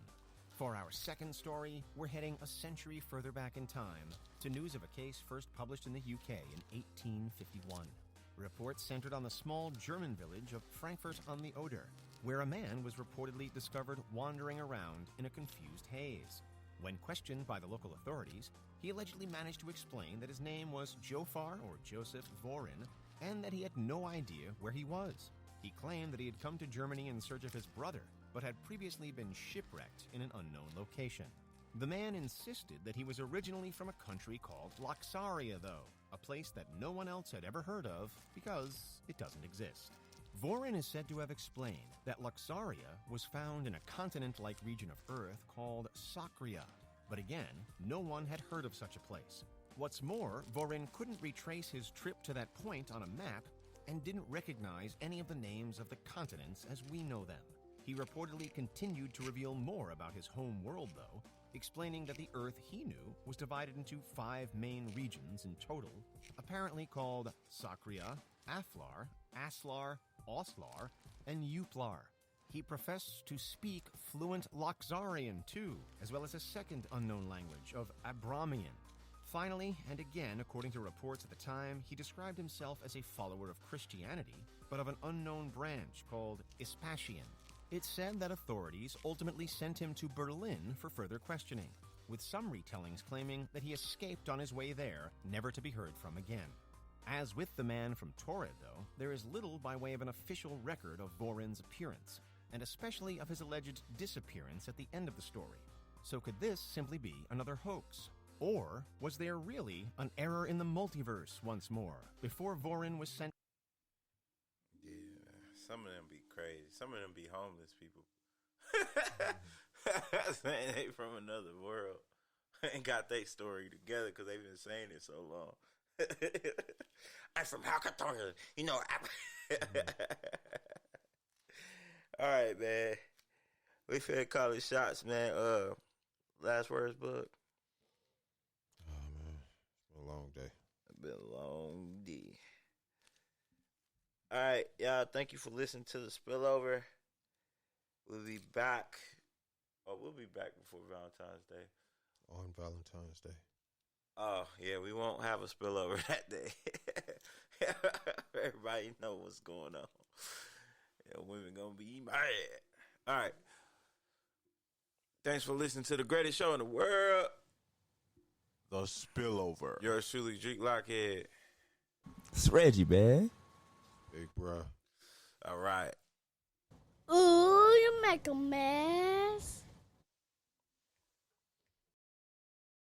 For our second story, we're heading a century further back in time, to news of a case first published in the UK in 1851. Reports centered on the small German village of Frankfurt on the Oder, where a man was reportedly discovered wandering around in a confused haze. When questioned by the local authorities, he allegedly managed to explain that his name was Jofar, or Joseph Vorin, and that he had no idea where he was. He claimed that he had come to Germany in search of his brother, but had previously been shipwrecked in an unknown location. The man insisted that he was originally from a country called Laxaria, though, a place that no one else had ever heard of because it doesn't exist. Vorin is said to have explained that Laxaria was found in a continent-like region of Earth called Sacria, but again, no one had heard of such a place. What's more, Vorin couldn't retrace his trip to that point on a map and didn't recognize any of the names of the continents as we know them. He reportedly continued to reveal more about his home world, though, explaining that the Earth he knew was divided into 5 main regions in total, apparently called Sacria, Aflar, Aslar, Oslar, and Uplar. He professed to speak fluent Laxarian, too, as well as a second unknown language of Abramian. Finally, and again according to reports at the time, he described himself as a follower of Christianity, but of an unknown branch called Ispasian. It's said that authorities ultimately sent him to Berlin for further questioning, with some retellings claiming that he escaped on his way there, never to be heard from again. As with the man from Torrid, though, there is little by way of an official record of Vorin's appearance, and especially of his alleged disappearance at the end of the story. So could this simply be another hoax? Or was there really an error in the multiverse once more, before Vorin was sent? Yeah, some of them be crazy. Some of them be homeless people. Saying they from another world and got their story together because they've been saying it so long. I'm from Hakatonia, you know. All right, man. We finna call it shots, man. Last words, Bug. Oh man, it's been a long day. It's been a long day. All right, y'all. Thank you for listening to the spillover. We'll be back. Oh, we'll be back before Valentine's Day. On Valentine's Day. Oh, yeah, we won't have a spillover that day. Everybody know what's going on. Yeah, women gonna be mad. All right. Thanks for listening to the greatest show in the world. The Spillover. Yours truly, Drake Lockhead. It's Reggie, man. Big bruh. All right. Ooh, you make a man.